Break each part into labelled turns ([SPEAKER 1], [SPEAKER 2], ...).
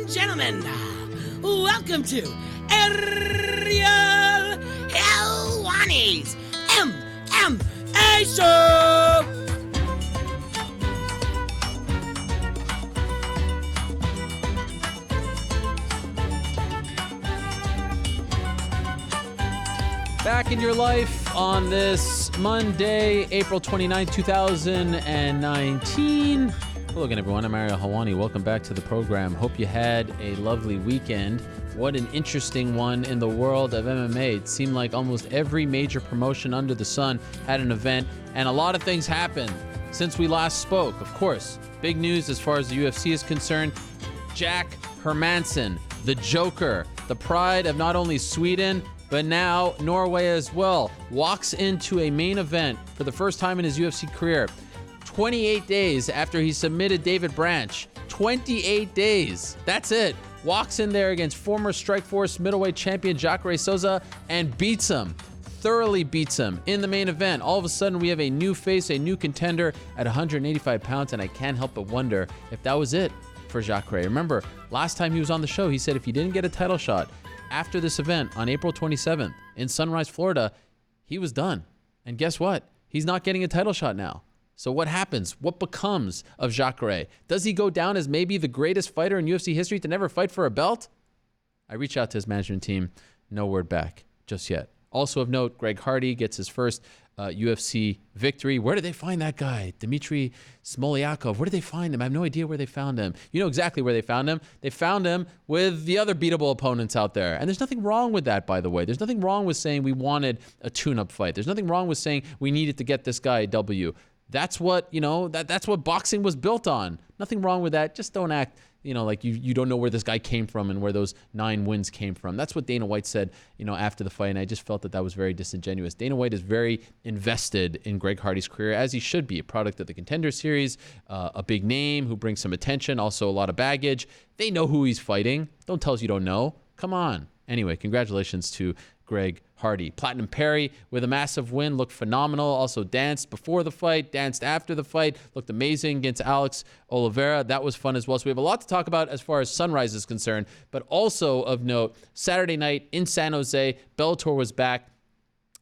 [SPEAKER 1] and gentlemen, welcome to Ariel Helwani's MMA Show!
[SPEAKER 2] Back in your life on this Monday, April 29, 2019. Hello again, everyone. I'm Ariel Helwani. Welcome back to the program. Hope you had a lovely weekend. What an interesting one in the world of MMA. It seemed like almost every major promotion under the sun had an event, and a lot of things happened since we last spoke. Of course, big news as far as the UFC is concerned. Jack Hermansson, the Joker, the pride of not only Sweden, but now Norway as well, walks into a main event for the first time in his UFC career. 28 days after he submitted David Branch. 28 days. That's it. Walks in there against former Strikeforce middleweight champion Jacare Souza and beats him. Thoroughly beats him in the main event. All of a sudden, we have a new face, a new contender at 185 pounds, and I can't help but wonder if that was it for Jacare. Remember, last time he was on the show, he said if he didn't get a title shot after this event on April 27th in Sunrise, Florida, he was done. And guess what? He's not getting a title shot now. So what happens? What becomes of Jacare? Does he go down as maybe the greatest fighter in UFC history to never fight for a belt? I reach out to his management team. No word back just yet. Also of note, Greg Hardy gets his first UFC victory. Where did they find that guy? Dmitry Smolyakov. Where did they find him? I have no idea where they found him. You know exactly where they found him. They found him with the other beatable opponents out there. And there's nothing wrong with that, by the way. There's nothing wrong with saying we wanted a tune-up fight. There's nothing wrong with saying we needed to get this guy a W. That's what, that's what boxing was built on. Nothing wrong with that. Just don't act, like you don't know where this guy came from and where those 9 wins came from. That's what Dana White said, after the fight, and I just felt that was very disingenuous. Dana White is very invested in Greg Hardy's career, as he should be. A product of the Contender Series, a big name who brings some attention, also a lot of baggage. They know who he's fighting. Don't tell us you don't know. Come on. Anyway, congratulations to Greg Hardy. Platinum Perry with a massive win, looked phenomenal. Also danced before the fight, danced after the fight, looked amazing against Alex Oliveira. That was fun as well. So we have a lot to talk about as far as Sunrise is concerned, but also of note, Saturday night in San Jose, Bellator was back.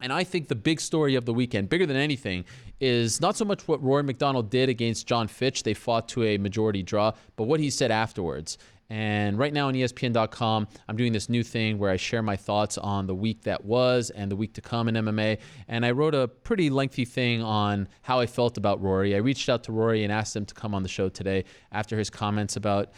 [SPEAKER 2] And I think the big story of the weekend, bigger than anything, is not so much what Rory McDonald did against John Fitch. They fought to a majority draw, but what he said afterwards. And right now on ESPN.com, I'm doing this new thing where I share my thoughts on the week that was and the week to come in MMA. And I wrote a pretty lengthy thing on how I felt about Rory. I reached out to Rory and asked him to come on the show today after his comments about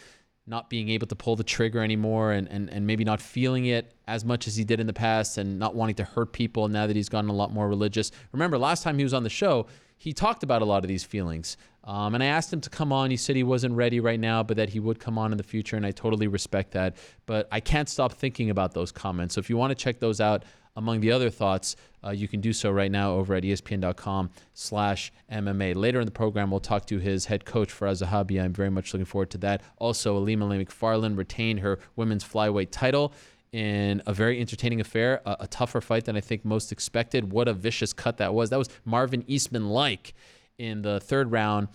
[SPEAKER 2] not being able to pull the trigger anymore and maybe not feeling it as much as he did in the past and not wanting to hurt people now that he's gotten a lot more religious. Remember, last time he was on the show, he talked about a lot of these feelings. And I asked him to come on. He said he wasn't ready right now, but that he would come on in the future, and I totally respect that. But I can't stop thinking about those comments. So if you want to check those out, among the other thoughts, you can do so right now over at ESPN.com/MMA. Later in the program, we'll talk to his head coach, Firas Zahabi. I'm very much looking forward to that. Also, Ilima-Lei MacFarlane retained her women's flyweight title in a very entertaining affair, a tougher fight than I think most expected. What a vicious cut that was. That was Marvin Eastman-like in the third round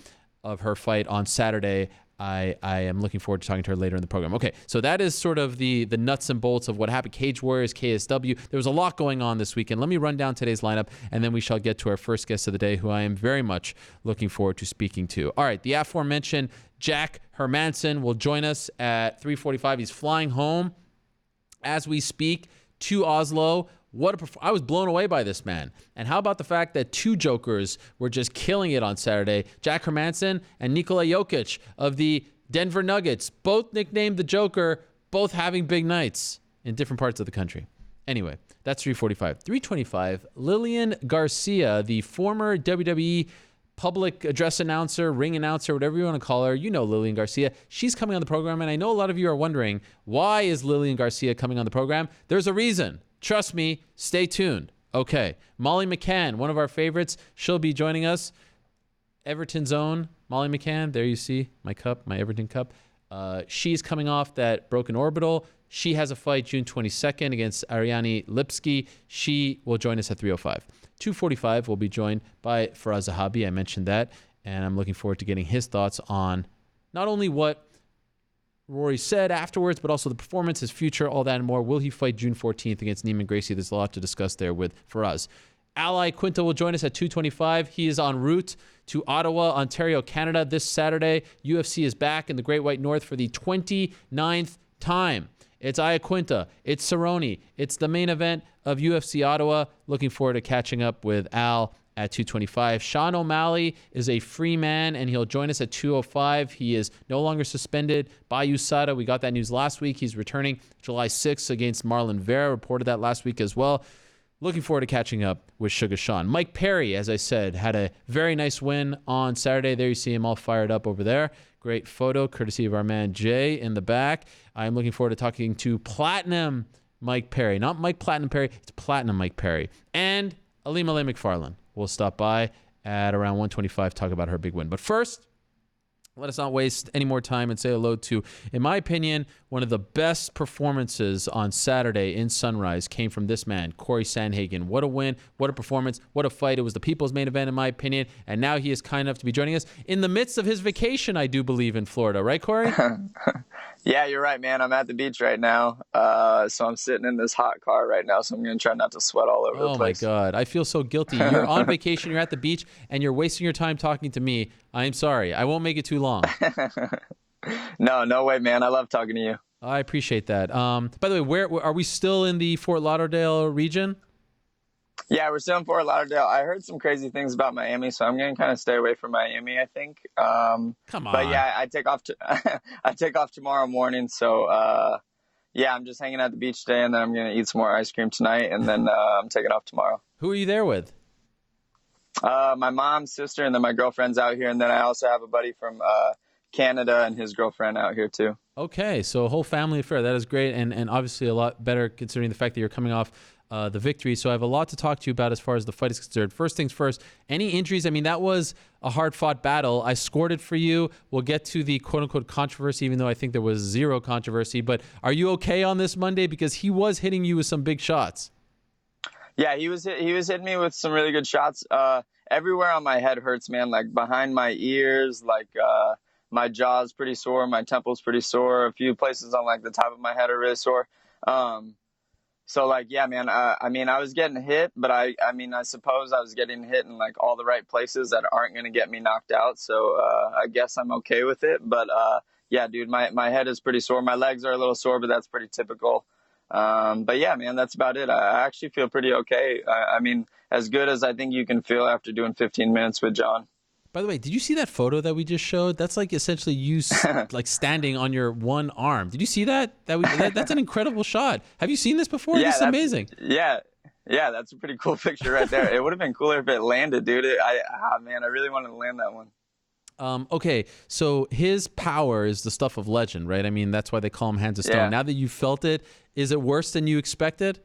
[SPEAKER 2] of her fight on Saturday. I am looking forward to talking to her later in the program. Okay, so that is sort of the nuts and bolts of what happened. Cage Warriors, KSW. There was a lot going on this weekend. Let me run down today's lineup, and then we shall get to our first guest of the day, who I am very much looking forward to speaking to. All right, the aforementioned Jack Hermansson will join us at 3:45. He's flying home as we speak to Oslo. I was blown away by this man. And how about the fact that 2 jokers were just killing it on Saturday? Jack Hermansson and Nikola Jokic of the Denver Nuggets, both nicknamed the Joker, both having big nights in different parts of the country. Anyway, that's 3:45. 3:25, Lilian Garcia, the former WWE public address announcer, ring announcer, whatever you want to call her. You know Lilian Garcia. She's coming on the program, and I know a lot of you are wondering, why is Lilian Garcia coming on the program? There's a reason. Trust me, stay tuned. Okay, Molly McCann, one of our favorites, she'll be joining us. Everton's own Molly McCann, there you see my cup, my Everton cup. She's coming off that broken orbital. She has a fight June 22nd against Ariane Lipski. She will join us at 3:05. 2:45, we'll be joined by Firas Zahabi. I mentioned that, and I'm looking forward to getting his thoughts on not only what Rory said afterwards, but also the performance, his future, all that and more. Will he fight June 14th against Neiman Gracie? There's a lot to discuss there with Firas. Iaquinta will join us at 2:25. He is en route to Ottawa, Ontario, Canada this Saturday. UFC is back in the Great White North for the 29th time. It's Iaquinta. It's Cerrone. It's the main event of UFC Ottawa. Looking forward to catching up with Al at 2:25. Sean O'Malley is a free man, and he'll join us at 2:05. He is no longer suspended by USADA. We got that news last week. He's returning July 6th against Marlon Vera. Reported that last week as well. Looking forward to catching up with Sugar Sean. Mike Perry, as I said, had a very nice win on Saturday. There you see him all fired up over there. Great photo, courtesy of our man Jay in the back. I'm looking forward to talking to Platinum Mike Perry. Not Mike Platinum Perry, it's Platinum Mike Perry. And Ilima-Lei MacFarlane will stop by at around 1:25, talk about her big win. But first, let us not waste any more time and say hello to, in my opinion, one of the best performances on Saturday in Sunrise came from this man, Cory Sandhagen. What a win, what a performance, what a fight. It was the people's main event, in my opinion, and now he is kind enough to be joining us in the midst of his vacation, I do believe, in Florida. Right, Cory?
[SPEAKER 3] Yeah, you're right, man. I'm at the beach right now, so I'm sitting in this hot car right now, so I'm going to try not to sweat all over the place.
[SPEAKER 2] Oh, my God. I feel so guilty. You're on vacation, you're at the beach, and you're wasting your time talking to me. I'm sorry. I won't make it too long.
[SPEAKER 3] No way, man. I love talking to you.
[SPEAKER 2] I appreciate that. By the way, where are we still in the Fort Lauderdale region?
[SPEAKER 3] Yeah, we're still in Fort Lauderdale. I heard some crazy things about Miami, so I'm going to kind of stay away from Miami, I think.
[SPEAKER 2] Come on.
[SPEAKER 3] But yeah, I take off I take off tomorrow morning, so yeah, I'm just hanging at the beach today, and then I'm going to eat some more ice cream tonight, and then I'm taking off tomorrow.
[SPEAKER 2] Who are you there with?
[SPEAKER 3] My mom, sister, and then my girlfriend's out here, and then I also have a buddy from Canada and his girlfriend out here too.
[SPEAKER 2] Okay, so a whole family affair. That is great, and obviously a lot better considering the fact that you're coming off the victory. So I have a lot to talk to you about as far as the fight is concerned. First things first, any injuries? I mean, that was a hard-fought battle. I scored it for you. We'll get to the quote-unquote controversy, even though I think there was zero controversy. But are you okay on this Monday? Because he was hitting you with some big shots.
[SPEAKER 3] Yeah, he was hitting me with some really good shots. Everywhere on my head hurts, man. Like behind my ears, like my jaw's pretty sore, my temple's pretty sore. A few places on like the top of my head are really sore. So like, yeah, man, I mean, I was getting hit, but I suppose I was getting hit in like all the right places that aren't going to get me knocked out. So I guess I'm okay with it. But yeah, dude, my head is pretty sore. My legs are a little sore, but that's pretty typical. But yeah, man, that's about it. I actually feel pretty okay. I mean, as good as I think you can feel after doing 15 minutes with John.
[SPEAKER 2] By the way, did you see that photo that we just showed? That's like essentially you like standing on your one arm. Did you see that? That's an incredible shot. Have you seen this before?
[SPEAKER 3] Yeah,
[SPEAKER 2] this is amazing.
[SPEAKER 3] Yeah, that's a pretty cool picture right there. It would have been cooler if it landed, dude. Man, I really wanted to land that one.
[SPEAKER 2] Okay, so his power is the stuff of legend, right? I mean, that's why they call him Hands of Stone.
[SPEAKER 3] Yeah.
[SPEAKER 2] Now that you felt it, is it worse than you expected?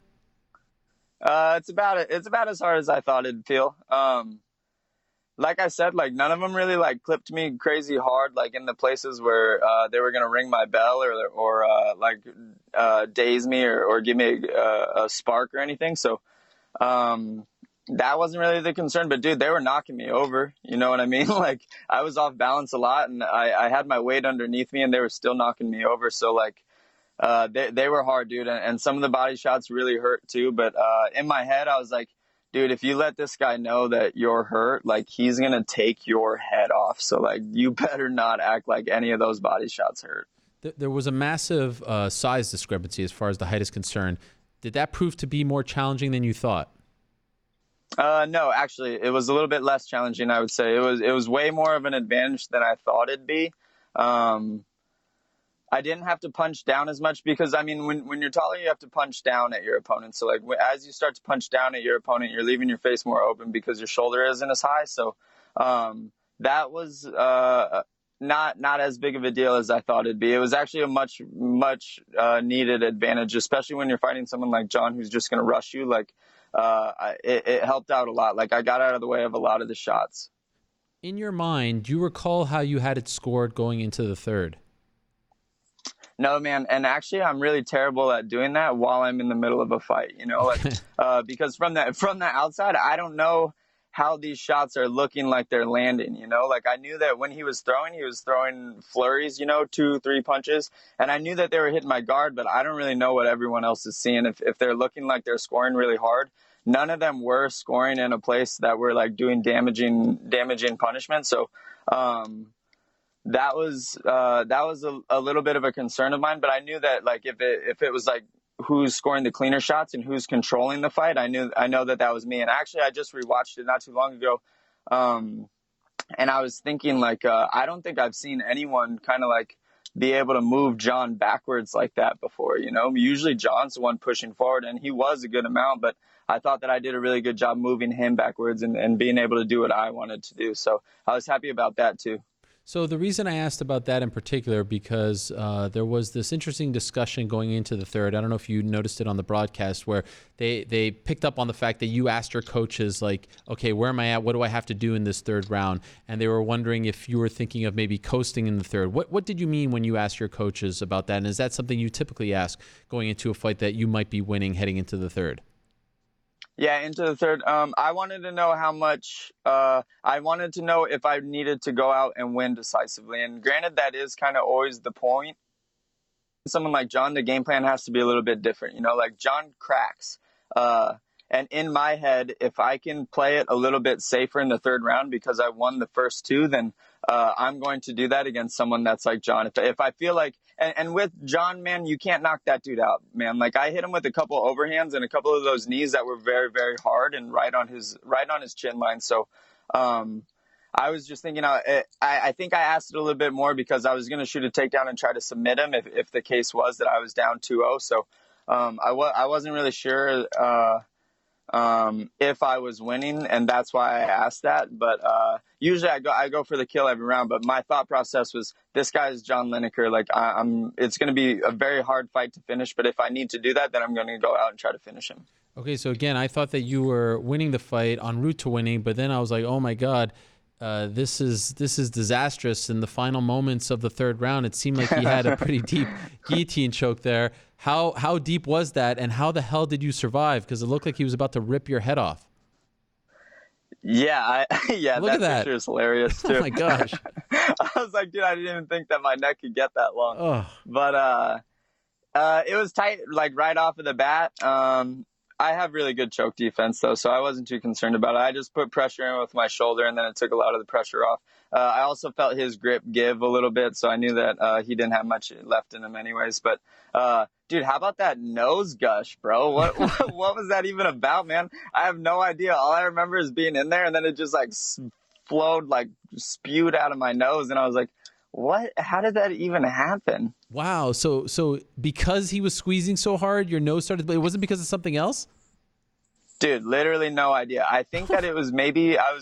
[SPEAKER 3] It's about as hard as I thought it'd feel. Like I said, like none of them really like clipped me crazy hard, like in the places where they were gonna ring my bell or daze me or give me a spark or anything. So that wasn't really the concern. But dude, they were knocking me over. You know what I mean? Like I was off balance a lot, and I had my weight underneath me, and they were still knocking me over. So like they were hard, dude, and some of the body shots really hurt too. But in my head, I was like, dude, if you let this guy know that you're hurt, like he's going to take your head off. So like you better not act like any of those body shots hurt.
[SPEAKER 2] There was a massive size discrepancy as far as the height is concerned. Did that prove to be more challenging than you thought?
[SPEAKER 3] No, actually, it was a little bit less challenging, I would say. It was way more of an advantage than I thought it'd be. I didn't have to punch down as much because, I mean, when you're taller, you have to punch down at your opponent. So, like, as you start to punch down at your opponent, you're leaving your face more open because your shoulder isn't as high. So, that was not as big of a deal as I thought it'd be. It was actually a much needed advantage, especially when you're fighting someone like John who's just going to rush you. Like, it helped out a lot. Like, I got out of the way of a lot of the shots.
[SPEAKER 2] In your mind, do you recall how you had it scored going into the third?
[SPEAKER 3] No, man. And actually, I'm really terrible at doing that while I'm in the middle of a fight, you know, like, because from the outside, I don't know how these shots are looking like they're landing, you know? Like, I knew that when he was throwing flurries, you know, 2-3 punches, and I knew that they were hitting my guard, but I don't really know what everyone else is seeing. If they're looking like they're scoring really hard, none of them were scoring in a place that were like doing damaging punishment. So, that was a little bit of a concern of mine, but I knew that like if it was like who's scoring the cleaner shots and who's controlling the fight, I know that was me. And actually, I just rewatched it not too long ago, and I was thinking like I don't think I've seen anyone kind of like be able to move John backwards like that before. You know, usually John's the one pushing forward, and he was a good amount, but I thought that I did a really good job moving him backwards and being able to do what I wanted to do. So I was happy about that too.
[SPEAKER 2] So the reason I asked about that in particular, because there was this interesting discussion going into the third. I don't know if you noticed it on the broadcast, where they picked up on the fact that you asked your coaches, like, okay, where am I at? What do I have to do in this third round? And they were wondering if you were thinking of maybe coasting in the third. What did you mean when you asked your coaches about that? And is that something you typically ask going into a fight that you might be winning heading into the third?
[SPEAKER 3] Yeah, into the third. I wanted to know how much. I wanted to know if I needed to go out and win decisively. And granted, that is kind of always the point. Someone like John, the game plan has to be a little bit different. You know, like John cracks. And in my head, if I can play it a little bit safer in the third round because I won the first two, then I'm going to do that against someone that's like John. If I feel like, and with John, man, you can't knock that dude out, man. Like I hit him with a couple overhands and a couple of those knees that were very, very hard and right on his chin line. So I was just thinking, I think I asked it a little bit more because I was going to shoot a takedown and try to submit him if the case was that I was down 2-0. So I wasn't really sure if I was winning, and that's why I asked that. But usually I go for the kill every round. But my thought process was, this guy is John Lineker. Like it's going to be a very hard fight to finish. But if I need to do that, then I'm going to go out and try to finish him.
[SPEAKER 2] Okay, so again, I thought that you were winning the fight, en route to winning, but then I was like, oh my God, this is disastrous. In the final moments of the third round, it seemed like he had a pretty deep guillotine choke there. How deep was that, and how the hell did you survive? Because it looked like he was about to rip your head off.
[SPEAKER 3] Yeah,
[SPEAKER 2] Look at that.
[SPEAKER 3] Picture is hilarious too.
[SPEAKER 2] Oh my gosh.
[SPEAKER 3] I was like, dude, I didn't even think that my neck could get that long.
[SPEAKER 2] Oh.
[SPEAKER 3] But it was tight, like right off of the bat. I have really good choke defense though, so I wasn't too concerned about it. I just put pressure in with my shoulder, and then it took a lot of the pressure off. I also felt his grip give a little bit, so I knew that he didn't have much left in him anyways. But dude, how about that nose gush, bro? What was that even about, man? I have no idea. All I remember is being in there, and then it just like flowed, like spewed out of my nose, and I was like, what? How did that even happen?
[SPEAKER 2] Wow. So because he was squeezing so hard, your nose started, but it wasn't because of something else?
[SPEAKER 3] Dude, literally no idea. I think that it was maybe I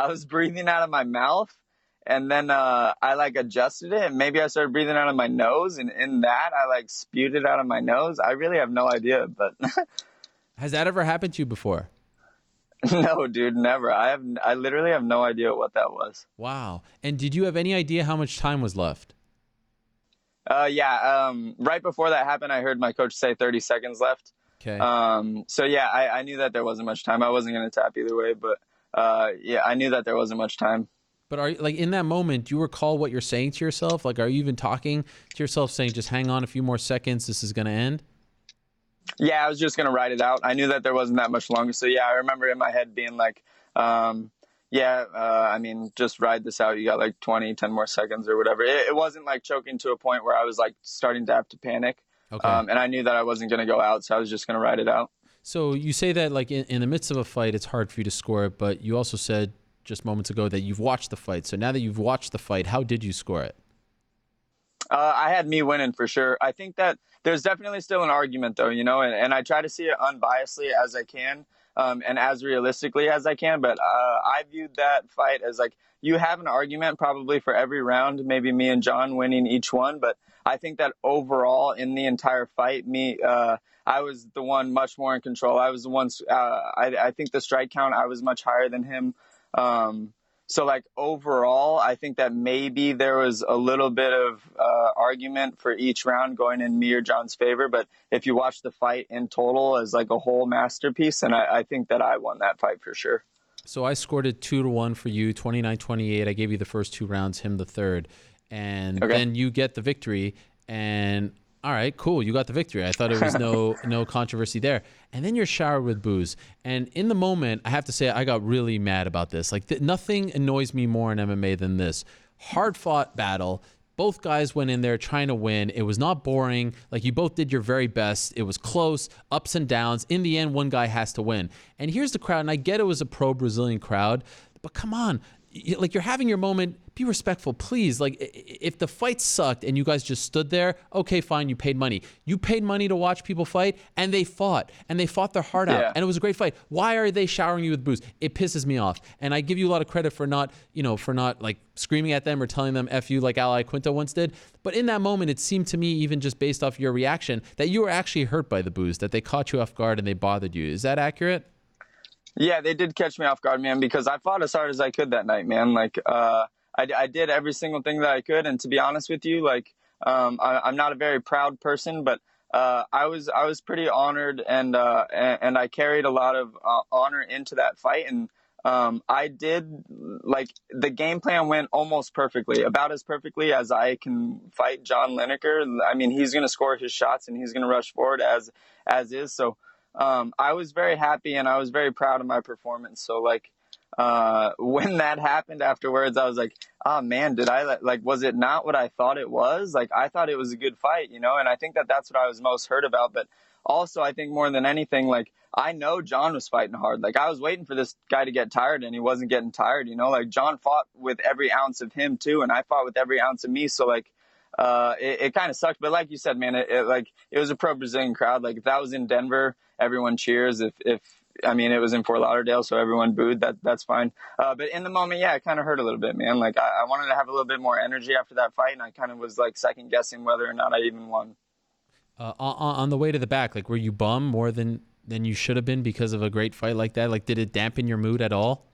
[SPEAKER 3] was breathing out of my mouth, and then I like adjusted it, and maybe I started breathing out of my nose, and in that I like spewed it out of my nose. I really have no idea, but
[SPEAKER 2] Has that ever happened to you before?
[SPEAKER 3] No, dude, never. I literally have no idea what that was.
[SPEAKER 2] Wow. And did you have any idea how much time was left?
[SPEAKER 3] Yeah. Right before that happened, I heard my coach say 30 seconds left.
[SPEAKER 2] Okay.
[SPEAKER 3] So yeah, I knew that there wasn't much time. I wasn't going to tap either way, but yeah, I knew that there wasn't much time.
[SPEAKER 2] But are you, like, in that moment, do you recall what you're saying to yourself? Like, are you even talking to yourself saying, just hang on a few more seconds, this is going to end?
[SPEAKER 3] Yeah, I was just going to ride it out. I knew that there wasn't that much longer. So yeah, I remember in my head being like, I mean, just ride this out. You got like 10 more seconds or whatever. It wasn't like choking to a point where I was like starting to have to panic.
[SPEAKER 2] Okay.
[SPEAKER 3] And I knew that I wasn't going to go out, so I was just going to ride it out.
[SPEAKER 2] So you say that like in the midst of a fight, it's hard for you to score it, but you also said just moments ago that you've watched the fight. So now that you've watched the fight, how did you score it?
[SPEAKER 3] I had me winning for sure. I think that there's definitely still an argument though, you know, and I try to see it unbiasedly as I can, and as realistically as I can. But I viewed that fight as like, you have an argument probably for every round, maybe me and John winning each one. But I think that overall in the entire fight, I was the one much more in control. I was the one, I think the strike count, I was much higher than him. So like overall, I think that maybe there was a little bit of argument for each round going in me or John's favor. But if you watch the fight in total as like a whole masterpiece, and I think that I won that fight for sure.
[SPEAKER 2] So I scored it 2-1 for you, 29-28. I gave you the first 2 rounds, him the third. And then you get the victory. And all right, cool. You got the victory. I thought it was no controversy there. And then you're showered with booze. And in the moment, I have to say, I got really mad about this. Like nothing annoys me more in MMA than this. Hard-fought battle. Both guys went in there trying to win. It was not boring. Like, you both did your very best. It was close, ups and downs. In the end, one guy has to win. And here's the crowd. And I get it was a pro-Brazilian crowd, but come on. Like, you're having your moment. Be respectful, please. Like, if the fight sucked and you guys just stood there, okay, fine, you paid money. You paid money to watch people fight, and they fought their heart out, and it was a great fight. Why are they showering you with booze? It pisses me off, and I give you a lot of credit for not like screaming at them or telling them F you like Iaquinta once did. But in that moment, it seemed to me, even just based off your reaction, that you were actually hurt by the booze, that they caught you off guard and they bothered you. Is that accurate?
[SPEAKER 3] Yeah, they did catch me off guard, man, because I fought as hard as I could that night, man. Like, I did every single thing that I could. And to be honest with you, like, I'm not a very proud person, but I was pretty honored, and I carried a lot of honor into that fight. And I did, like, the game plan went almost perfectly, about as perfectly as I can fight John Lineker. I mean, he's going to score his shots and he's going to rush forward as is. So I was very happy and I was very proud of my performance. So, like, when that happened afterwards, I was like, oh man, was it not what I thought it was? Like, I thought it was a good fight, and I think that that's what I was most hurt about. But also, I think more than anything, like, I know John was fighting hard. Like, I was waiting for this guy to get tired, and he wasn't getting tired, like, John fought with every ounce of him too, and I fought with every ounce of me. So, like, it kind of sucked. But like you said, man, it was a pro Brazilian crowd. Like, if that was in Denver, everyone cheers. I mean, it was in Fort Lauderdale, so everyone booed. That's fine. But in the moment, yeah, it kind of hurt a little bit, man. Like, I wanted to have a little bit more energy after that fight, and I kind of was, like, second guessing whether or not I even won.
[SPEAKER 2] On the way to the back, like, were you bummed more than you should have been because of a great fight like that? Like, did it dampen your mood at all?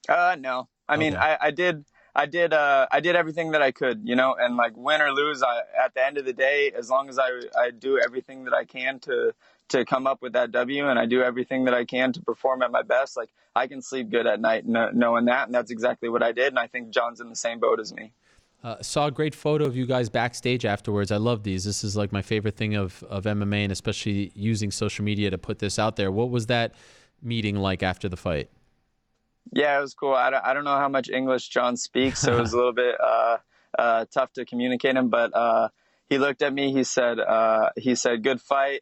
[SPEAKER 3] No. I mean, I did everything that I could, and, like, win or lose, at the end of the day, as long as I do everything that I can to come up with that W, and I do everything that I can to perform at my best, like, I can sleep good at night knowing that, and that's exactly what I did, and I think John's in the same boat as me.
[SPEAKER 2] Saw a great photo of you guys backstage afterwards. I love these. This is, like, my favorite thing of MMA, and especially using social media to put this out there. What was that meeting like after the fight?
[SPEAKER 3] Yeah, it was cool. I don't know how much English John speaks, so it was a little bit tough to communicate him, but he looked at me, he said, good fight.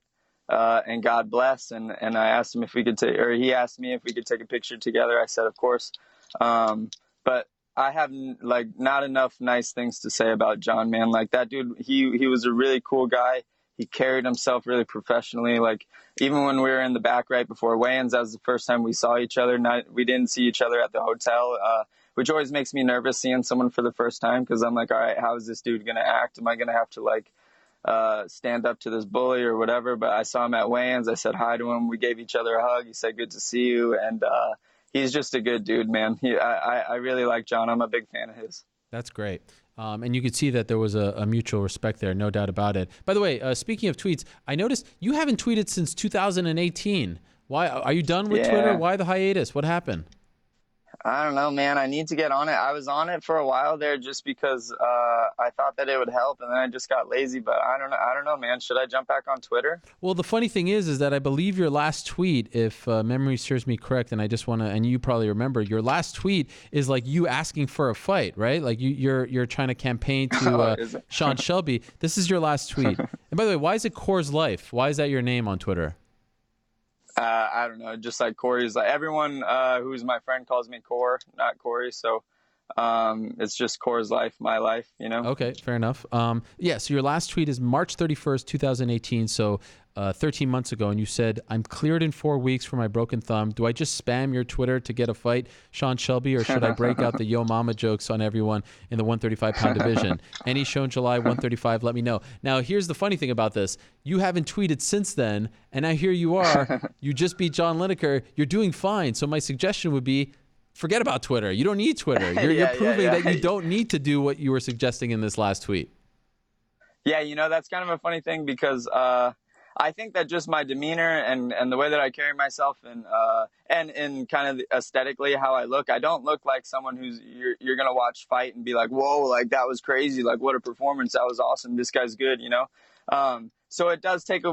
[SPEAKER 3] And God bless. And I asked him if we could he asked me if we could take a picture together. I said, of course. But I have, like, not enough nice things to say about John, man. Like, that dude, he was a really cool guy. He carried himself really professionally. Like, even when we were in the back right before weigh-ins, that was the first time we saw each other. We didn't see each other at the hotel, which always makes me nervous seeing someone for the first time, because I'm like, all right, how is this dude going to act? Am I going to have to, like, stand up to this bully or whatever? But I saw him at weigh-ins. I said hi to him. We gave each other a hug. He said, good to see you. And he's just a good dude, man. I really like John. I'm a big fan of his.
[SPEAKER 2] That's great. And you could see that there was a mutual respect there, no doubt about it. By the way, speaking of tweets, I noticed you haven't tweeted since 2018. Why? Are you done with Twitter? Why the hiatus? What happened?
[SPEAKER 3] I don't know, man. I need to get on it. I was on it for a while there just because I thought that it would help, and then I just got lazy. But I don't know, man. Should I jump back on Twitter?
[SPEAKER 2] Well, the funny thing is that I believe your last tweet, if memory serves me correct, and I just want to, and you probably remember, your last tweet is like you asking for a fight, right? Like you're trying to campaign to Sean Shelby. This is your last tweet. And by the way, why is it Core's Life? Why is that your name on Twitter?
[SPEAKER 3] I don't know. Just like Corey's, like, everyone who's my friend calls me Core, not Corey. So it's just Core's Life, my life,
[SPEAKER 2] Okay, fair enough. So your last tweet is March 31st, 2018. So 13 months ago, and you said, I'm cleared in 4 weeks for my broken thumb. Do I just spam your Twitter to get a fight, Sean Shelby, or should I break out the yo mama jokes on everyone in the 135-pound division? Any show in July, 135, let me know. Now, here's the funny thing about this. You haven't tweeted since then, and now here you are. You just beat John Lineker. You're doing fine. So my suggestion would be, forget about Twitter. You don't need Twitter. You're proving that you don't need to do what you were suggesting in this last tweet.
[SPEAKER 3] Yeah, that's kind of a funny thing because I think that just my demeanor and the way that I carry myself and in kind of aesthetically how I look, I don't look like someone who's you're gonna watch fight and be like, whoa, like that was crazy, like what a performance, that was awesome, this guy's good, you know. So it does take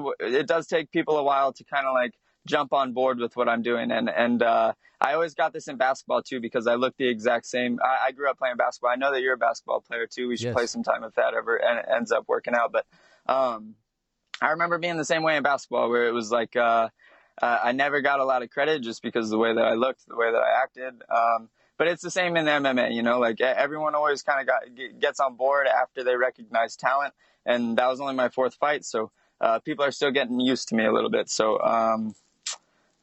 [SPEAKER 3] people a while to kind of like jump on board with what I'm doing, and I always got this in basketball too because I look the exact same. I grew up playing basketball. I know that you're a basketball player too. We should
[SPEAKER 2] Yes.
[SPEAKER 3] play sometime if that ever ends up working out, but. I remember being the same way in basketball where it was like I never got a lot of credit just because of the way that I looked, the way that I acted. But it's the same in MMA, you know, like everyone always kind of gets on board after they recognize talent. And that was only my 4th fight. So people are still getting used to me a little bit. So,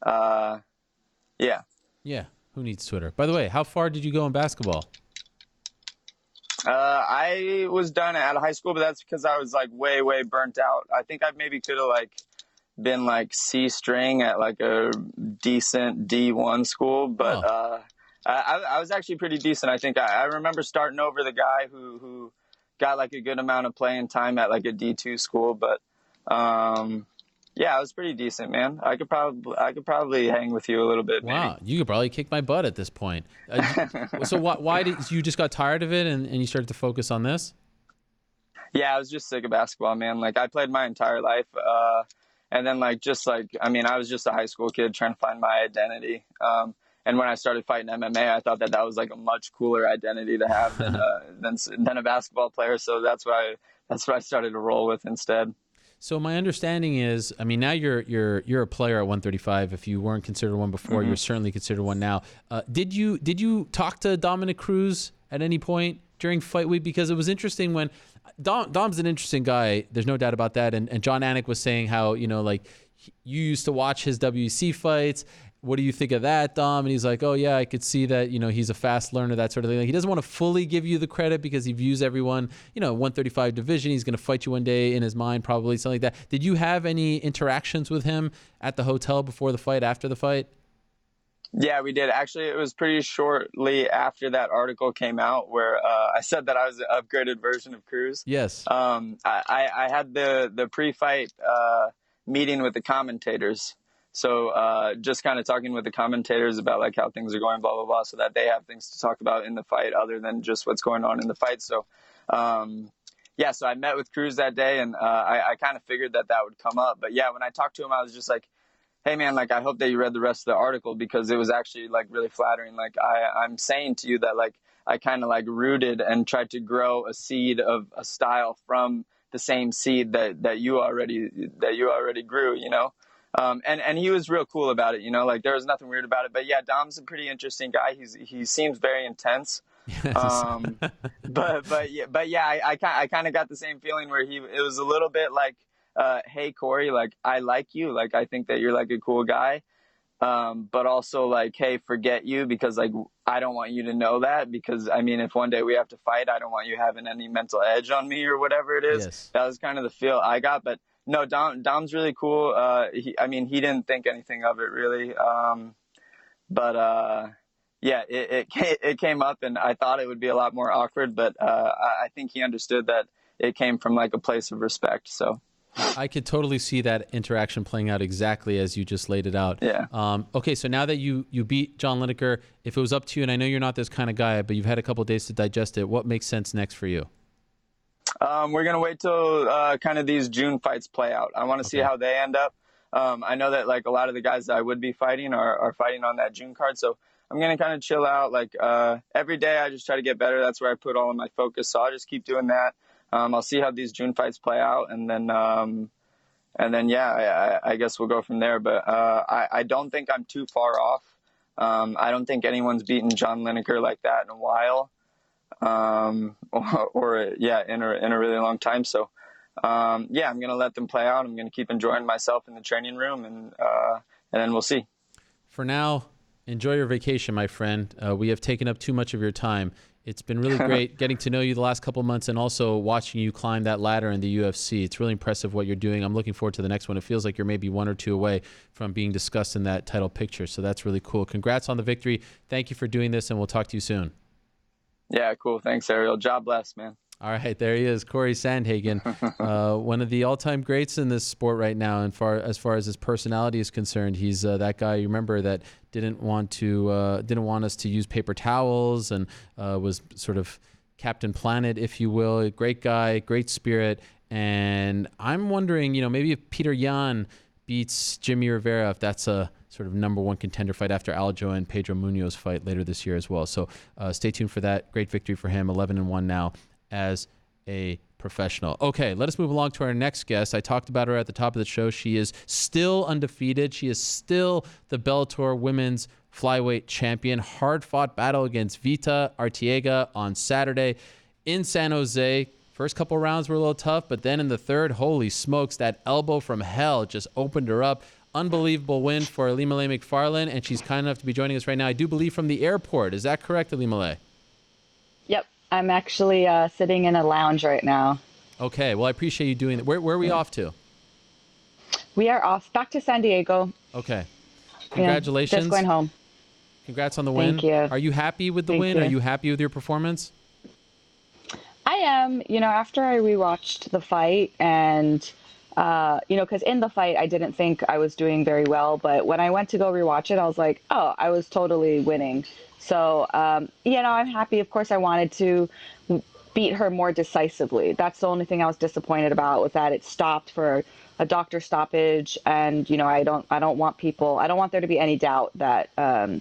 [SPEAKER 3] yeah.
[SPEAKER 2] Yeah. Who needs Twitter? By the way, how far did you go in basketball?
[SPEAKER 3] I was done out of high school, but that's because I was like way burnt out. I think I maybe could have like been like C string at like a decent D1 school, but I was actually pretty decent. I think I remember starting over the guy who got like a good amount of playing time at like a D2 school, but yeah, I was pretty decent, man. I could probably hang with you a little bit.
[SPEAKER 2] Wow,
[SPEAKER 3] maybe.
[SPEAKER 2] you could probably kick my butt at this point. So why did you just got tired of it and you started to focus on this?
[SPEAKER 3] Yeah, I was just sick of basketball, man. Like I played my entire life, and then I was just a high school kid trying to find my identity. And when I started fighting MMA, I thought that was like a much cooler identity to have than a basketball player. So that's what I started to roll with instead.
[SPEAKER 2] So my understanding is, I mean, now you're a player at 135. If you weren't considered one before, you're certainly considered one now. Did you talk to Dominic Cruz at any point during fight week? Because it was interesting when Dom's an interesting guy. There's no doubt about that. And John Anik was saying how, you know, like you used to watch his WC fights. What do you think of that, Dom? And he's like, oh, yeah, I could see that, you know, he's a fast learner, that sort of thing. Like, he doesn't want to fully give you the credit because he views everyone, you know, 135 division. He's going to fight you one day in his mind, probably, something like that. Did you have any interactions with him at the hotel before the fight, after the fight?
[SPEAKER 3] Yeah, we did. Actually, it was pretty shortly after that article came out where I said that I was an upgraded version of Cruz.
[SPEAKER 2] Yes.
[SPEAKER 3] I had the pre-fight meeting with the commentators. So just kind of talking with the commentators about like how things are going, blah, blah, blah, so that they have things to talk about in the fight other than just what's going on in the fight. So, yeah, so I met with Cruz that day and I kind of figured that would come up. But yeah, when I talked to him, I was just like, hey, man, like I hope that you read the rest of the article because it was actually like really flattering. Like I'm saying to you that like I kind of like rooted and tried to grow a seed of a style from the same seed that you already grew, you know? And he was real cool about it, you know, like there was nothing weird about it, but yeah, Dom's a pretty interesting guy. He seems very intense.
[SPEAKER 2] Yes.
[SPEAKER 3] But yeah, I kind of got the same feeling where it was a little bit like, hey, Cory, like, I like you. Like, I think that you're like a cool guy. But also like, hey, forget you because like, I don't want you to know that because I mean, if one day we have to fight, I don't want you having any mental edge on me or whatever it is.
[SPEAKER 2] Yes.
[SPEAKER 3] That was kind of the feel I got, but no, Dom's really cool. He didn't think anything of it really. Yeah, it came up and I thought it would be a lot more awkward, but I think he understood that it came from like a place of respect. So
[SPEAKER 2] I could totally see that interaction playing out exactly as you just laid it out.
[SPEAKER 3] Yeah.
[SPEAKER 2] Okay, so now that you beat John Lineker, if it was up to you, and I know you're not this kind of guy, but you've had a couple of days to digest it, what makes sense next for you?
[SPEAKER 3] We're going to wait till kind of these June fights play out. I want to see how they end up. I know that like a lot of the guys that I would be fighting are fighting on that June card. So I'm going to kind of chill out. Like every day I just try to get better. That's where I put all of my focus. So I'll just keep doing that. I'll see how these June fights play out. And then yeah, I guess we'll go from there. But I don't think I'm too far off. I don't think anyone's beaten John Lineker like that in a while. Or in a really long time. So, yeah, I'm going to let them play out. I'm going to keep enjoying myself in the training room and then we'll see.
[SPEAKER 2] For now, enjoy your vacation, my friend. We have taken up too much of your time. It's been really great getting to know you the last couple of months and also watching you climb that ladder in the UFC. It's really impressive what you're doing. I'm looking forward to the next one. It feels like you're maybe one or two away from being discussed in that title picture. So that's really cool. Congrats on the victory. Thank you for doing this, and we'll talk to you soon.
[SPEAKER 3] Yeah, cool. Thanks, Ariel. Job bless, man.
[SPEAKER 2] All right, there he is, Cory Sandhagen, one of the all-time greats in this sport right now. And as far as his personality is concerned, he's that guy. You remember that didn't want us to use paper towels and was sort of Captain Planet, if you will. A great guy, great spirit. And I'm wondering, maybe if Peter Yan beats Jimmy Rivera, if that's a sort of number one contender fight after Aljo and Pedro Munoz fight later this year as well. So stay tuned for that. Great victory for him, 11-1 now as a professional. Okay, let us move along to our next guest. I talked about her at the top of the show. She is still undefeated. She is still the Bellator Women's Flyweight Champion. Hard-fought battle against Vita Arteaga on Saturday in San Jose. First couple rounds were a little tough, but then in the third, holy smokes, that elbow from hell just opened her up. Unbelievable win for Ilima-Lei MacFarlane, and she's kind enough to be joining us right now, I do believe, from the airport. Is that correct, Ilima-Lei?
[SPEAKER 4] Yep. I'm actually sitting in a lounge right now.
[SPEAKER 2] Okay. Well, I appreciate you doing that. Where are we off to?
[SPEAKER 4] We are off back to San Diego.
[SPEAKER 2] Okay. Congratulations.
[SPEAKER 4] Yeah, just going home.
[SPEAKER 2] Congrats on the win.
[SPEAKER 4] Thank you.
[SPEAKER 2] Are you happy with the win?
[SPEAKER 4] You.
[SPEAKER 2] Are you happy with your performance?
[SPEAKER 4] I am. After I rewatched the fight and, because in the fight, I didn't think I was doing very well. But when I went to go rewatch it, I was like, oh, I was totally winning. So, I'm happy. Of course, I wanted to beat her more decisively. That's the only thing I was disappointed about, was that it stopped for a doctor stoppage. And, I don't want there to be any doubt that I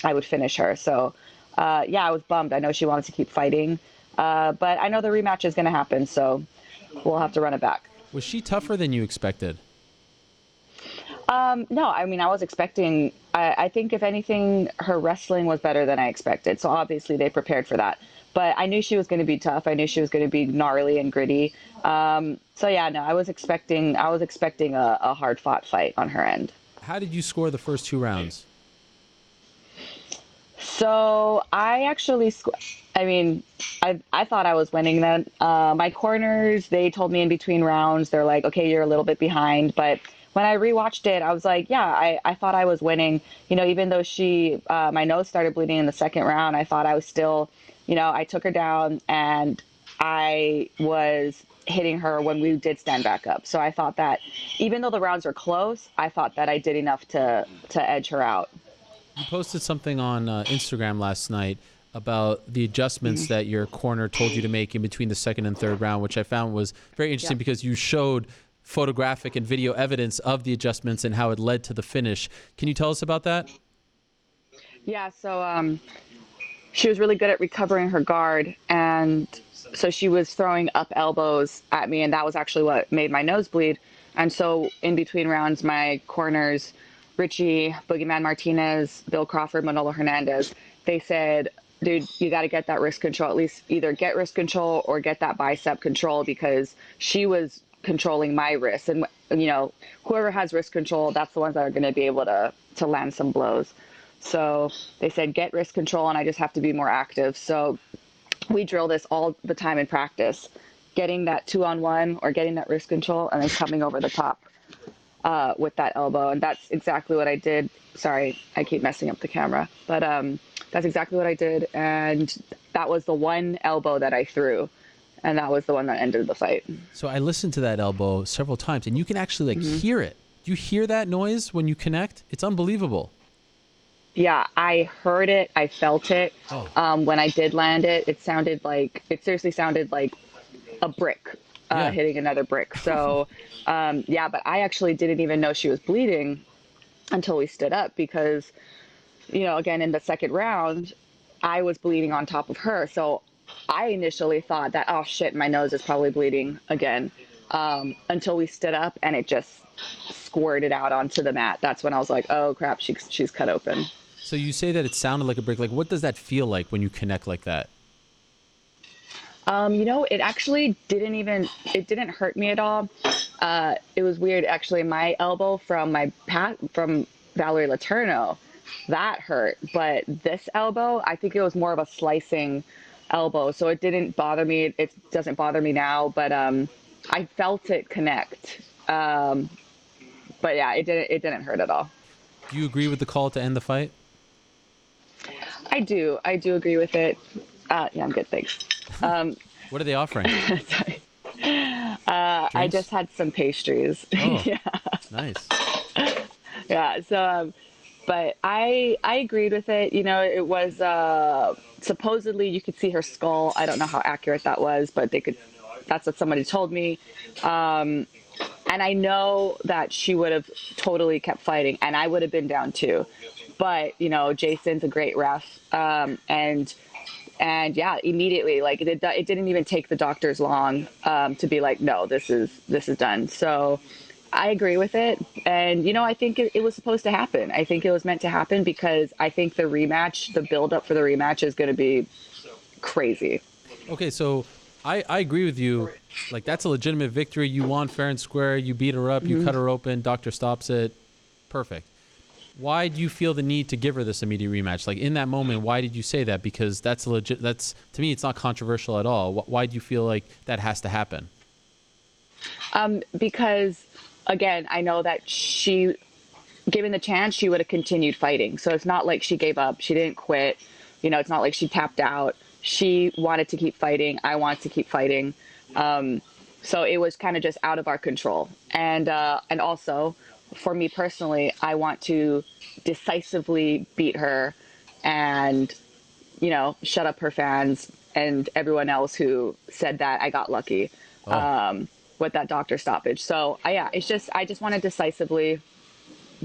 [SPEAKER 4] would finish her. So, I was bummed. I know she wanted to keep fighting. But I know the rematch is going to happen. So we'll have to run it back.
[SPEAKER 2] Was she tougher than you expected?
[SPEAKER 4] No, I was expecting, I think if anything, her wrestling was better than I expected. So obviously they prepared for that, but I knew she was going to be tough. I knew she was going to be gnarly and gritty. I was expecting a hard fought fight on her end.
[SPEAKER 2] How did you score the first two rounds?
[SPEAKER 4] So I actually, I thought I was winning then. My corners, they told me in between rounds, they're like, okay, you're a little bit behind, but when I rewatched it, I was like, yeah, I thought I was winning. Even though my nose started bleeding in the second round, I thought I was still, I took her down and I was hitting her when we did stand back up. So I thought that even though the rounds were close, I thought that I did enough to edge her out.
[SPEAKER 2] You posted something on Instagram last night about the adjustments that your corner told you to make in between the second and third round, which I found was very interesting because you showed photographic and video evidence of the adjustments and how it led to the finish. Can you tell us about that?
[SPEAKER 4] Yeah, so she was really good at recovering her guard, and so she was throwing up elbows at me, and that was actually what made my nose bleed. And so in between rounds, my corners, Richie, Boogeyman Martinez, Bill Crawford, Manolo Hernandez, they said, dude, you got to get that wrist control, at least either get wrist control or get that bicep control, because she was controlling my wrist. And, whoever has wrist control, that's the ones that are going to be able to land some blows. So they said, get wrist control, and I just have to be more active. So we drill this all the time in practice, getting that 2-on-1 or getting that wrist control and then coming over the top with that elbow. And that's exactly what I did. Sorry, I keep messing up the camera, but that's exactly what I did. And that was the one elbow that I threw. And that was the one that ended the fight. So
[SPEAKER 2] I listened to that elbow several times, and you can actually hear it. Do you hear that noise when you connect? It's unbelievable.
[SPEAKER 4] Yeah, I heard it. I felt it. When I did land it, it seriously sounded like a brick hitting another brick. So, but I actually didn't even know she was bleeding until we stood up because, again, in the second round, I was bleeding on top of her. So I initially thought that, oh shit, my nose is probably bleeding again, until we stood up and it just squirted out onto the mat. That's when I was like, oh crap, she's cut open.
[SPEAKER 2] So you say that it sounded like a brick. Like, what does that feel like when you connect like that?
[SPEAKER 4] It actually didn't hurt me at all. It was weird. Actually, my elbow from Valerie Letourneau, that hurt. But this elbow, I think it was more of a slicing elbow. So it didn't bother me. It doesn't bother me now, but I felt it connect. But yeah, it didn't hurt at all.
[SPEAKER 2] Do you agree with the call to end the fight? I
[SPEAKER 4] do agree with it. Yeah, I'm good, thanks.
[SPEAKER 2] What are they offering?
[SPEAKER 4] Sorry. I just had some pastries.
[SPEAKER 2] Oh,
[SPEAKER 4] Yeah.
[SPEAKER 2] nice.
[SPEAKER 4] Yeah. So, but I agreed with it. You know, it was supposedly you could see her skull. I don't know how accurate that was, but they could. That's what somebody told me. And I know that she would have totally kept fighting, and I would have been down too. But you know, Jason's a great ref, and yeah, immediately, like it didn't even take the doctors long to be like, no, this is done. So I agree with it, and you know, I think it was supposed to happen. I think it was meant to happen because I think the rematch, the build up for the rematch, is going to be crazy.
[SPEAKER 2] Okay, so I agree with you. Like, that's a legitimate victory. You won fair and square. You beat her up. You cut her open. Doctor stops it. Perfect. Why do you feel the need to give her this immediate rematch? Like, in that moment, why did you say that? Because that's legit. That's, to me, it's not controversial at all. Why do you feel like that has to happen?
[SPEAKER 4] Because again, I know that she, given the chance, she would have continued fighting. So it's not like she gave up. She didn't quit. You know, it's not like she tapped out. She wanted to keep fighting. I wanted to keep fighting. So it was kind of just out of our control. And also, for me personally, I want to decisively beat her and, you know, shut up her fans and everyone else who said that I got lucky with that doctor stoppage. So yeah, it's just, I just want to decisively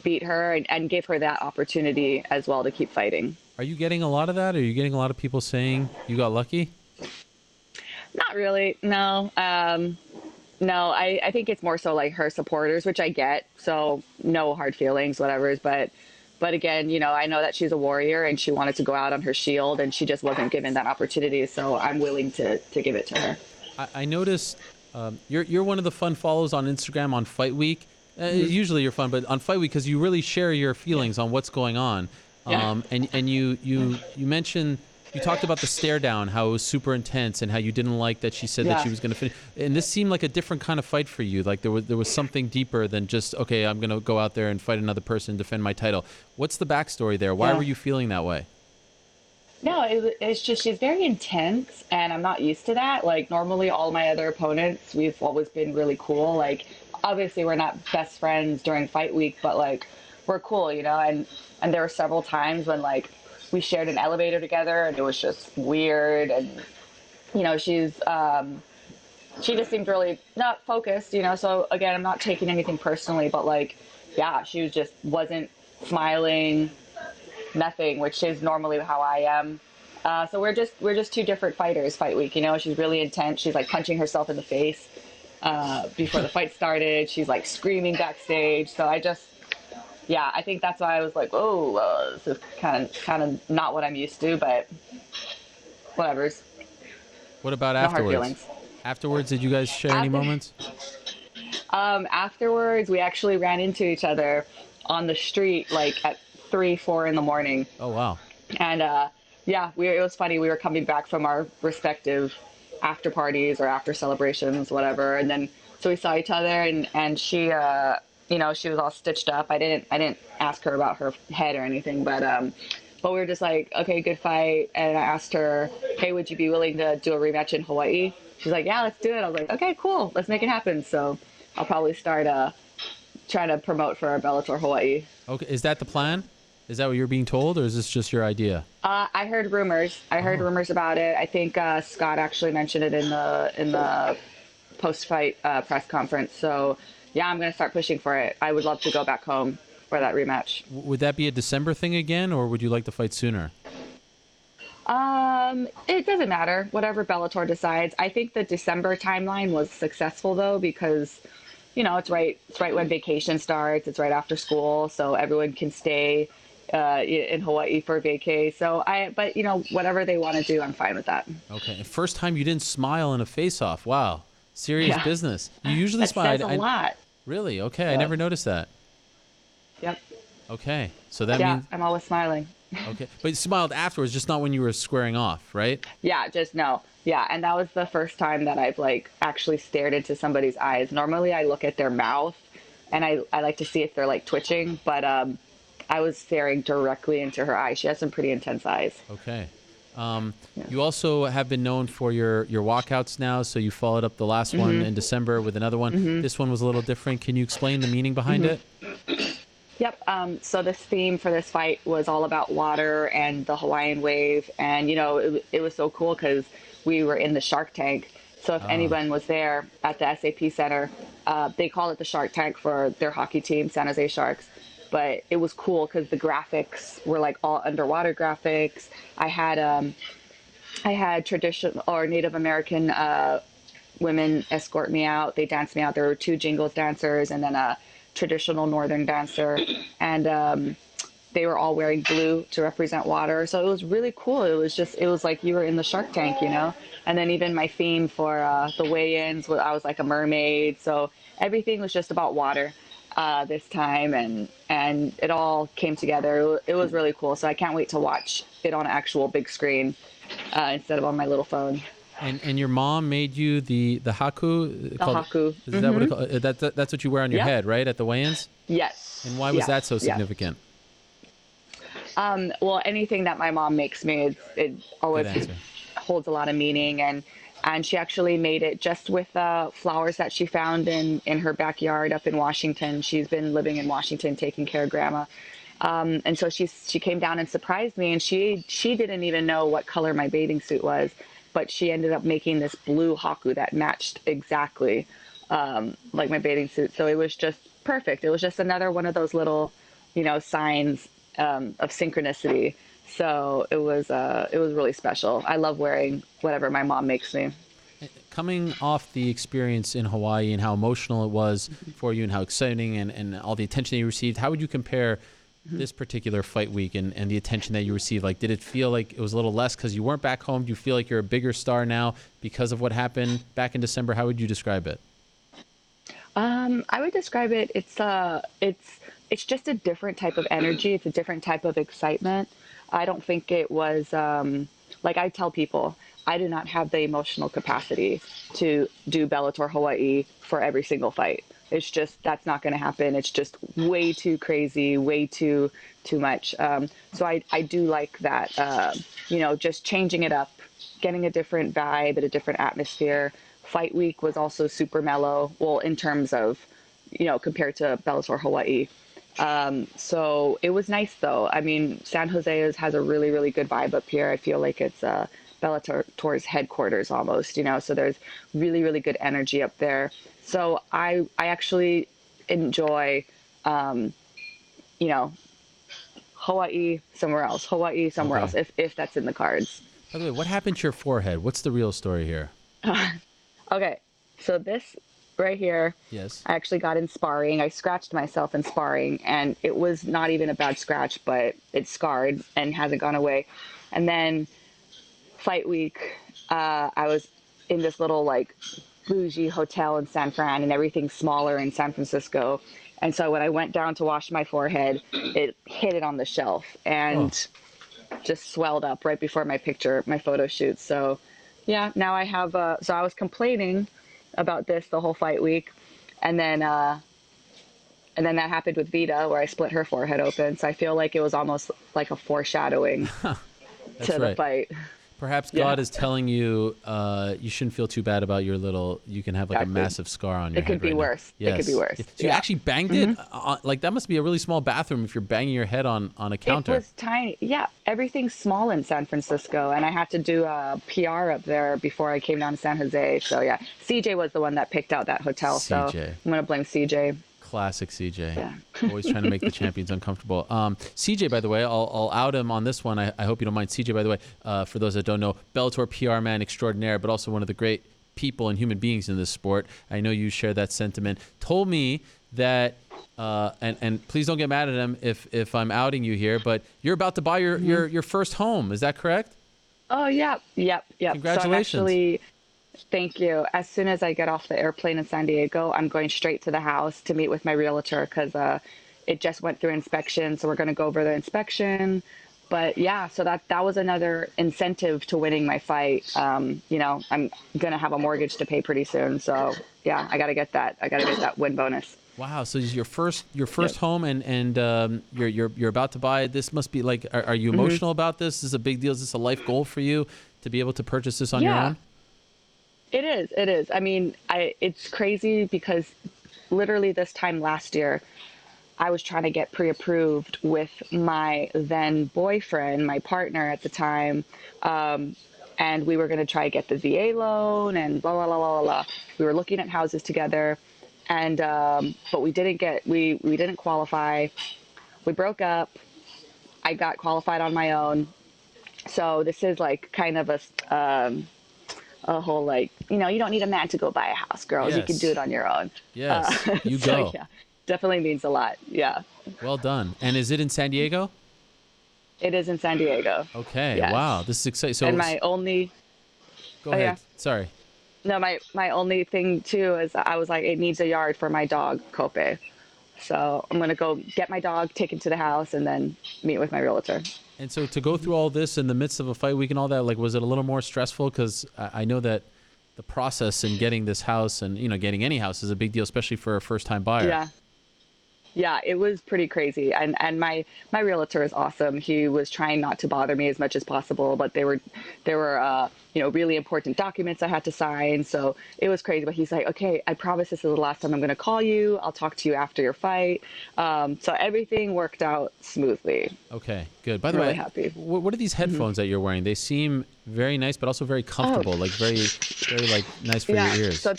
[SPEAKER 4] beat her and give her that opportunity as well to keep fighting.
[SPEAKER 2] Are you getting a lot of that? Are you getting a lot of people saying you got lucky?
[SPEAKER 4] Not really. No. No, I think it's more so like her supporters, which I get. So no hard feelings, whatever. But again, you know, I know that she's a warrior and she wanted to go out on her shield and she just wasn't given that opportunity. So I'm willing to give it to her.
[SPEAKER 2] I noticed you're one of the fun follows on Instagram on Fight Week. Usually you're fun, but on Fight Week, because you really share your feelings on what's going on. And you mentioned, you talked about the stare down, how it was super intense, and how you didn't like that she said that she was going to finish. And this seemed like a different kind of fight for you. Like there was something deeper than just, okay, I'm going to go out there and fight another person, defend my title. What's the backstory there? Why were you feeling that way?
[SPEAKER 4] No, it's just she's very intense, and I'm not used to that. Like normally, all my other opponents, we've always been really cool. Like obviously, we're not best friends during fight week, but like we're cool, you know. And there were several times when like we shared an elevator together, and it was just weird. And you know, she just seemed really not focused, you know. So again, I'm not taking anything personally, but like, yeah, she just wasn't smiling. Nothing, which is normally how I am. So we're just two different fighters fight week, you know. She's really intense. She's like punching herself in the face before the fight started. She's like screaming backstage. So I think that's why I was like, oh, this is kind of not what I'm used to, but whatever's.
[SPEAKER 2] What about
[SPEAKER 4] no
[SPEAKER 2] afterwards?
[SPEAKER 4] Hard feelings.
[SPEAKER 2] Afterwards, did you guys share any moments?
[SPEAKER 4] Afterwards, we actually ran into each other on the street, like at 3-4 in the morning.
[SPEAKER 2] Oh wow!
[SPEAKER 4] And it was funny. We were coming back from our respective after parties or after celebrations, whatever. And then so we saw each other, and she, you know, she was all stitched up. I didn't ask her about her head or anything, but we were just like, okay, good fight. And I asked her, hey, would you be willing to do a rematch in Hawaii? She's like, yeah, let's do it. I was like, okay, cool, let's make it happen. So I'll probably start trying to promote for Bellator Hawaii.
[SPEAKER 2] Okay, is that the plan? Is that what you're being told, or is this just your idea?
[SPEAKER 4] I heard rumors. I heard rumors about it. I think Scott actually mentioned it in the post-fight press conference. So, yeah, I'm going to start pushing for it. I would love to go back home for that rematch.
[SPEAKER 2] Would that be a December thing again, or would you like to fight sooner?
[SPEAKER 4] It doesn't matter. Whatever Bellator decides. I think the December timeline was successful though, because you know it's right when vacation starts. It's right after school, so everyone can stay in Hawaii for vacay. So but you know, whatever they want to do, I'm fine with that.
[SPEAKER 2] Okay. First time you didn't smile in a face-off. Wow. Serious business. You usually smile.
[SPEAKER 4] That says a lot.
[SPEAKER 2] Really? Okay.
[SPEAKER 4] Yep.
[SPEAKER 2] I never noticed that.
[SPEAKER 4] Yep.
[SPEAKER 2] Okay. So that means.
[SPEAKER 4] I'm always smiling.
[SPEAKER 2] Okay. But you smiled afterwards, just not when you were squaring off, right?
[SPEAKER 4] Yeah, just no. Yeah, and that was the first time that I've like actually stared into somebody's eyes. Normally I look at their mouth and I like to see if they're like twitching, but I was staring directly into her eyes. She has some pretty intense eyes.
[SPEAKER 2] Okay. You also have been known for your walkouts now, so you followed up the last one in December with another one. This one was a little different. Can you explain the meaning behind it?
[SPEAKER 4] Yep. So this theme for this fight was all about water and the Hawaiian wave. And, it was so cool because we were in the Shark Tank. So if anyone was there at the SAP Center, they call it the Shark Tank for their hockey team, San Jose Sharks. But it was cool because the graphics were like all underwater graphics. I had traditional or Native American women escort me out. They danced me out. There were 2 jingles dancers and then a traditional northern dancer, and they were all wearing blue to represent water. So it was really cool. It was like you were in the Shark Tank, And then even my theme for the weigh-ins, I was like a mermaid. So everything was just about water this time, and it all came together. It was really cool. So I can't wait to watch it on an actual big screen instead of on my little phone.
[SPEAKER 2] And your mom made you the haku?
[SPEAKER 4] The haku.
[SPEAKER 2] Is that what it called? That's what you wear on your head, right, at the weigh-ins?
[SPEAKER 4] Yes.
[SPEAKER 2] And why was that so significant?
[SPEAKER 4] Well, anything that my mom makes me, it always holds a lot of meaning. And she actually made it just with flowers that she found in her backyard up in Washington. She's been living in Washington taking care of grandma. And so she came down and surprised me, and she didn't even know what color my bathing suit was. But she ended up making this blue haku that matched exactly like my bathing suit. So it was just perfect. It was just another one of those little, signs of synchronicity. So it was really special. I love wearing whatever my mom makes me.
[SPEAKER 2] Coming off the experience in Hawaii and how emotional it was for you and how exciting and all the attention that you received, how would you compare this particular fight week and the attention that you received? Like, did it feel like it was a little less because you weren't back home? Do you feel like you're a bigger star now because of what happened back in December? How would you describe it?
[SPEAKER 4] I would describe it. It's just a different type of energy. It's a different type of excitement. I don't think it was like I tell people, I do not have the emotional capacity to do Bellator Hawaii for every single fight. It's just, that's not going to happen. It's just way too crazy, way too much. So I do like that, just changing it up, getting a different vibe and a different atmosphere. Fight week was also super mellow. Well, in terms of, compared to Bellator Hawaii. So it was nice though. I mean, San Jose has a really, really good vibe up here. I feel like it's Bellator's headquarters almost, so there's really, really good energy up there. So I actually enjoy, Hawaii somewhere else, if that's in the cards.
[SPEAKER 2] By the way, what happened to your forehead? What's the real story here?
[SPEAKER 4] Okay, so this right here,
[SPEAKER 2] yes,
[SPEAKER 4] I actually got in sparring. I scratched myself in sparring, and it was not even a bad scratch, but it's scarred and hasn't gone away. And then fight week, I was in this little bougie hotel in San Fran, and everything's smaller in San Francisco. And so when I went down to wash my forehead, it hit it on the shelf and just swelled up right before my photo shoot. So yeah, now I have, so I was complaining about this the whole fight week. And then that happened with Vita, where I split her forehead open. So I feel like it was almost like a foreshadowing to the fight.
[SPEAKER 2] Perhaps God is telling you you shouldn't feel too bad about your little, you can have a massive scar on your head.
[SPEAKER 4] It could be worse.
[SPEAKER 2] Yes.
[SPEAKER 4] It could be worse.
[SPEAKER 2] So you actually banged it? That must be a really small bathroom if you're banging your head on a counter.
[SPEAKER 4] It was tiny. Yeah, everything's small in San Francisco, and I had to do a PR up there before I came down to San Jose. So yeah, CJ was the one that picked out that hotel.
[SPEAKER 2] CJ.
[SPEAKER 4] So I'm going to blame CJ.
[SPEAKER 2] Classic CJ.
[SPEAKER 4] Yeah.
[SPEAKER 2] Always trying to make the champions uncomfortable. CJ, by the way, I'll out him on this one. I hope you don't mind. CJ, by the way, for those that don't know, Bellator PR man extraordinaire, but also one of the great people and human beings in this sport. I know you share that sentiment. Told me that, and please don't get mad at him if I'm outing you here, but you're about to buy your first home. Is that correct?
[SPEAKER 4] Oh, yep.
[SPEAKER 2] Congratulations.
[SPEAKER 4] Thank you. As soon as I get off the airplane in San Diego, I'm going straight to the house to meet with my realtor because it just went through inspection. So we're going to go over the inspection. But yeah, so that was another incentive to winning my fight. I'm going to have a mortgage to pay pretty soon. So yeah, I got to get that win bonus.
[SPEAKER 2] Wow. So this is your first home, and you're about to buy it. This must be like, are you emotional about this? Is this a big deal? Is this a life goal for you to be able to purchase this on your own?
[SPEAKER 4] It is. It is. I mean, it's crazy because literally this time last year, I was trying to get pre-approved with my then boyfriend, my partner at the time, and we were going to try to get the VA loan and blah blah blah blah blah. We were looking at houses together, and but we didn't qualify. We broke up. I got qualified on my own. So this is like kind of a whole like, you don't need a man to go buy a house, girls. You can do it on your own.
[SPEAKER 2] Yes. You
[SPEAKER 4] so,
[SPEAKER 2] go.
[SPEAKER 4] Yeah, definitely means a lot. Yeah.
[SPEAKER 2] Well done. And is it in San Diego?
[SPEAKER 4] It is in San Diego.
[SPEAKER 2] Okay.
[SPEAKER 4] Yes.
[SPEAKER 2] Wow. This is exciting. So
[SPEAKER 4] and my only.
[SPEAKER 2] Go ahead.
[SPEAKER 4] Yeah.
[SPEAKER 2] Sorry.
[SPEAKER 4] No, my only thing too is I was like, it needs a yard for my dog, Kope. So I'm going to go get my dog, take him to the house, and then meet with my realtor.
[SPEAKER 2] And so to go through all this in the midst of a fight week and all that, like, was it a little more stressful? Because I know that the process in getting this house and, getting any house is a big deal, especially for a first-time buyer.
[SPEAKER 4] Yeah. Yeah, it was pretty crazy. And my realtor is awesome. He was trying not to bother me as much as possible, but there were really important documents I had to sign. So it was crazy. But he's like, okay, I promise this is the last time I'm going to call you. I'll talk to you after your fight. So everything worked out smoothly.
[SPEAKER 2] Okay, good. By the way,
[SPEAKER 4] happy.
[SPEAKER 2] What are these headphones that you're wearing? They seem very nice, but also very comfortable, like very, very like nice for your ears.
[SPEAKER 4] So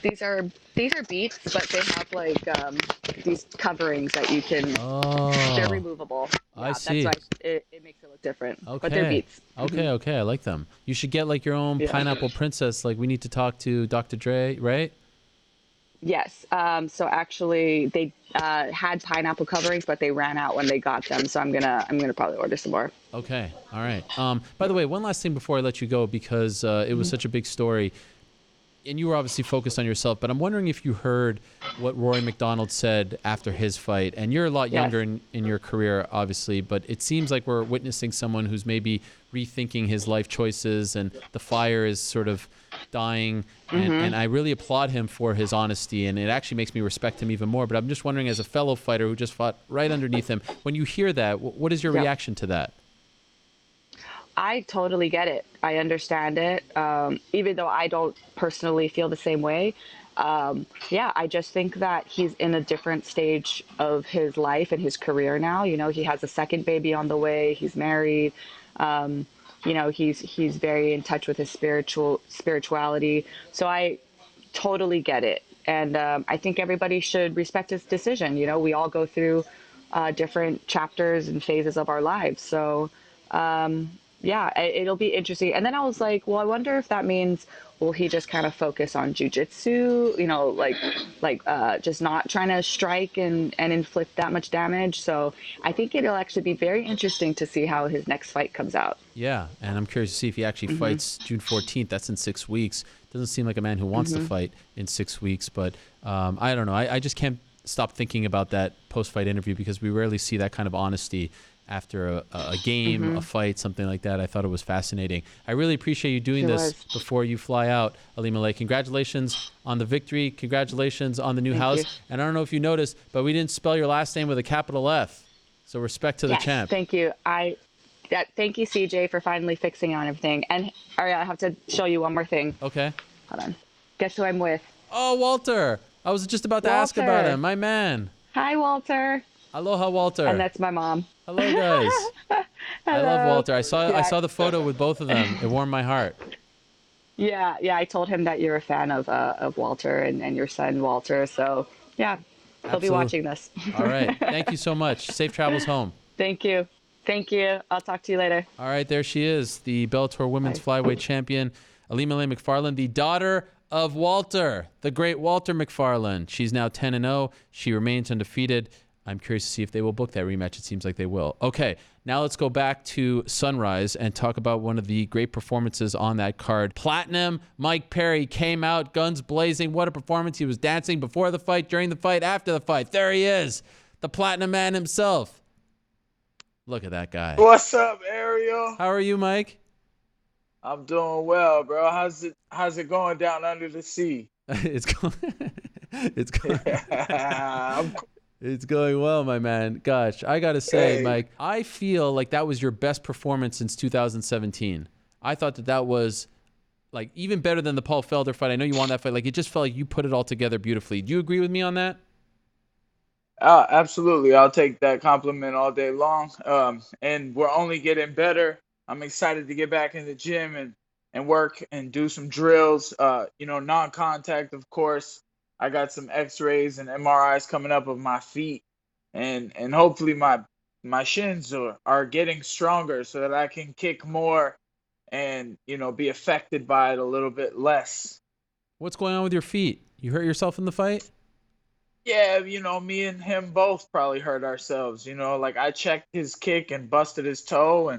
[SPEAKER 4] these are Beats, but they have like these coverings that you can.
[SPEAKER 2] Oh,
[SPEAKER 4] they're removable. Yeah,
[SPEAKER 2] I see.
[SPEAKER 4] That's why it makes it look different.
[SPEAKER 2] Okay.
[SPEAKER 4] But they're Beats.
[SPEAKER 2] Okay, I like them. You should get like your own Pineapple Princess. Like, we need to talk to Dr. Dre, right?
[SPEAKER 4] Yes. So actually, they had pineapple coverings, but they ran out when they got them. So I'm gonna probably order some more.
[SPEAKER 2] Okay. All right. By the way, one last thing before I let you go, because it was such a big story. And you were obviously focused on yourself, but I'm wondering if you heard what Rory McDonald said after his fight. And you're a lot younger in your career, obviously, but it seems like we're witnessing someone who's maybe rethinking his life choices, and the fire is sort of dying. And I really applaud him for his honesty, and it actually makes me respect him even more. But I'm just wondering, as a fellow fighter who just fought right underneath him, when you hear that, what is your reaction to that?
[SPEAKER 4] I totally get it. I understand it. Even though I don't personally feel the same way. I just think that he's in a different stage of his life and his career now. He has a second baby on the way. He's married. He's very in touch with his spirituality. So I totally get it. And I think everybody should respect his decision. We all go through different chapters and phases of our lives. So, it'll be interesting. And then I was like, well, I wonder if that means, will he just kind of focus on jujitsu, just not trying to strike and inflict that much damage. So I think it'll actually be very interesting to see how his next fight comes out.
[SPEAKER 2] Yeah, and I'm curious to see if he actually fights June 14th. That's in 6 weeks. Doesn't seem like a man who wants to fight in 6 weeks, but I don't know. I just can't stop thinking about that post-fight interview, because we rarely see that kind of honesty after a game, a fight, something like that. I thought it was fascinating. I really appreciate you doing this before you fly out, Ilima-Lei. Congratulations on the victory. Congratulations on the new house. And I don't know if you noticed, but we didn't spell your last name with a capital F. So respect to the champ.
[SPEAKER 4] Thank you. Thank you, CJ, for finally fixing on everything. And Ariel, I have to show you one more thing.
[SPEAKER 2] Okay.
[SPEAKER 4] Hold on. Guess who I'm with?
[SPEAKER 2] Oh, Walter. I was just about to ask about him. My man.
[SPEAKER 4] Hi, Walter.
[SPEAKER 2] Aloha, Walter.
[SPEAKER 4] And that's my mom.
[SPEAKER 2] Hello, guys. I love Walter. I saw the photo with both of them. It warmed my heart.
[SPEAKER 4] Yeah. I told him that you're a fan of Walter and your son Walter. So yeah, he'll be watching this.
[SPEAKER 2] All right. Thank you so much. Safe travels home.
[SPEAKER 4] Thank you. I'll talk to you later.
[SPEAKER 2] All right. There she is, the Bellator Women's Flyweight Champion, Ilima-Lei MacFarlane, the daughter of Walter, the great Walter MacFarlane. She's now 10-0. She remains undefeated. I'm curious to see if they will book that rematch. It seems like they will. Okay, now let's go back to Sunrise and talk about one of the great performances on that card. Platinum Mike Perry came out guns blazing. What a performance. He was dancing before the fight, during the fight, after the fight. There he is, the Platinum Man himself. Look at that guy.
[SPEAKER 5] What's up, Ariel?
[SPEAKER 2] How are you, Mike?
[SPEAKER 5] I'm doing well, bro. How's it going down under the sea?
[SPEAKER 2] It's going It's going,
[SPEAKER 5] I'm
[SPEAKER 2] it's going well, my man. Gosh, I got to say,
[SPEAKER 5] Hey.
[SPEAKER 2] Mike, I feel like that was your best performance since 2017. I thought that was like even better than the Paul Felder fight. I know you won that fight. Like it just felt like you put it all together beautifully. Do you agree with me on that?
[SPEAKER 5] Absolutely. I'll take that compliment all day long. And we're only getting better. I'm excited to get back in the gym and work and do some drills. Non-contact, of course. I got some X-rays and MRIs coming up of my feet, and hopefully my shins are getting stronger so that I can kick more and be affected by it a little bit less.
[SPEAKER 2] What's going on with your feet? You hurt yourself in the fight?
[SPEAKER 5] Yeah, me and him both probably hurt ourselves. Like I checked his kick and busted his toe,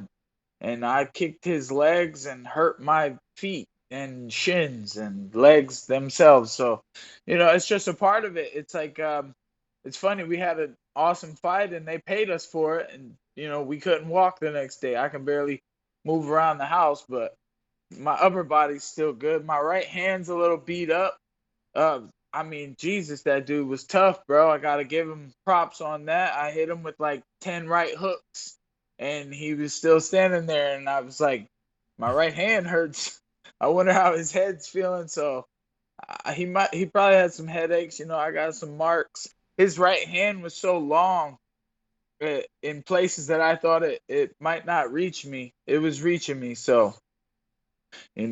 [SPEAKER 5] and I kicked his legs and hurt my feet and shins and legs themselves. So, it's just a part of it. It's like it's funny. We had an awesome fight and they paid us for it, and we couldn't walk the next day. I can barely move around the house, but my upper body's still good. My right hand's a little beat up. I mean, Jesus, that dude was tough, bro. I gotta give him props on that. I hit him with like 10 right hooks, and he was still standing there. And I was like, my right hand hurts. I wonder how his head's feeling. So he probably had some headaches. I got some marks. His right hand was so long in places that I thought it might not reach me. It was reaching me. So it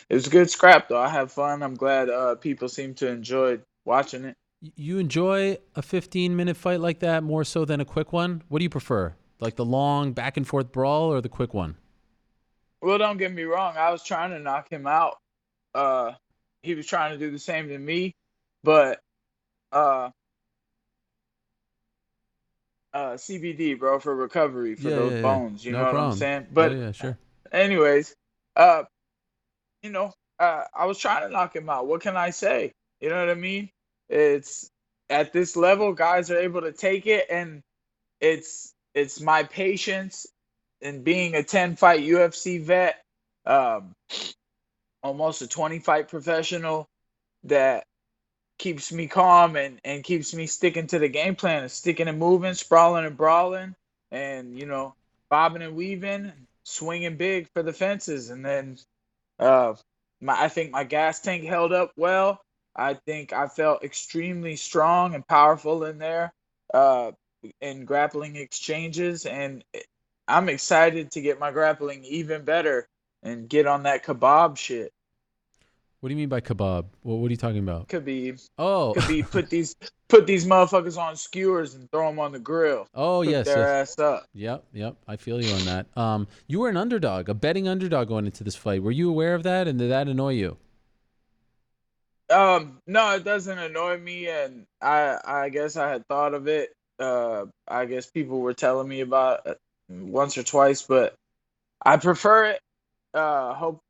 [SPEAKER 5] was a good scrap though. I had fun. I'm glad people seem to enjoy watching it.
[SPEAKER 2] You enjoy a 15-minute fight like that more so than a quick one? What do you prefer? Like the long back and forth brawl or the quick one?
[SPEAKER 5] Well, don't get me wrong. I was trying to knock him out. He was trying to do the same to me, but CBD, bro, for recovery for those bones. You
[SPEAKER 2] no
[SPEAKER 5] know what
[SPEAKER 2] problem.
[SPEAKER 5] I'm saying? But
[SPEAKER 2] yeah, sure.
[SPEAKER 5] anyways, I was trying to knock him out. What can I say? You know what I mean? It's at this level, guys are able to take it, and it's my patience and being a 10-fight UFC vet, almost a 20-fight professional, that keeps me calm and keeps me sticking to the game plan and sticking and moving, sprawling and brawling, and bobbing and weaving, swinging big for the fences, and then I think my gas tank held up well. I think I felt extremely strong and powerful in there in grappling exchanges, and I'm excited to get my grappling even better and get on that kebab shit.
[SPEAKER 2] What do you mean by kebab? What are you talking about?
[SPEAKER 5] Could be put these motherfuckers on skewers and throw them on the grill.
[SPEAKER 2] Oh,
[SPEAKER 5] Cook
[SPEAKER 2] yes.
[SPEAKER 5] their ass up.
[SPEAKER 2] Yep. I feel you on that. You were an underdog, a betting underdog going into this fight. Were you aware of that, and did that annoy you?
[SPEAKER 5] No, it doesn't annoy me, and I guess I had thought of it. I guess people were telling me about it once or twice, but I prefer it. Hope.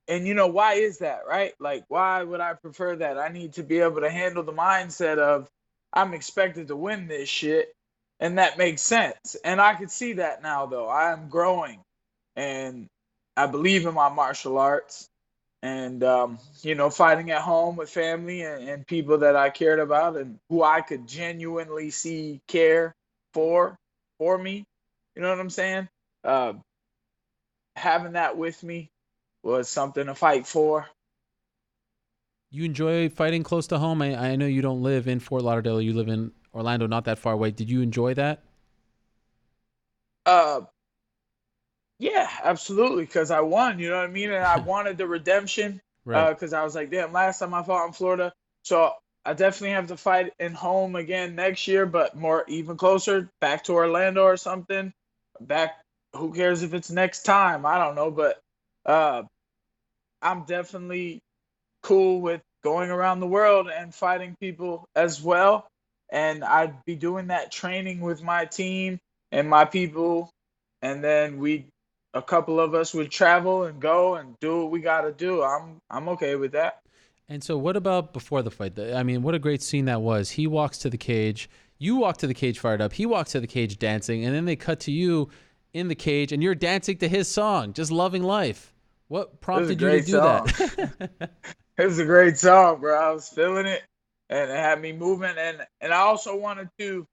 [SPEAKER 5] And why is that, right? Like, why would I prefer that? I need to be able to handle the mindset of I'm expected to win this shit, and that makes sense. And I could see that now, though. I am growing, and I believe in my martial arts, and fighting at home with family and people that I cared about and who I could genuinely see care for me. You know what I'm saying? Having that with me was something to fight for.
[SPEAKER 2] You enjoy fighting close to home? I know you don't live in Fort Lauderdale. You live in Orlando, not that far away. Did you enjoy that?
[SPEAKER 5] Yeah, absolutely, because I won, you know what I mean? And I wanted the redemption because I was like, damn, last time I fought in Florida. So I definitely have to fight in home again next year, but more even closer, back to Orlando or something. Who cares if it's next time? I don't know, but I'm definitely cool with going around the world and fighting people as well. And I'd be doing that training with my team and my people. And then a couple of us would travel and go and do what we got to do. I'm okay with that.
[SPEAKER 2] And so what about before the fight? I mean, what a great scene that was. He walks to the cage. You walk to the cage fired up. He walks to the cage dancing. And then they cut to you in the cage, and you're dancing to his song, just loving life. What prompted you to do that?
[SPEAKER 5] It was a great song, bro. I was feeling it. and it had me moving. And I also wanted to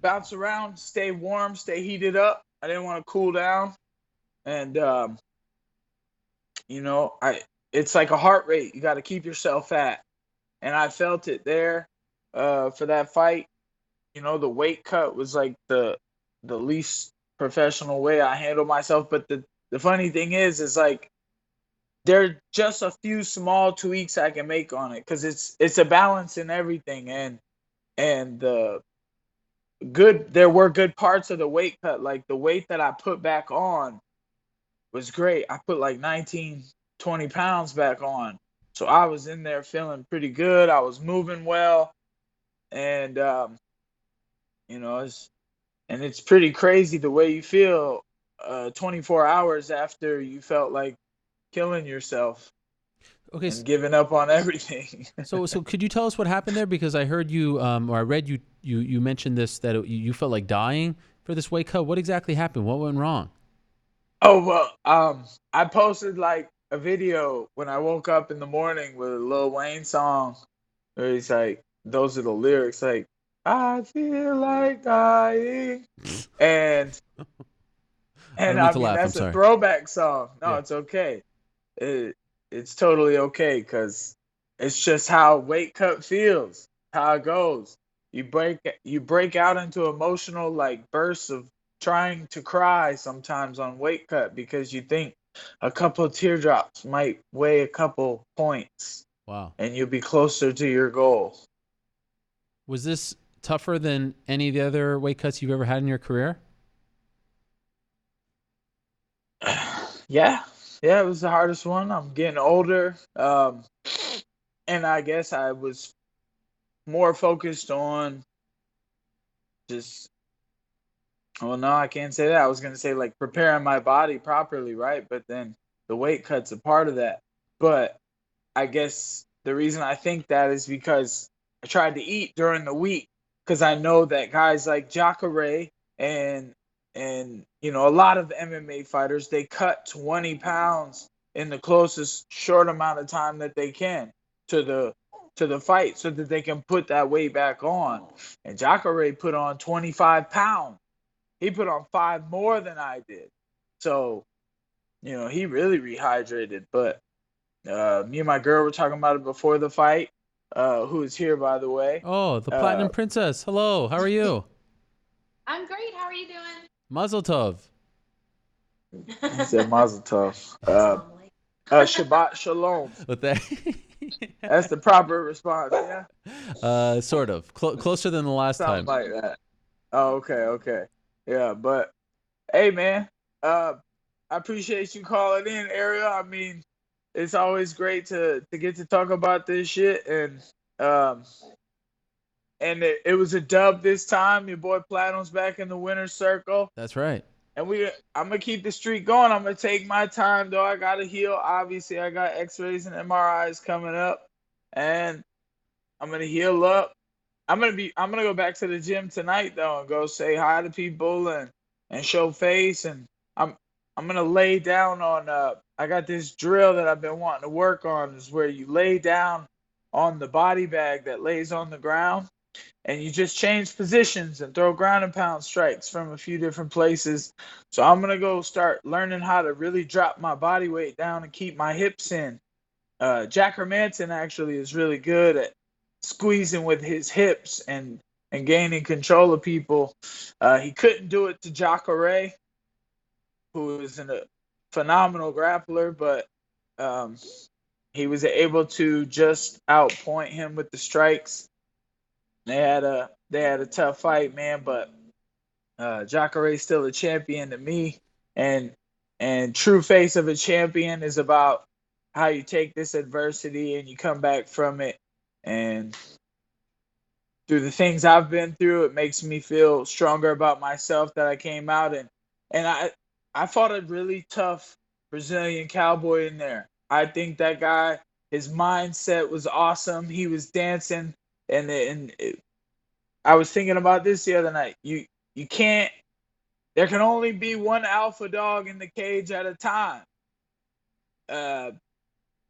[SPEAKER 5] bounce around, stay warm, stay heated up. I didn't want to cool down. And it's like a heart rate. You got to keep yourself at. And I felt it there for that fight. The weight cut was like the least professional way I handled myself. But the funny thing is like there are just a few small tweaks I can make on it, because it's a balance in everything. And there were good parts of the weight cut. Like the weight that I put back on was great. I put like 19, 20 pounds back on. So I was in there feeling pretty good. I was moving well. And, it's pretty crazy the way you feel 24 hours after you felt like killing yourself. Okay, and giving up on everything.
[SPEAKER 2] So could you tell us what happened there? Because I heard you, or I read you mentioned this, that you felt like dying for this weight cut. What exactly happened? What went wrong?
[SPEAKER 5] Oh, well, I posted like a video when I woke up in the morning with a Lil Wayne song where he's like, those are the lyrics, like, I feel like dying. And I mean, that's a throwback song. No, yeah. It's okay. It's totally okay, because it's just how weight cut feels, how it goes. You break out into emotional like bursts of trying to cry sometimes on weight cut, because you think a couple of teardrops might weigh a couple points.
[SPEAKER 2] Wow.
[SPEAKER 5] And you'll be closer to your goal.
[SPEAKER 2] Was this tougher than any of the other weight cuts you've ever had in your career?
[SPEAKER 5] Yeah, it was the hardest one. I'm getting older. And I guess I was more focused on just, well, no, I can't say that. I was going to say like preparing my body properly, right? But then the weight cut's a part of that. But I guess the reason I think that is because I tried to eat during the week, because I know that guys like Jacare and a lot of MMA fighters, they cut 20 pounds in the closest short amount of time that they can to the fight, so that they can put that weight back on. And Jacare put on 25 pounds. He put on 5 more than I did. So, he really rehydrated. But me and my girl were talking about it before the fight, who is here, by the way.
[SPEAKER 2] Oh, the Platinum Princess. Hello, how are you?
[SPEAKER 6] I'm great. How are you doing?
[SPEAKER 2] Mazel tov.
[SPEAKER 5] He said mazel tov. Shabbat shalom.
[SPEAKER 2] With that.
[SPEAKER 5] That's the proper response, yeah?
[SPEAKER 2] Sort of. Closer than the last time.
[SPEAKER 5] Something like that. Oh, okay. Yeah, but, hey, man, I appreciate you calling in, Ariel. I mean, it's always great to get to talk about this shit. And it was a dub this time. Your boy Platinum's back in the winner's circle.
[SPEAKER 2] That's right.
[SPEAKER 5] And I'm going to keep the streak going. I'm going to take my time, though. I got to heal. Obviously, I got x-rays and MRIs coming up. And I'm going to heal up. I'm going to go back to the gym tonight, though, and go say hi to people and show face. And I'm going to lay down on I got this drill that I've been wanting to work on, is where you lay down on the body bag that lays on the ground. And you just change positions and throw ground and pound strikes from a few different places. So I'm going to go start learning how to really drop my body weight down and keep my hips in. Jack Hermansson actually is really good at squeezing with his hips and gaining control of people. He couldn't do it to Jacare, who is a phenomenal grappler, but he was able to just outpoint him with the strikes. They had a tough fight, man, but Jacare's still a champion to me, and true face of a champion is about how you take this adversity and you come back from it. And through the things I've been through, it makes me feel stronger about myself that I came out and I fought a really tough Brazilian cowboy in there. I think that guy, his mindset was awesome. He was dancing. And I was thinking about this the other night. You can't. There can only be one alpha dog in the cage at a time.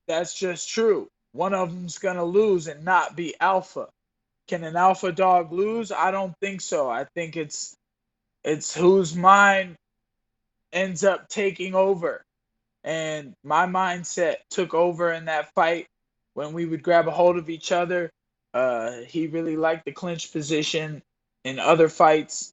[SPEAKER 5] That's just true. one of them's going to lose and not be alpha. Can an alpha dog lose? I don't think so. I think it's whose mind ends up taking over. And my mindset took over in that fight when we would grab a hold of each other. He really liked the clinch position in other fights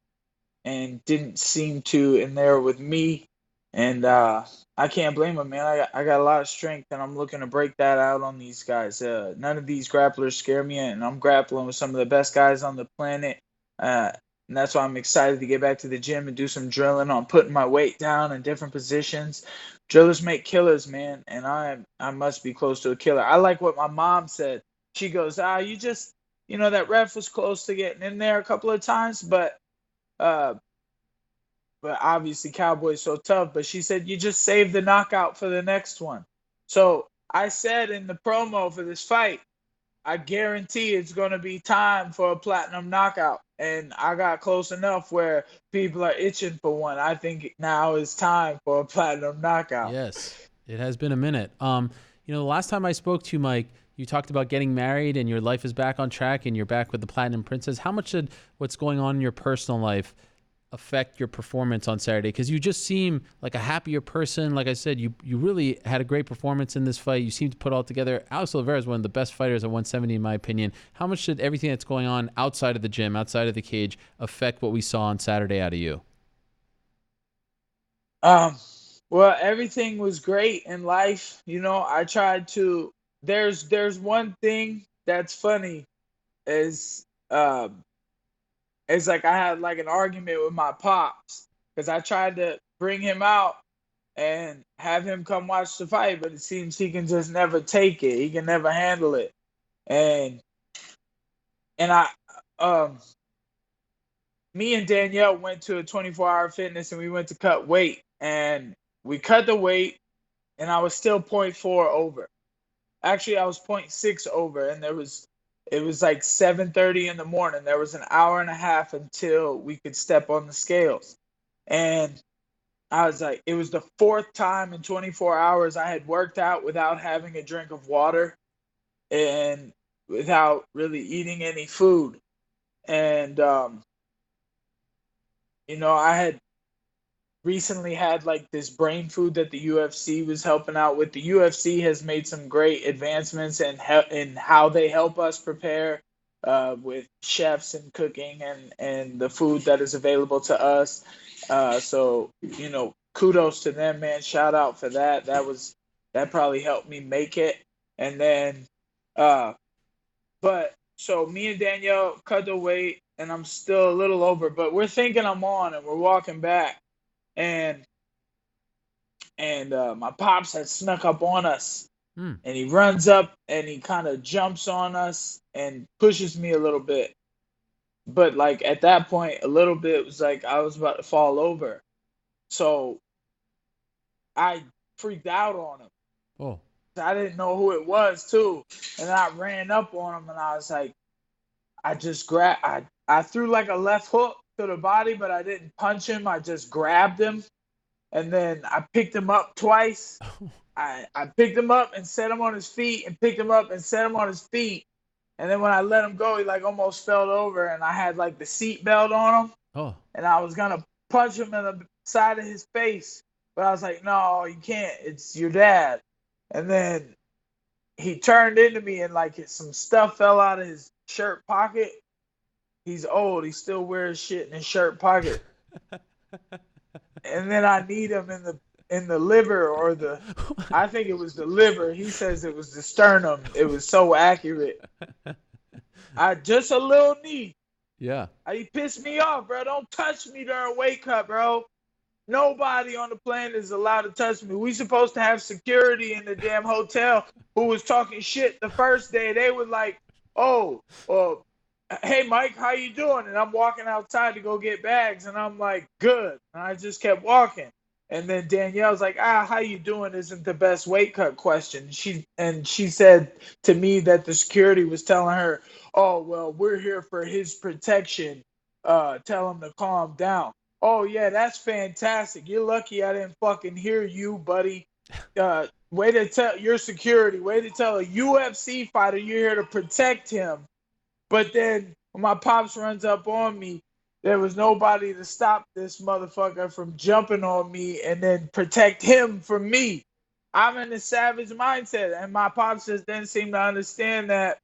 [SPEAKER 5] and didn't seem to in there with me. And I can't blame him, man. I got a lot of strength, and I'm looking to break that out on these guys. None of these grapplers scare me, and I'm grappling with some of the best guys on the planet. And that's why I'm excited to get back to the gym and do some drilling on putting my weight down in different positions. Drillers make killers, man, and I must be close to a killer. I like what my mom said. She goes, you just, that ref was close to getting in there a couple of times, but obviously Cowboy's so tough. But she said, you just save the knockout for the next one. So I said in the promo for this fight, I guarantee it's going to be time for a platinum knockout. And I got close enough where people are itching for one. I think now is time for a platinum knockout.
[SPEAKER 2] Yes, it has been a minute. The last time I spoke to you, Mike, you talked about getting married and your life is back on track and you're back with the Platinum Princess. How much did what's going on in your personal life affect your performance on Saturday? Because you just seem like a happier person. Like I said, you really had a great performance in this fight. You seem to put it all together. Alex Oliveira is one of the best fighters at 170, in my opinion. How much did everything that's going on outside of the gym, outside of the cage, affect what we saw on Saturday out of you?
[SPEAKER 5] Well, everything was great in life. I tried to. There's one thing that's funny is it's like I had like an argument with my pops because I tried to bring him out and have him come watch the fight, but it seems he can just never take it. He can never handle it. And me and Danielle went to a 24-hour fitness and we went to cut weight, and we cut the weight and I was still 0.4 over. Actually, I was 0.6 over, and it was like 7:30 in the morning. There was an hour and a half until we could step on the scales. And I was like, it was the fourth time in 24 hours I had worked out without having a drink of water and without really eating any food. And, I had recently had like this brain food that the UFC was helping out with. The UFC has made some great advancements in how they help us prepare with chefs and cooking and the food that is available to us. So kudos to them, man. Shout out for that. That probably helped me make it. And then, but so me and Danielle cut the weight, and I'm still a little over, but we're thinking I'm on, and we're walking back. And my pops had snuck up on us, and he runs up and he kind of jumps on us and pushes me a little bit. But like at that point, a little bit was like I was about to fall over. So I freaked out on him.
[SPEAKER 2] Oh.
[SPEAKER 5] I didn't know who it was too. And I ran up on him and I was like, I threw like a left hook to the body, but I didn't punch him. I just grabbed him. And then I picked him up twice. I picked him up and set him on his feet and picked him up and set him on his feet. And then when I let him go, he like almost fell over, and I had like the seat belt on him.
[SPEAKER 2] Oh.
[SPEAKER 5] And I was going to punch him in the side of his face. But I was like, no, you can't. It's your dad. And then he turned into me and like some stuff fell out of his shirt pocket. He's old. He still wears shit in his shirt pocket. And then I need him in the liver or I think it was the liver. He says it was the sternum. It was so accurate. Just a little knee.
[SPEAKER 2] Yeah.
[SPEAKER 5] He pissed me off, bro. Don't touch me during weight cut, bro. Nobody on the planet is allowed to touch me. We supposed to have security in the damn hotel who was talking shit the first day. They were like, hey, Mike, how you doing? And I'm walking outside to go get bags, and I'm like, good. And I just kept walking. And then Danielle's like, how you doing isn't the best weight cut question. She said to me that the security was telling her, oh, well, we're here for his protection. Tell him to calm down. Oh, yeah, that's fantastic. You're lucky I didn't fucking hear you, buddy. way to tell your security, way to tell a UFC fighter you're here to protect him. But then when my pops runs up on me, there was nobody to stop this motherfucker from jumping on me and then protect him from me. I'm in the savage mindset, and my pops just didn't seem to understand that.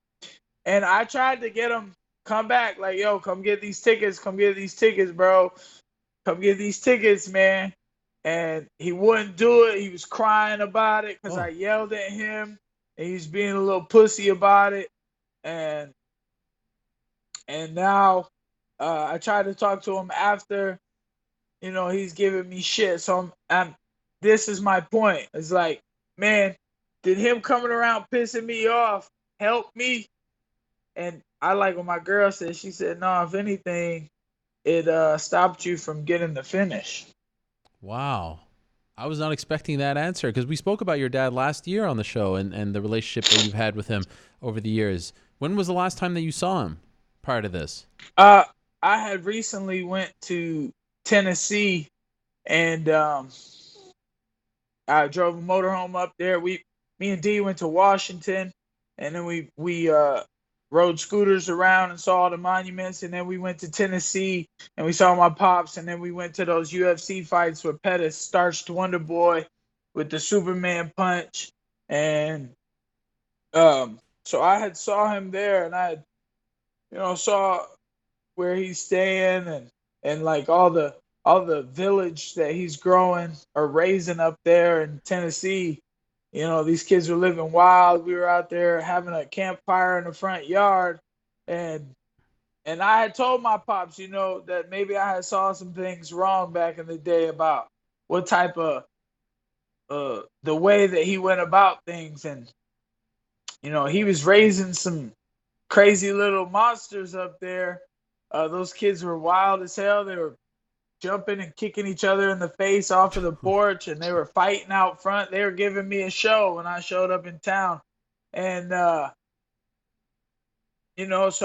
[SPEAKER 5] And I tried to get him come back, like, yo, come get these tickets, bro. Come get these tickets, man. And he wouldn't do it. He was crying about it because I yelled at him, and he was being a little pussy about it. And now I tried to talk to him after, he's giving me shit. So this is my point. It's like, man, did him coming around pissing me off help me? And I like what my girl said. She said, no, if anything, it stopped you from getting the finish.
[SPEAKER 2] Wow. I was not expecting that answer because we spoke about your dad last year on the show and the relationship that you've had with him over the years. When was the last time that you saw him prior to this?
[SPEAKER 5] I had recently went to Tennessee and I drove a motorhome up there. Me and D went to Washington, and then we rode scooters around and saw all the monuments, and then we went to Tennessee and we saw my pops, and then we went to those UFC fights with Pettis, Starched Wonder Boy with the Superman punch, and so I had saw him there, and I had, saw where he's staying and like all the village that he's growing or raising up there in Tennessee. These kids were living wild. We were out there having a campfire in the front yard, and I had told my pops, that maybe I had saw some things wrong back in the day about what type of the way that he went about things, and he was raising some crazy little monsters up there. Those kids were wild as hell. They were jumping and kicking each other in the face off of the porch, and they were fighting out front. They were giving me a show when I showed up in town. And, so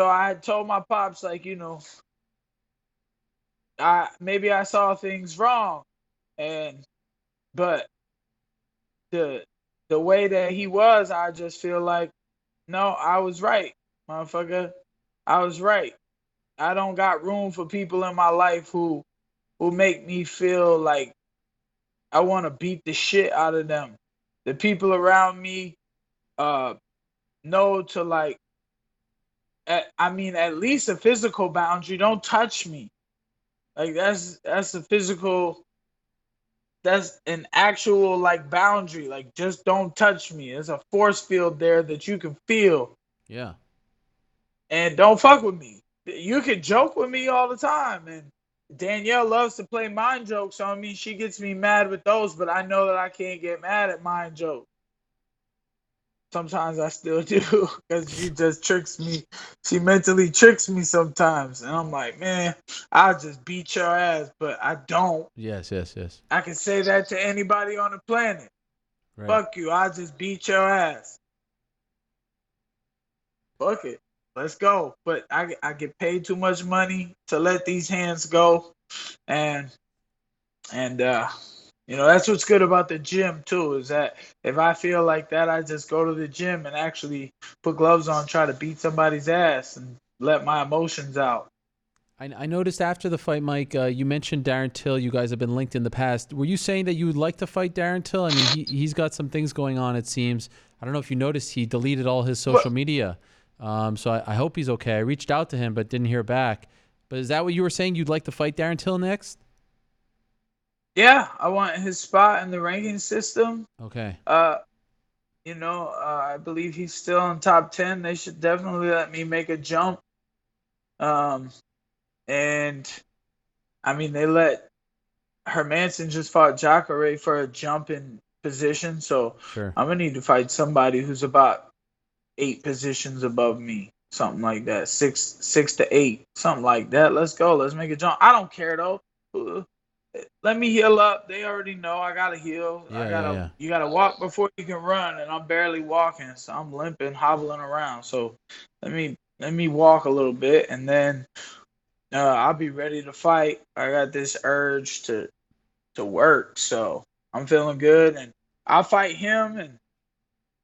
[SPEAKER 5] I had told my pops, like, maybe I saw things wrong. But the way that he was, I just feel like, no, I was right, motherfucker. I was right. I don't got room for people in my life who make me feel like I want to beat the shit out of them. The people around me know to, like, at least a physical boundary. Don't touch me. Like, that's a physical, that's an actual, like, boundary. Like, just don't touch me. There's a force field there that you can feel.
[SPEAKER 2] Yeah.
[SPEAKER 5] And don't fuck with me. You can joke with me all the time, and Danielle loves to play mind jokes on me. She gets me mad with those, but I know that I can't get mad at mind jokes. Sometimes I still do, because she just tricks me. She mentally tricks me sometimes, and I'm like, man, I'll just beat your ass, but I don't.
[SPEAKER 2] Yes.
[SPEAKER 5] I can say that to anybody on the planet. Right. Fuck you, I'll just beat your ass. Fuck it. Let's go. But I get paid too much money to let these hands go. And that's what's good about the gym too, is that if I feel like that, I just go to the gym and actually put gloves on, try to beat somebody's ass and let my emotions out.
[SPEAKER 2] I noticed after the fight, Mike, you mentioned Darren Till. You guys have been linked in the past. Were you saying that you would like to fight Darren Till? I mean, he's got some things going on, it seems. I don't know if you noticed, he deleted all his social media. So I hope he's okay. I reached out to him but didn't hear back. But is that what you were saying? You'd like to fight Darren Till next?
[SPEAKER 5] Yeah, I want his spot in the ranking system.
[SPEAKER 2] Okay.
[SPEAKER 5] I believe he's still in top 10. They should definitely let me make a jump. And I mean, they let Hermansson just fought Jacare for a jump in position. So
[SPEAKER 2] sure.
[SPEAKER 5] I'm going to need to fight somebody who's about 8 positions above me. Something like that. 6 to 8. Something like that. Let's go. Let's make a jump. I don't care, though. Let me heal up. They already know I got to heal.
[SPEAKER 2] Yeah.
[SPEAKER 5] You got to walk before you can run, and I'm barely walking. So I'm limping, hobbling around. So let me walk a little bit, and then I'll be ready to fight. I got this urge to work, so I'm feeling good. And I'll fight him, and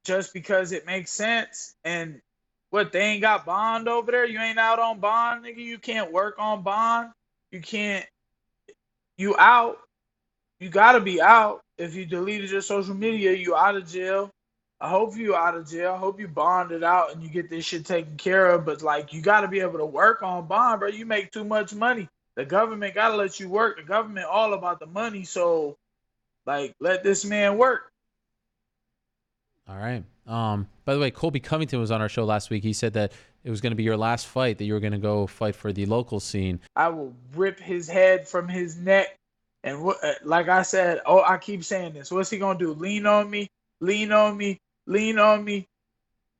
[SPEAKER 5] just because it makes sense. And what, they ain't got bond over there? You ain't out on bond, nigga. You can't work on bond. You can't. You out. You gotta be out. If you deleted your social media, you out of jail. I hope you out of jail. I hope you bonded out and you get this shit taken care of. But like, you gotta be able to work on bond, bro. You make too much money. The government gotta let you work. The government all about the money. So like, let this man work.
[SPEAKER 2] All right. By the way, Colby Covington was on our show last week. He said that it was going to be your last fight, that you were going to go fight for the local scene.
[SPEAKER 5] I will rip his head from his neck. And like I said, I keep saying this. What's he going to do? Lean on me, lean on me, lean on me.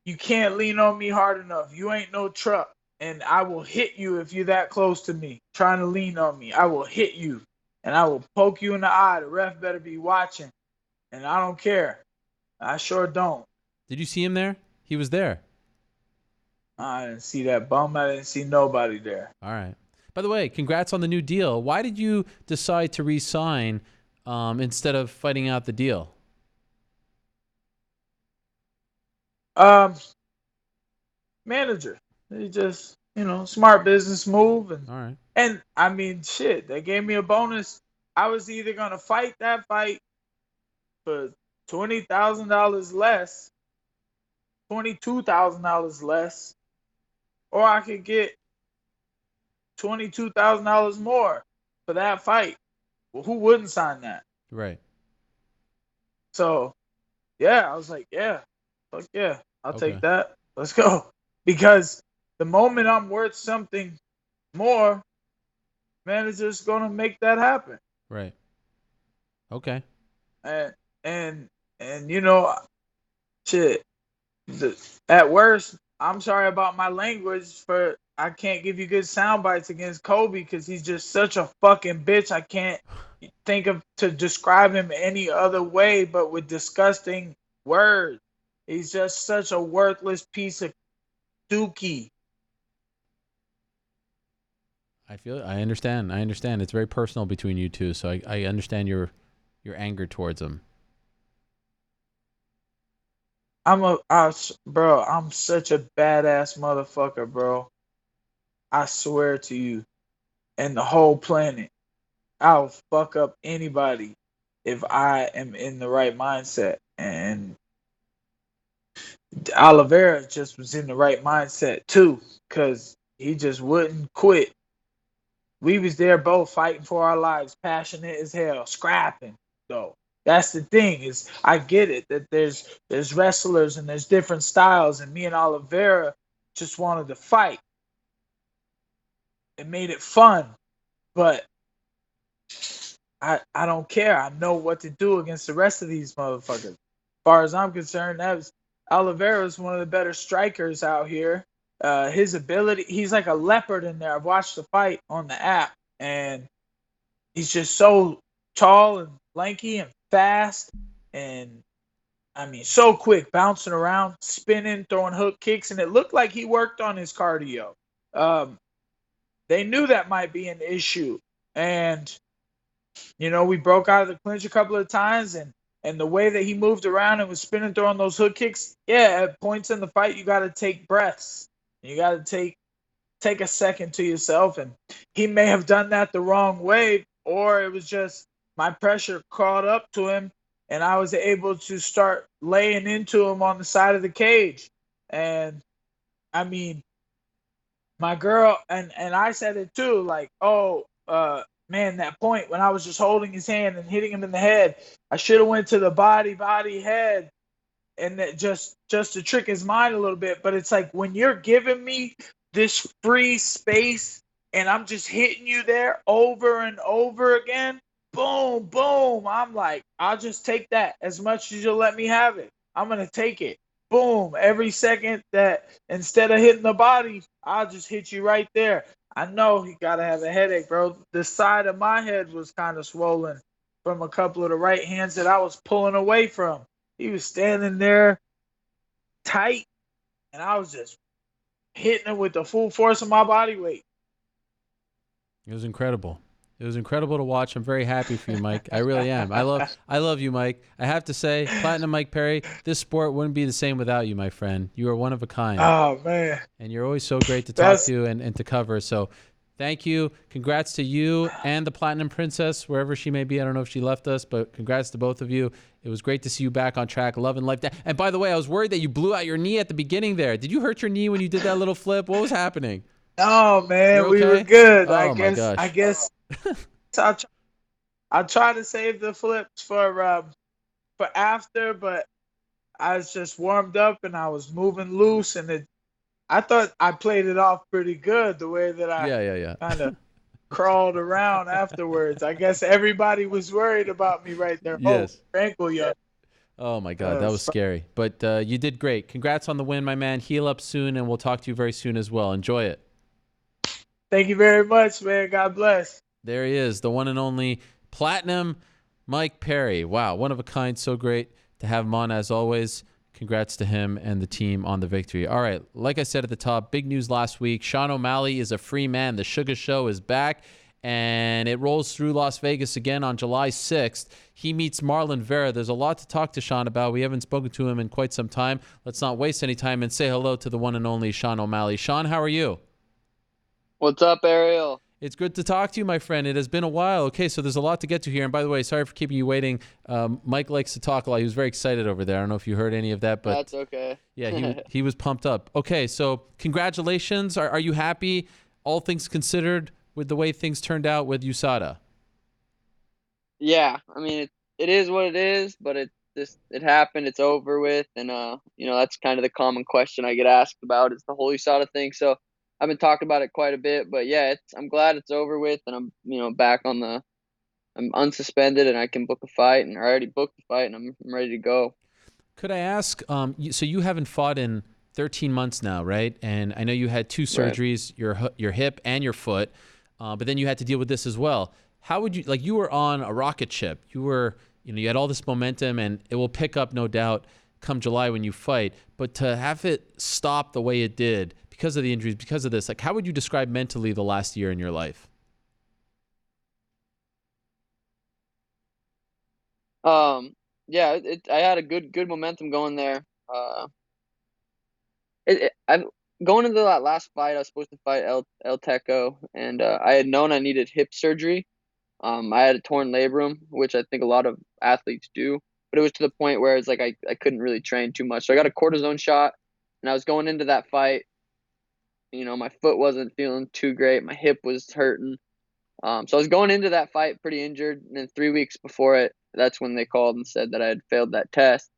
[SPEAKER 5] You can't lean on me hard enough. You ain't no truck. And I will hit you if you're that close to me, trying to lean on me. I will hit you. And I will poke you in the eye. The ref better be watching. And I don't care. I sure don't.
[SPEAKER 2] Did you see him there? He was there.
[SPEAKER 5] I didn't see that bum. I didn't see nobody there.
[SPEAKER 2] All right. By the way, congrats on the new deal. Why did you decide to re-sign instead of fighting out the deal?
[SPEAKER 5] Manager. He just, smart business move.
[SPEAKER 2] All right.
[SPEAKER 5] And I mean, shit, they gave me a bonus. I was either going to fight that fight for $20,000 less, $22,000 less, or I could get $22,000 more for that fight. Well, who wouldn't sign that?
[SPEAKER 2] Right.
[SPEAKER 5] So, yeah, I was like, yeah, fuck yeah, I'll
[SPEAKER 2] Okay.
[SPEAKER 5] take that. Let's go. Because the moment I'm worth something more, manager's going to make that happen.
[SPEAKER 2] Right. Okay.
[SPEAKER 5] And shit, at worst, I'm sorry about my language, for I can't give you good sound bites against Kobe because he's just such a fucking bitch. I can't think of to describe him any other way but with disgusting words. He's just such a worthless piece of dookie.
[SPEAKER 2] I understand. It's very personal between you two, so I understand your anger towards him.
[SPEAKER 5] Bro, I'm such a badass motherfucker, bro. I swear to you, and the whole planet, I'll fuck up anybody if I am in the right mindset. And Oliveira just was in the right mindset too, because he just wouldn't quit. We was there both fighting for our lives, passionate as hell, scrapping though. That's the thing, is I get it that there's wrestlers and there's different styles, and me and Oliveira just wanted to fight. It made it fun, but I don't care. I know what to do against the rest of these motherfuckers. As far as I'm concerned, Oliveira is one of the better strikers out here. His ability, he's like a leopard in there. I've watched the fight on the app, and he's just so tall and lanky and fast, and I mean, so quick, bouncing around, spinning, throwing hook kicks, and it looked like he worked on his cardio. They knew that might be an issue, and we broke out of the clinch a couple of times, and the way that he moved around and was spinning, throwing those hook kicks, yeah, at points in the fight, you got to take breaths. You got to take a second to yourself, and he may have done that the wrong way, or it was just my pressure caught up to him, and I was able to start laying into him on the side of the cage. And I mean, my girl, and I said it too, like, man, that point when I was just holding his hand and hitting him in the head, I should have went to the body, head, and that just to trick his mind a little bit. But it's like, when you're giving me this free space and I'm just hitting you there over and over again, boom, boom, I'm like, I'll just take that as much as you'll let me have it. I'm going to take it. Boom, every second that instead of hitting the body, I'll just hit you right there. I know he got to have a headache, bro. The side of my head was kind of swollen from a couple of the right hands that I was pulling away from. He was standing there tight, and I was just hitting him with the full force of my body weight.
[SPEAKER 2] It was incredible. It was incredible to watch. I'm very happy for you, Mike. I really am. I love you, Mike. I have to say, Platinum Mike Perry, this sport wouldn't be the same without you, my friend. You are one of a kind.
[SPEAKER 5] Oh man,
[SPEAKER 2] And you're always so great to talk to and to cover. So thank you. Congrats to you and the Platinum Princess, wherever she may be. I don't know if she left us, but congrats to both of you. It was great to see you back on track. Love and life. And by the way, I was worried that you blew out your knee at the beginning there. Did you hurt your knee when you did that little flip? What was happening?
[SPEAKER 5] Oh man,
[SPEAKER 2] You're
[SPEAKER 5] we
[SPEAKER 2] okay?
[SPEAKER 5] were good.
[SPEAKER 2] Oh my gosh.
[SPEAKER 5] I guess I try to save the flips for after, but I was just warmed up and I was moving loose, and I thought I played it off pretty good the way that I
[SPEAKER 2] Yeah.
[SPEAKER 5] kind of crawled around afterwards. I guess everybody was worried about me right there.
[SPEAKER 2] Yes.
[SPEAKER 5] Oh, ankle, yeah.
[SPEAKER 2] Oh my God, that was scary. But you did great. Congrats on the win, my man. Heal up soon, and we'll talk to you very soon as well. Enjoy it.
[SPEAKER 5] Thank you very much, man. God bless.
[SPEAKER 2] There he is, the one and only Platinum Mike Perry. Wow, one of a kind. So great to have him on as always. Congrats to him and the team on the victory. All right, like I said at the top, big news last week. Sean O'Malley is a free man. The Sugar Show is back, and it rolls through Las Vegas again on July 6th. He meets Marlon Vera. There's a lot to talk to Sean about. We haven't spoken to him in quite some time. Let's not waste any time and say hello to the one and only Sean O'Malley. Sean, how are you?
[SPEAKER 7] What's up, Ariel?
[SPEAKER 2] It's good to talk to you, my friend. It has been a while. Okay, so there's a lot to get to here. And by the way, sorry for keeping you waiting. Mike likes to talk a lot. He was very excited over there. I don't know if you heard any of that, but
[SPEAKER 7] that's okay.
[SPEAKER 2] Yeah, he was pumped up. Okay, so congratulations. Are you happy, all things considered, with the way things turned out with USADA?
[SPEAKER 7] Yeah, I mean it is what it is, but it happened. It's over with, and that's kind of the common question I get asked about is the whole USADA thing. So I've been talking about it quite a bit, but yeah, I'm glad it's over with, and I'm back on I'm unsuspended, and I can book a fight, and I already booked the fight, and I'm ready to go.
[SPEAKER 2] Could I ask? So you haven't fought in 13 months now, right? And I know you had two surgeries, right. your hip and your foot, but then you had to deal with this as well. How would you you were on a rocket ship? You were you had all this momentum, and it will pick up, no doubt, come July when you fight. But to have it stop the way it did because of the injuries, because of this, how would you describe mentally the last year in your life?
[SPEAKER 7] Yeah, I had a good momentum going there. I'm going into that last fight. I was supposed to fight El Teco, and I had known I needed hip surgery. I had a torn labrum, which I think a lot of athletes do, but it was to the point where it's I couldn't really train too much. So I got a cortisone shot, and I was going into that fight. My foot wasn't feeling too great. My hip was hurting. So I was going into that fight pretty injured, and then 3 weeks before it, that's when they called and said that I had failed that test.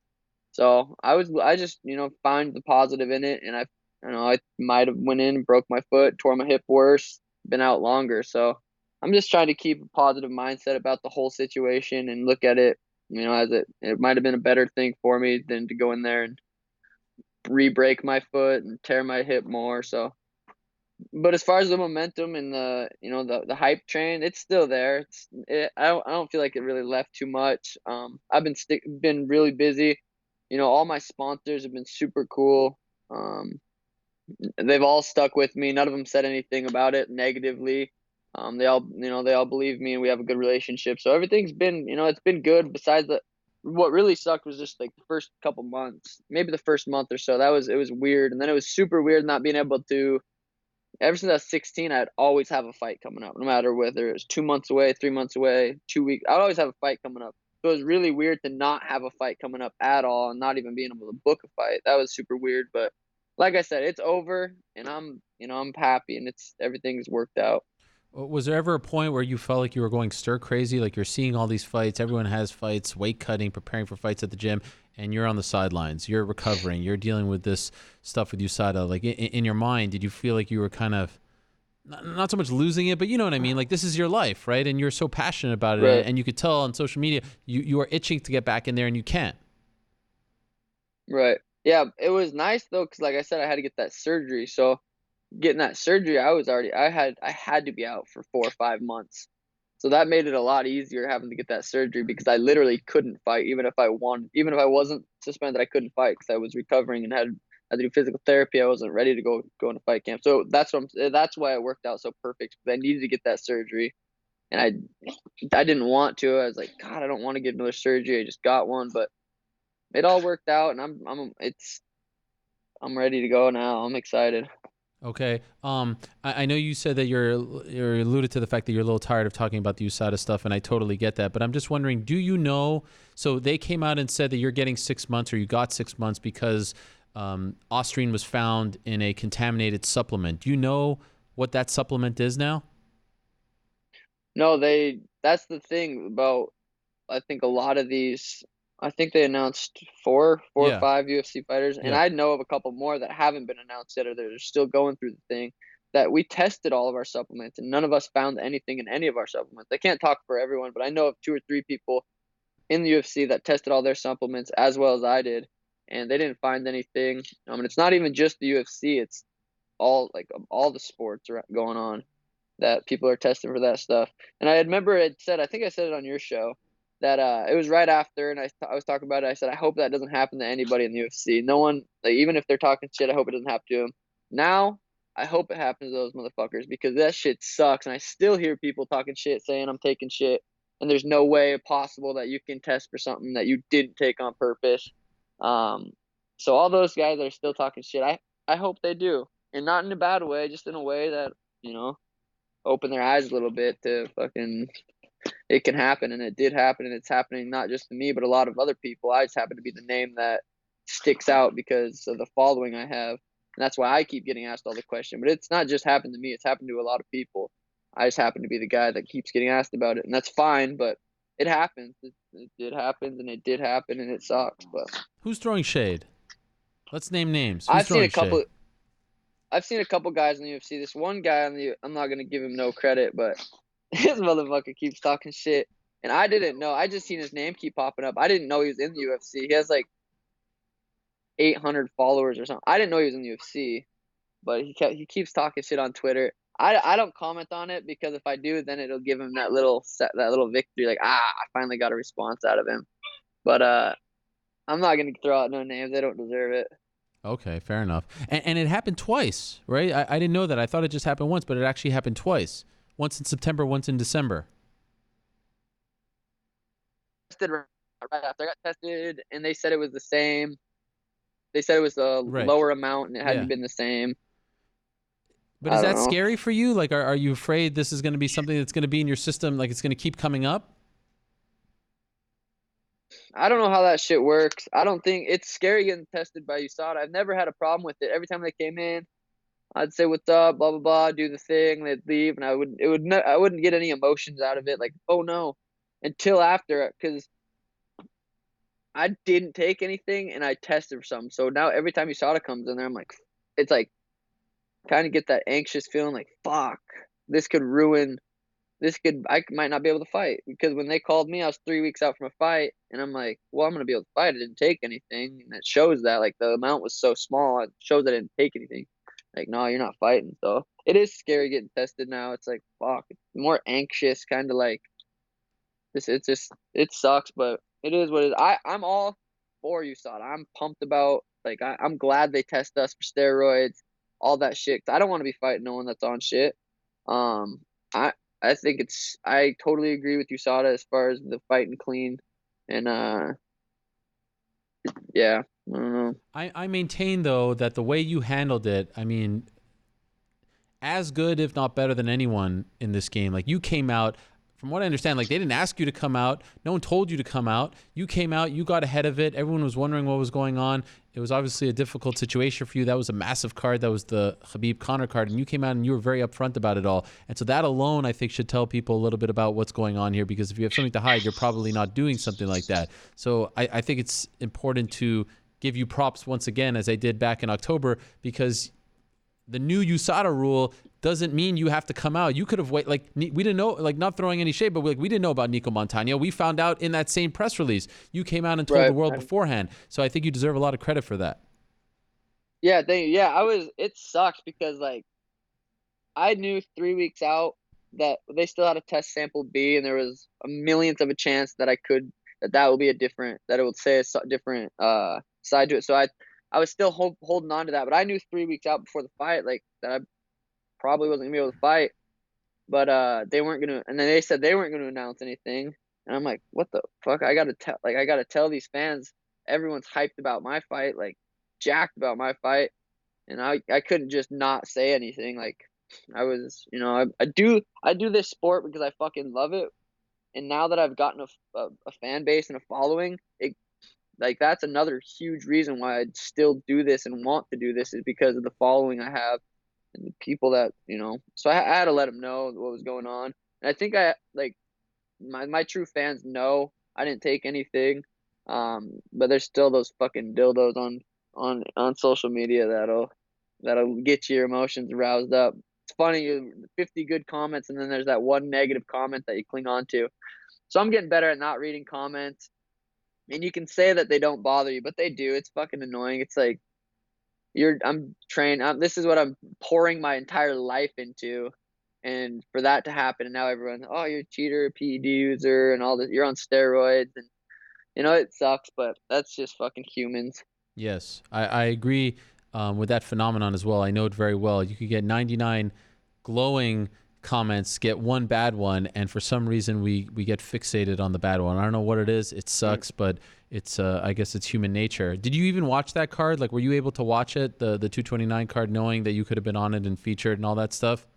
[SPEAKER 7] So I just find the positive in it, and I might have went in, broke my foot, tore my hip worse, been out longer. So I'm just trying to keep a positive mindset about the whole situation and look at it, as it might have been a better thing for me than to go in there and re-break my foot and tear my hip more. So, but as far as the momentum and the hype train, it's still there. I don't feel like it really left too much. I've been really busy. All my sponsors have been super cool. They've all stuck with me. None of them said anything about it negatively. They all believe me, and we have a good relationship. So everything's been, it's been good. Besides what really sucked was just the first couple months, maybe the first month or so. It was weird, and then it was super weird not being able to. Ever since I was 16, I'd always have a fight coming up, no matter whether it was 2 months away, 3 months away, 2 weeks. I'd always have a fight coming up. So it was really weird to not have a fight coming up at all and not even being able to book a fight. That was super weird. But like I said, it's over, and I'm happy, and everything's worked out.
[SPEAKER 2] Was there ever a point where you felt like you were going stir crazy? Like you're seeing all these fights, everyone has fights, weight cutting, preparing for fights at the gym, and you're on the sidelines, you're recovering, you're dealing with this stuff with USADA. Like in your mind, did you feel like you were kind of not so much losing it, but you know what I mean? Like this is your life, right? And you're so passionate about it,
[SPEAKER 7] right.
[SPEAKER 2] And you could tell on social media, you are itching to get back in there and you can't.
[SPEAKER 7] Right. Yeah, it was nice though, because like I said, I had to get that surgery. So getting that surgery, I had to be out for 4 or 5 months. So that made it a lot easier having to get that surgery, because I literally couldn't fight even if I wanted. Even if I wasn't suspended, I couldn't fight because I was recovering and had to do physical therapy. I wasn't ready to go into fight camp. So that's why it worked out so perfect, because I needed to get that surgery. and I didn't want to. I was like, God, I don't want to get another surgery. I just got one, but it all worked out, and I'm ready to go now. I'm excited.
[SPEAKER 2] Okay. I know you said that you're alluded to the fact that you're a little tired of talking about the USADA stuff, and I totally get that. But I'm just wondering, do you know? So they came out and said that you're getting 6 months, or you got 6 months because Austrian was found in a contaminated supplement. Do you know what that supplement is now?
[SPEAKER 7] No, that's the thing about, I think a lot of these, I think they announced four or
[SPEAKER 2] Yeah.
[SPEAKER 7] five UFC fighters, and
[SPEAKER 2] Yeah.
[SPEAKER 7] I know of a couple more that haven't been announced yet, or they're still going through the thing, that we tested all of our supplements, and none of us found anything in any of our supplements. I can't talk for everyone, but I know of 2 or 3 people in the UFC that tested all their supplements as well as I did, and they didn't find anything. And it's not even just the UFC; it's all the sports are going on that people are testing for that stuff. And I remember it said, I think I said it on your show, that it was right after, and I was talking about it. I said, I hope that doesn't happen to anybody in the UFC. No one, like, even if they're talking shit, I hope it doesn't happen to them. Now, I hope it happens to those motherfuckers, because that shit sucks. And I still hear people talking shit, saying I'm taking shit, and there's no way possible that you can test for something that you didn't take on purpose. So all those guys that are still talking shit, I hope they do, and not in a bad way, just in a way that, open their eyes a little bit to fucking, it can happen, and it did happen, and it's happening not just to me but a lot of other people. I just happen to be the name that sticks out because of the following I have, and that's why I keep getting asked all the question. But it's not just happened to me, it's happened to a lot of people. I just happen to be the guy that keeps getting asked about it, and that's fine, but it happens. It did happen, and it did happen, and it sucks. But
[SPEAKER 2] Who's throwing shade? Let's name names. Who's
[SPEAKER 7] I've seen
[SPEAKER 2] throwing
[SPEAKER 7] a couple
[SPEAKER 2] shade?
[SPEAKER 7] I've seen a couple guys in the UFC. This one guy I'm not gonna give him no credit, but his motherfucker keeps talking shit, and I didn't know. I just seen his name keep popping up. I didn't know he was in the UFC. He has like 800 followers or something. I didn't know he was in the UFC, but he keeps talking shit on Twitter. I don't comment on it, because if I do, then it'll give him that little victory, like, I finally got a response out of him. But I'm not gonna throw out no names. They don't deserve it.
[SPEAKER 2] Okay, fair enough. And it happened twice, right? I didn't know that. I thought it just happened once, but it actually happened twice. Once in September, once in December.
[SPEAKER 7] Tested right after I got tested, and they said it was the same. They said it was a
[SPEAKER 2] Right.
[SPEAKER 7] lower amount, and it hadn't
[SPEAKER 2] Yeah.
[SPEAKER 7] been the same.
[SPEAKER 2] But
[SPEAKER 7] I
[SPEAKER 2] is
[SPEAKER 7] don't
[SPEAKER 2] that
[SPEAKER 7] know.
[SPEAKER 2] scary for you? Like, are you afraid this is going to be something that's going to be in your system, like it's going to keep coming up?
[SPEAKER 7] I don't know how that shit works. I don't think it's scary getting tested by USADA. I've never had a problem with it. Every time they came in, I'd say what's up, blah blah blah, do the thing, they'd leave, and I wouldn't get any emotions out of it, like, oh no, until after, because I didn't take anything and I tested for something. So now every time USADA comes in there, I'm like, it's like kind of get that anxious feeling, like, fuck, this could ruin. I might not be able to fight, because when they called me, I was 3 weeks out from a fight, and I'm like, well, I'm gonna be able to fight. I didn't take anything, and it shows that, like, the amount was so small, it shows I didn't take anything. Like, no, you're not fighting. So it is scary getting tested now. It's like, fuck, it's more anxious, kind of like this. It's just, it sucks, but it is what it is. I'm all for USADA. I'm pumped about, like, I'm glad they test us for steroids, all that shit. 'Cause I don't want to be fighting no one that's on shit. Um, I I think I totally agree with USADA as far as the fighting clean, and yeah, I don't know.
[SPEAKER 2] I maintain, though, that the way you handled it, I mean, as good, if not better than anyone in this game. Like, you came out, from what I understand, like, they didn't ask you to come out. No one told you to come out. You came out, you got ahead of it. Everyone was wondering what was going on. It was obviously a difficult situation for you. That was a massive card. That was the Khabib Conor card. And you came out and you were very upfront about it all. And so that alone, I think, should tell people a little bit about what's going on here, because if you have something to hide, you're probably not doing something like that. So I think it's important to give you props once again, as I did back in October, because the new USADA rule doesn't mean you have to come out. You could have waited. Like, we didn't know, like, not throwing any shade, but we didn't know about Nico Montano. We found out in that same press release. You came out and told the world beforehand. So I think you deserve a lot of credit for that.
[SPEAKER 7] Yeah, it sucks, because, like, I knew 3 weeks out that they still had a test sample B, and there was a millionth of a chance that that would be that it would say a different side to it. So I was still holding on to that, but I knew 3 weeks out before the fight, like, that I probably wasn't gonna be able to fight. but they weren't gonna. And then they said they weren't gonna announce anything. And I'm like, what the fuck? I gotta tell these fans. Everyone's hyped about my fight, like jacked about my fight, and I couldn't just not say anything. Like I was, I do this sport because I fucking love it. And now that I've gotten a fan base and a following, like that's another huge reason why I still do this and want to do this, is because of the following I have and the people that, so I had to let them know what was going on. And I think my true fans know I didn't take anything. But there's still those fucking dildos on social media that'll get your emotions roused up. It's funny, 50 good comments and then there's that one negative comment that you cling on to. So I'm getting better at not reading comments. And you can say that they don't bother you, but they do. It's fucking annoying. It's like I'm trained. This is what I'm pouring my entire life into, and for that to happen, and now everyone's, oh, you're a cheater, a PED user, and all this. You're on steroids, and it sucks, but that's just fucking humans.
[SPEAKER 2] Yes, I agree with that phenomenon as well. I know it very well. You could get 99 glowing comments, get one bad one, and for some reason we get fixated on the bad one. I don't know what it is. It sucks, but it's I guess it's human nature. Did you even watch that card? Like, were you able to watch it, the 229 card, knowing that you could have been on it and featured and all that stuff?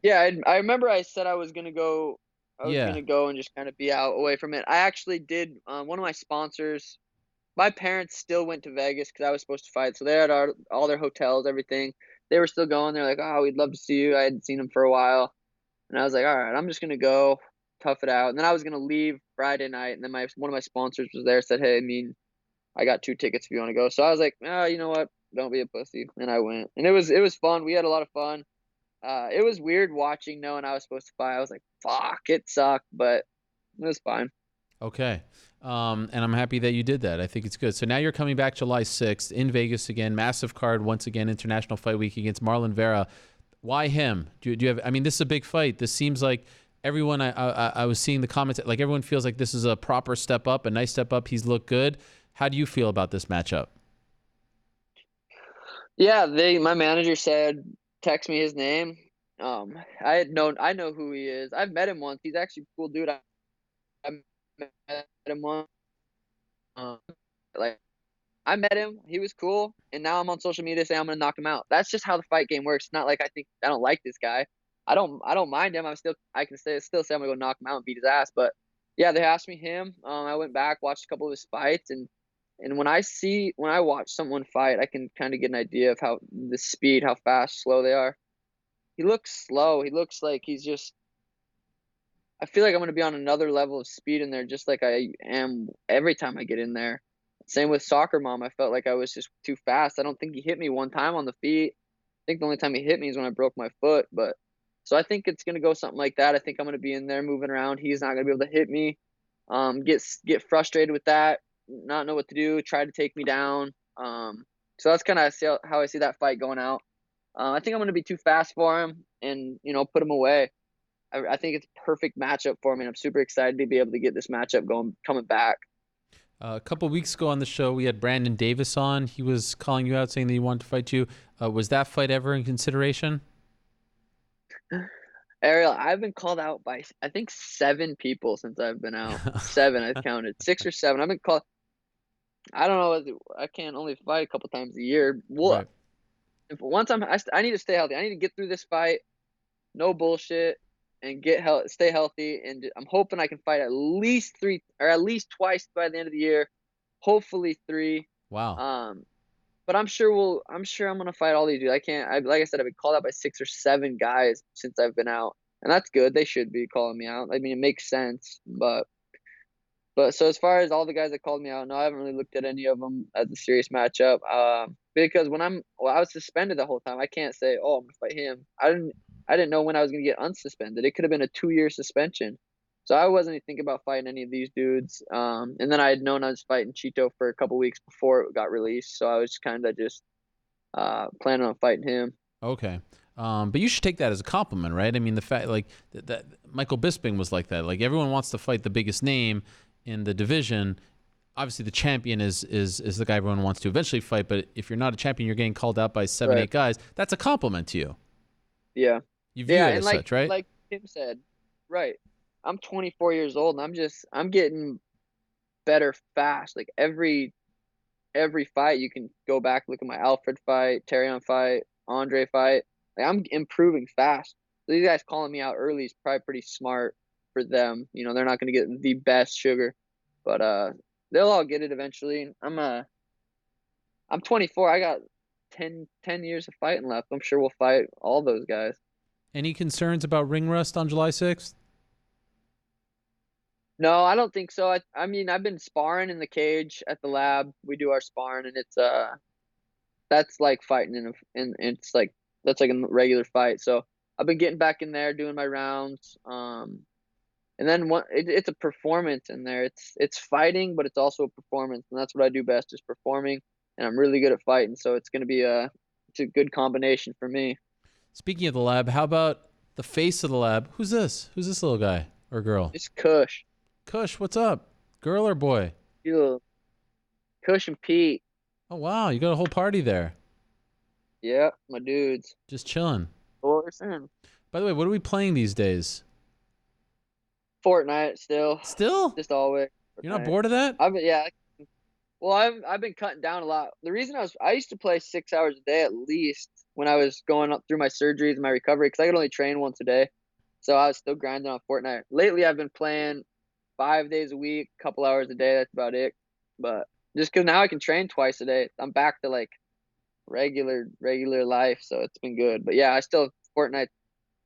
[SPEAKER 7] Yeah, I remember I said I was gonna go.
[SPEAKER 2] Yeah.
[SPEAKER 7] Gonna go and just kind of be out away from it. I actually did. One of my sponsors, my parents still went to Vegas because I was supposed to fight, so they had all their hotels, everything. They were still going. They're like, oh, we'd love to see you. I hadn't seen them for a while. And I was like, all right, I'm just going to go tough it out. And then I was going to leave Friday night. And then one of my sponsors was there, said, hey, I got 2 tickets if you want to go. So I was like, oh, you know what? Don't be a pussy. And I went. And it was fun. We had a lot of fun. It was weird watching, knowing I was supposed to fight. I was like, fuck, it sucked, but it was fine.
[SPEAKER 2] Okay. And I'm happy that you did that. I think it's good. So now you're coming back July 6th in Vegas again. Massive card once again, International Fight Week against Marlon Vera. Why him? Do you have? I mean, this is a big fight. This seems like everyone. I was seeing the comments. Like everyone feels like this is a proper step up, a nice step up. He's looked good. How do you feel about this matchup?
[SPEAKER 7] Yeah, my manager said, text me his name. I know who he is. I've met him once. He's actually a cool dude. I met him once. I met him. He was cool, and now I'm on social media saying I'm gonna knock him out. That's just how the fight game works. It's not like I don't like this guy. I don't mind him. I can still say I'm gonna go knock him out and beat his ass. But yeah, they asked me him. I went back, watched a couple of his fights, and when I watch someone fight, I can kind of get an idea of how the speed, how fast, slow they are. He looks slow. He looks like he's just. I feel like I'm gonna be on another level of speed in there, just like I am every time I get in there. Same with Soccer Mom. I felt like I was just too fast. I don't think he hit me one time on the feet. I think the only time he hit me is when I broke my foot. But so I think it's gonna go something like that. I think I'm gonna be in there moving around. He's not gonna be able to hit me. Get frustrated with that, not know what to do, try to take me down. So that's kind of how I see that fight going out. I think I'm gonna be too fast for him and put him away. I think it's a perfect matchup for me, and I'm super excited to be able to get this matchup coming back.
[SPEAKER 2] A couple of weeks ago on the show, we had Brandon Davis on. He was calling you out, saying that he wanted to fight you. Was that fight ever in consideration?
[SPEAKER 7] Ariel, I've been called out by, I think, 7 people since I've been out. 7, I've counted. 6 or 7. I've been called. I don't know. I can't only fight a couple times a year. Well, right. I need to stay healthy. I need to get through this fight. No bullshit. And stay healthy, and I'm hoping I can fight at least 3 or at least twice by the end of the year, hopefully 3.
[SPEAKER 2] Wow.
[SPEAKER 7] But I'm sure I'm gonna fight all these dudes. Like I said, I've been called out by 6 or 7 guys since I've been out, and that's good. They should be calling me out. I mean, it makes sense. But so as far as all the guys that called me out, no, I haven't really looked at any of them as a serious matchup. Because I was suspended the whole time. I can't say, oh, I'm gonna fight him. I didn't know when I was going to get unsuspended. It could have been a 2-year suspension. So I wasn't even thinking about fighting any of these dudes. And then I had known I was fighting Chito for a couple weeks before it got released. So I was kind of just planning on fighting him.
[SPEAKER 2] Okay. But you should take that as a compliment, right? I mean, the fact that Michael Bisping was like that. Like, everyone wants to fight the biggest name in the division. Obviously, the champion is the guy everyone wants to eventually fight. But if you're not a champion, you're getting called out by 7, 8 guys. That's a compliment to you.
[SPEAKER 7] Yeah.
[SPEAKER 2] You view it as such, right?
[SPEAKER 7] Like Tim said, right. I'm 24 years old, and I'm getting better fast. Like every fight, you can go back, look at my Alfred fight, Terrion fight, Andre fight. Like I'm improving fast. So these guys calling me out early is probably pretty smart for them. You know, they're not going to get the best sugar, but they'll all get it eventually. I'm 24. I got 10 years of fighting left. I'm sure we'll fight all those guys.
[SPEAKER 2] Any concerns about ring rust on July 6th?
[SPEAKER 7] No, I don't think so. I mean, I've been sparring in the cage at the lab. We do our sparring, and it's that's like fighting in it's like that's like a regular fight. So I've been getting back in there, doing my rounds. And then it's a performance in there. It's fighting, but it's also a performance, and that's what I do best is performing. And I'm really good at fighting, so it's gonna be it's a good combination for me.
[SPEAKER 2] Speaking of the lab, how about the face of the lab? Who's this? Who's this little guy or girl?
[SPEAKER 7] It's Kush.
[SPEAKER 2] Kush, what's up? Girl or boy?
[SPEAKER 7] Kush and Pete.
[SPEAKER 2] Oh, wow. You got a whole party there.
[SPEAKER 7] Yeah, my dudes.
[SPEAKER 2] Just chilling.
[SPEAKER 7] What we're saying.
[SPEAKER 2] By the way, what are we playing these days?
[SPEAKER 7] Fortnite still.
[SPEAKER 2] Still?
[SPEAKER 7] Just always.
[SPEAKER 2] You're not bored of that?
[SPEAKER 7] Yeah. Well, I've been cutting down a lot. The reason I used to play 6 hours a day at least when I was going up through my surgeries and my recovery because I could only train once a day. So I was still grinding on Fortnite. Lately, I've been playing 5 days a week, a couple hours a day. That's about it. But just because now I can train twice a day, I'm back to like regular life. So it's been good. But yeah, Fortnite's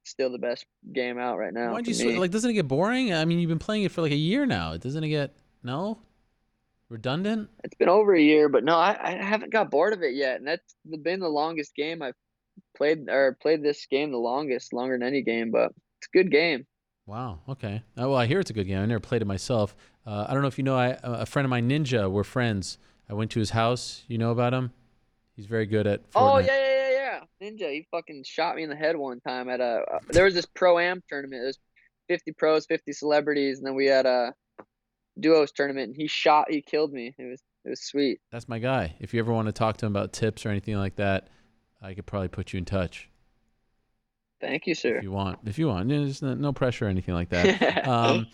[SPEAKER 7] still the best game out right now.
[SPEAKER 2] Why'd you switch? Like, doesn't it get boring? I mean, you've been playing it for like a year now. Doesn't it get redundant?
[SPEAKER 7] It's been over a year, but no, I haven't got bored of it yet. And that's been the longest game I've played this game the longest, longer than any game. But it's a good game.
[SPEAKER 2] Wow. Okay. Well, I hear it's a good game. I never played it myself. I don't know if you know, a friend of mine, Ninja, we're friends. I went to his house. You know about him? He's very good at Fortnite.
[SPEAKER 7] Oh, yeah. Ninja, he fucking shot me in the head one time at there was this Pro-Am tournament. It was 50 pros, 50 celebrities, and then we had a duos tournament, and he killed me. It was sweet.
[SPEAKER 2] That's my guy. If you ever want to talk to him about tips or anything like that, I could probably put you in touch.
[SPEAKER 7] Thank you, sir.
[SPEAKER 2] If you want, there's no pressure or anything like that.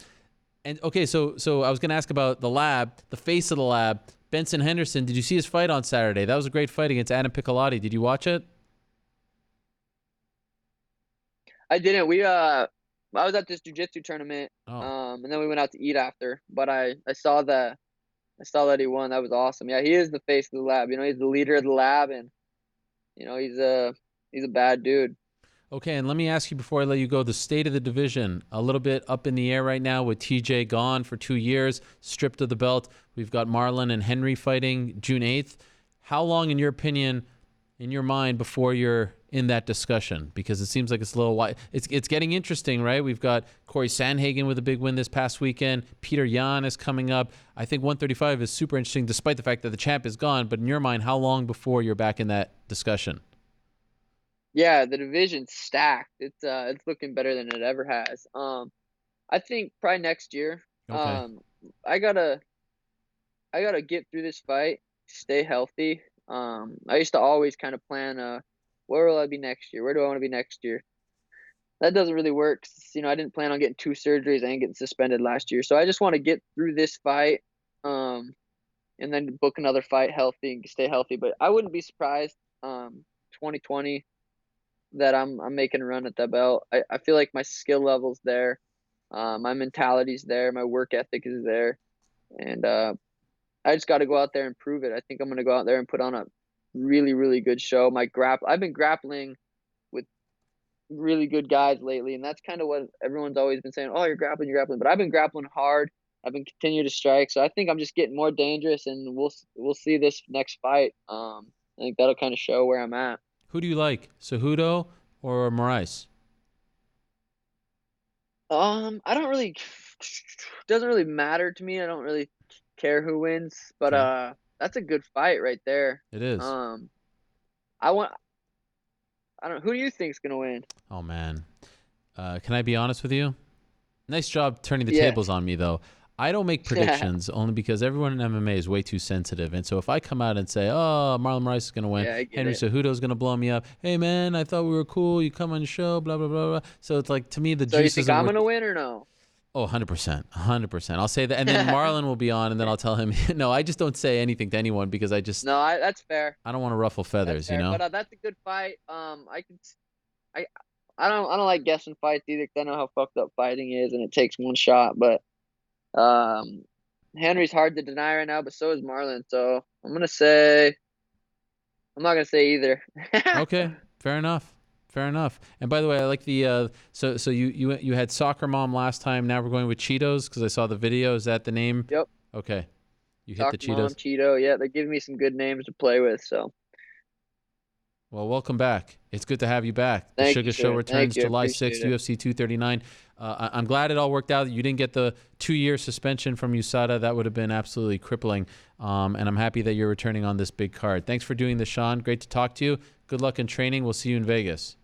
[SPEAKER 2] And okay, so I was gonna ask about the lab, the face of the lab, Benson Henderson. Did you see his fight on Saturday? That was a great fight against Adam Piccolotti. Did you watch it?
[SPEAKER 7] I didn't. I was at this jiu-jitsu tournament, and then we went out to eat after. But I saw that he won. That was awesome. Yeah, he is the face of the lab. You know, he's the leader of the lab, and you know he's a bad dude.
[SPEAKER 2] Okay, and let me ask you before I let you go, the state of the division, a little bit up in the air right now with TJ gone for 2 years, stripped of the belt. We've got Marlon and Henry fighting June 8th. How long, in your opinion, in your mind, before you're in that discussion? Because it seems like it's a little wide. It's getting interesting, right? We've got Cory Sandhagen with a big win this past weekend. Peter Yan is coming up. I think 135 is super interesting, despite the fact that the champ is gone. But in your mind, how long before you're back in that discussion?
[SPEAKER 7] Yeah, the division's stacked. It's looking better than it ever has. I think probably next year.
[SPEAKER 2] Okay.
[SPEAKER 7] I gotta get through this fight, stay healthy. I used to always kind of plan, where will I be next year? Where do I want to be next year? That doesn't really work. You know, I didn't plan on getting 2 surgeries and getting suspended last year. So I just want to get through this fight, and then book another fight healthy and stay healthy. But I wouldn't be surprised, 2020. That I'm making a run at that belt. I feel like my skill level's there, my mentality's there, my work ethic is there, and I just got to go out there and prove it. I think I'm gonna go out there and put on a really, really good show. I've been grappling with really good guys lately, and that's kind of what everyone's always been saying. Oh, you're grappling, but I've been grappling hard. I've been continuing to strike, so I think I'm just getting more dangerous, and we'll see this next fight. I think that'll kind of show where I'm at.
[SPEAKER 2] Who do you like, Cejudo or Moraes?
[SPEAKER 7] I don't really. Doesn't really matter to me. I don't really care who wins, but
[SPEAKER 2] Okay.
[SPEAKER 7] That's a good fight right there.
[SPEAKER 2] It is.
[SPEAKER 7] I don't know. Who do you think's gonna win?
[SPEAKER 2] Oh man, can I be honest with you? Nice job turning the tables on me, though. I don't make predictions only because everyone in MMA is way too sensitive. And so if I come out and say, oh, Marlon Moraes is going to win, Henry Cejudo's going to blow me up. Hey, man, I thought we were cool. You come on the show, blah, blah, blah, blah. So it's like, to me, the juice
[SPEAKER 7] you think I'm going to win or no?
[SPEAKER 2] Oh, 100%. 100%. I'll say that. And then Marlon will be on, and then I'll tell him, no, I just don't say anything to anyone because I just.
[SPEAKER 7] No, that's fair.
[SPEAKER 2] I don't want to ruffle feathers, you know?
[SPEAKER 7] But that's a good fight. I don't like guessing fights either because I know how fucked up fighting is and it takes one shot. But Henry's hard to deny right now, but so is Marlon. So I'm not gonna say either.
[SPEAKER 2] Okay, fair enough. Fair enough. And by the way, I like the so you had Soccer Mom last time. Now we're going with Cheetos because I saw the video. Is that the name?
[SPEAKER 7] Yep.
[SPEAKER 2] Okay. You hit
[SPEAKER 7] Soccer
[SPEAKER 2] the Cheetos.
[SPEAKER 7] Mom, Cheeto. Yeah, they're giving me some good names to play with. So.
[SPEAKER 2] Well, welcome back. It's good to have you back. The
[SPEAKER 7] Thank
[SPEAKER 2] Sugar
[SPEAKER 7] you,
[SPEAKER 2] Show
[SPEAKER 7] sir.
[SPEAKER 2] returns
[SPEAKER 7] Thank you.
[SPEAKER 2] July
[SPEAKER 7] Appreciate
[SPEAKER 2] 6th,
[SPEAKER 7] it.
[SPEAKER 2] UFC 239. I'm glad it all worked out. You didn't get the 2-year suspension from USADA. That would have been absolutely crippling. And I'm happy that you're returning on this big card. Thanks for doing this, Sean. Great to talk to you. Good luck in training. We'll see you in Vegas.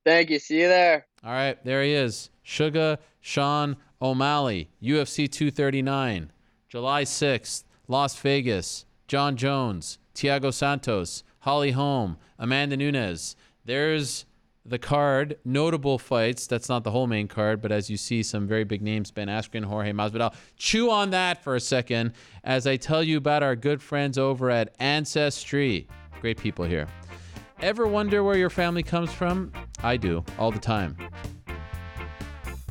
[SPEAKER 7] Thank you. See you there.
[SPEAKER 2] All right, there he is. Sugar Sean O'Malley, UFC 239, July 6th, Las Vegas. John Jones, Thiago Santos, Holly Holm, Amanda Nunes. There's the card. Notable fights. That's not the whole main card, but as you see, some very big names. Ben Askren, Jorge Masvidal. Chew on that for a second as I tell you about our good friends over at Ancestry. Great people here. Ever wonder where your family comes from? I do, all the time.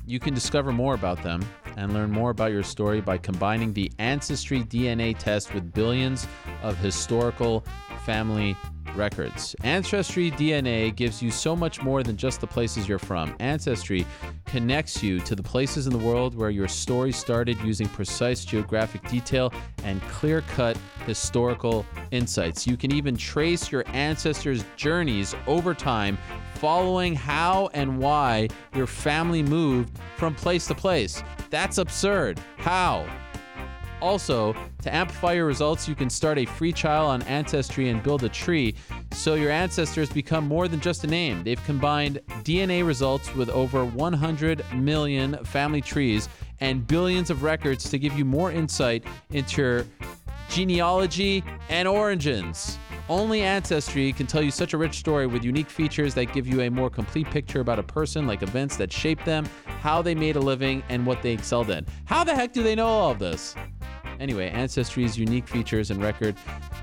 [SPEAKER 2] You can discover more about them and learn more about your story by combining the Ancestry DNA test with billions of historical family records. Ancestry DNA gives you so much more than just the places you're from. Ancestry connects you to the places in the world where your story started using precise geographic detail and clear-cut historical insights. You can even trace your ancestors' journeys over time, following how and why your family moved from place to place. That's absurd. How? Also, to amplify your results, you can start a free trial on Ancestry and build a tree so your ancestors become more than just a name. They've combined DNA results with over 100 million family trees and billions of records to give you more insight into your genealogy and origins. Only Ancestry can tell you such a rich story with unique features that give you a more complete picture about a person, like events that shaped them, how they made a living, and what they excelled in. How the heck do they know all of this? Anyway, Ancestry's unique features and record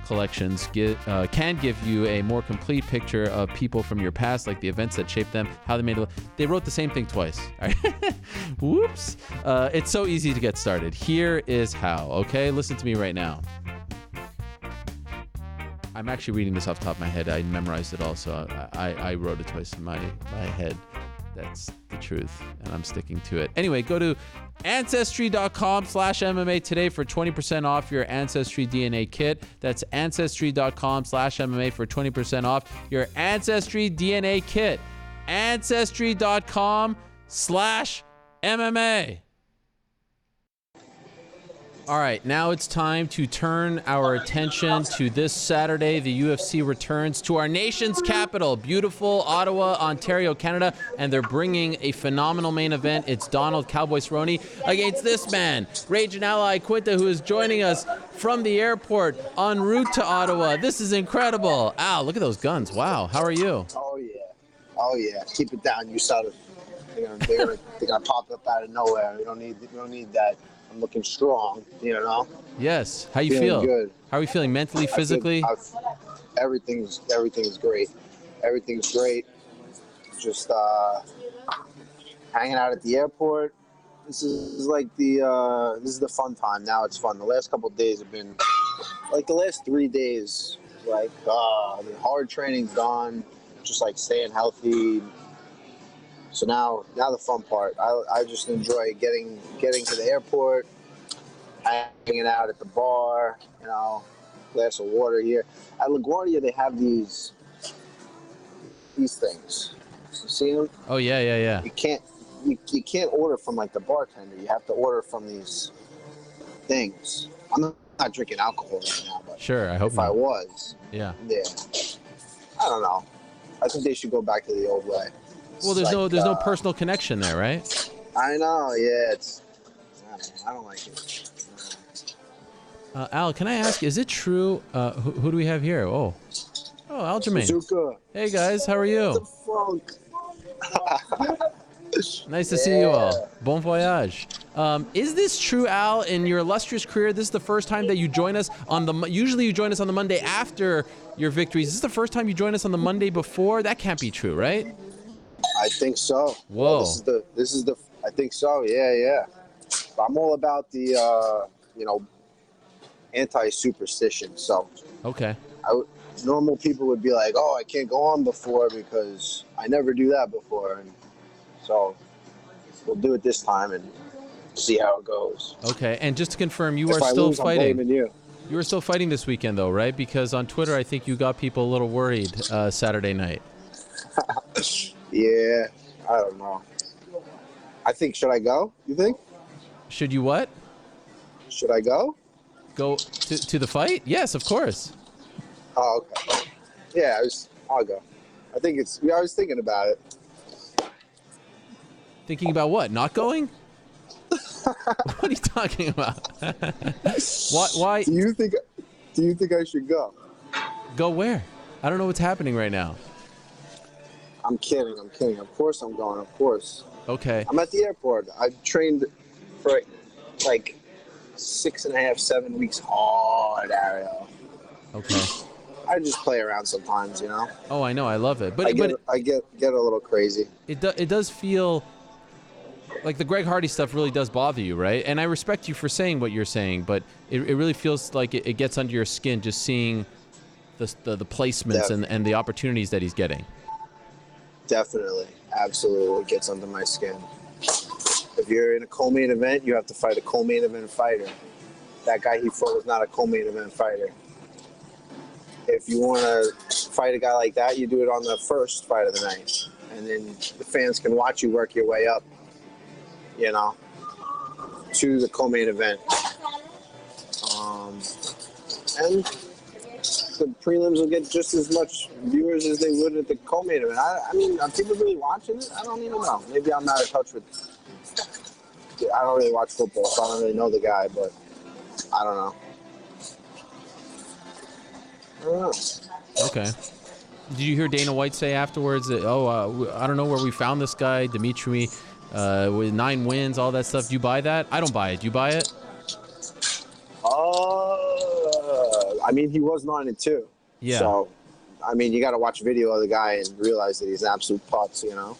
[SPEAKER 2] collections can give you a more complete picture of people from your past, like the events that shaped them, how they made it. They wrote the same thing twice. All right? Whoops. It's so easy to get started. Here is how, okay? Listen to me right now. I'm actually reading this off the top of my head. I memorized it all, so I wrote it twice in my head. That's the truth, and I'm sticking to it. Anyway, go to Ancestry.com/MMA today for 20% off your Ancestry DNA kit. That's Ancestry.com/MMA for 20% off your Ancestry DNA kit. Ancestry.com/MMA. All right, now it's time to turn our attention to this Saturday. The UFC returns to our nation's capital, beautiful Ottawa, Ontario, Canada, and they're bringing a phenomenal main event. It's Donald Cowboy Cerrone against this man, Raging Ally Iaquinta, who is joining us from the airport en route to Ottawa. This is incredible. Al, look at those guns. Wow, how are you?
[SPEAKER 8] Oh yeah. Keep it down. You saw it. They're gonna pop up out of nowhere. We don't need that. I'm looking strong, you know.
[SPEAKER 2] Yes. How you feel?
[SPEAKER 8] Good.
[SPEAKER 2] How are you feeling mentally, physically?
[SPEAKER 8] Everything's great. Everything's great. Just hanging out at the airport. This is the fun time. Now it's fun. The last couple of days have been like the last 3 days. Like the hard training's done. Just like staying healthy. So now the fun part. I just enjoy getting to the airport, hanging out at the bar, you know, glass of water here. At LaGuardia, they have these things. You see them?
[SPEAKER 2] Oh yeah.
[SPEAKER 8] You can't order from like the bartender. You have to order from these things. I'm not drinking alcohol right now, but
[SPEAKER 2] sure. I hope
[SPEAKER 8] if I was,
[SPEAKER 2] yeah.
[SPEAKER 8] I don't know. I think they should go back to the old way.
[SPEAKER 2] Well, there's no personal connection there, right?
[SPEAKER 8] I know, yeah. I I don't like it.
[SPEAKER 2] Al, can I ask, is it true? Who do we have here? Oh, Aljamain.
[SPEAKER 8] Zuka.
[SPEAKER 2] Hey guys, how are you?
[SPEAKER 8] The funk.
[SPEAKER 2] Nice to see you all. Bon voyage. Is this true, Al? In your illustrious career, this is the first time that you join us on the. Usually, you join us on the Monday after your victories. Is this the first time you join us on the Monday before? That can't be true, right?
[SPEAKER 8] I think so.
[SPEAKER 2] Whoa.
[SPEAKER 8] Well, this is the. I think so. Yeah. I'm all about the anti-superstition. So.
[SPEAKER 2] Okay.
[SPEAKER 8] Normal people would be like, "Oh, I can't go on before because I never do that before," and so we'll do it this time and see how it goes.
[SPEAKER 2] Okay, and just to confirm, you
[SPEAKER 8] If
[SPEAKER 2] are
[SPEAKER 8] I
[SPEAKER 2] still
[SPEAKER 8] lose, I'm
[SPEAKER 2] fighting.
[SPEAKER 8] blaming you.
[SPEAKER 2] You are still fighting this weekend, though, right? Because on Twitter, I think you got people a little worried Saturday night.
[SPEAKER 8] Yeah, I don't know. I think, should I go? You think?
[SPEAKER 2] Should you what?
[SPEAKER 8] Should I go?
[SPEAKER 2] Go to the fight? Yes, of course.
[SPEAKER 8] Oh, okay. Yeah, I'll go. I think I was thinking about it.
[SPEAKER 2] Thinking about what? Not going? What are you talking about? Why?
[SPEAKER 8] Do you think I should go?
[SPEAKER 2] Go where? I don't know what's happening right now.
[SPEAKER 8] I'm kidding. Of course I'm going. Of course.
[SPEAKER 2] Okay.
[SPEAKER 8] I'm at the airport. I trained for like 6.5, 7 weeks hard, Ariel.
[SPEAKER 2] Okay.
[SPEAKER 8] I just play around sometimes, you know.
[SPEAKER 2] Oh, I know. I love it. But
[SPEAKER 8] I get a little crazy.
[SPEAKER 2] It does feel like the Greg Hardy stuff really does bother you, right? And I respect you for saying what you're saying, but it really feels like it gets under your skin just seeing the placements and the opportunities that he's getting.
[SPEAKER 8] Definitely. Absolutely gets under my skin. If you're in a co-main event, you have to fight a co-main event fighter. That guy he fought was not a co-main event fighter. If you want to fight a guy like that, you do it on the first fight of the night. And then the fans can watch you work your way up, you know, to the co-main event. And the prelims will get just as much viewers as they would at the co-main event. I mean, are people really watching it? I don't even know. Maybe I'm not in touch with... I don't really watch football, so I don't really know the guy, but I don't know.
[SPEAKER 2] Okay. Did you hear Dana White say afterwards that, I don't know where we found this guy, Dimitri, with 9 wins, all that stuff. Do you buy that? I don't buy it. Do you buy it?
[SPEAKER 8] I mean, he was 9-2.
[SPEAKER 2] Yeah.
[SPEAKER 8] So, I mean, you got to watch video of the guy and realize that he's an absolute putz, you know?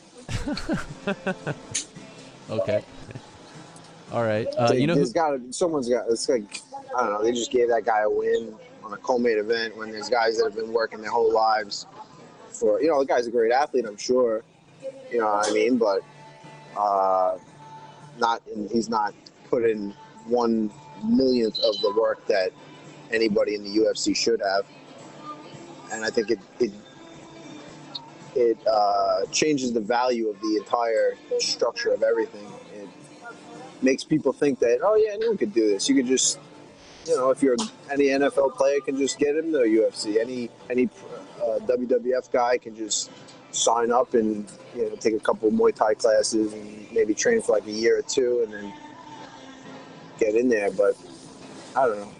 [SPEAKER 2] Okay. All right.
[SPEAKER 8] Someone's got, it's like, I don't know, they just gave that guy a win on a co-main event when there's guys that have been working their whole lives for, the guy's a great athlete, I'm sure, you know what I mean, but he's not put in 1/1,000,000th of the work that anybody in the UFC should have. And I think it changes the value of the entire structure of everything. It makes people think that, oh yeah, anyone could do this. You could just, if you're any NFL player can just get in the UFC. Any WWF guy can just sign up and take a couple of Muay Thai classes and maybe train for like a year or two and then get in there. But I don't know.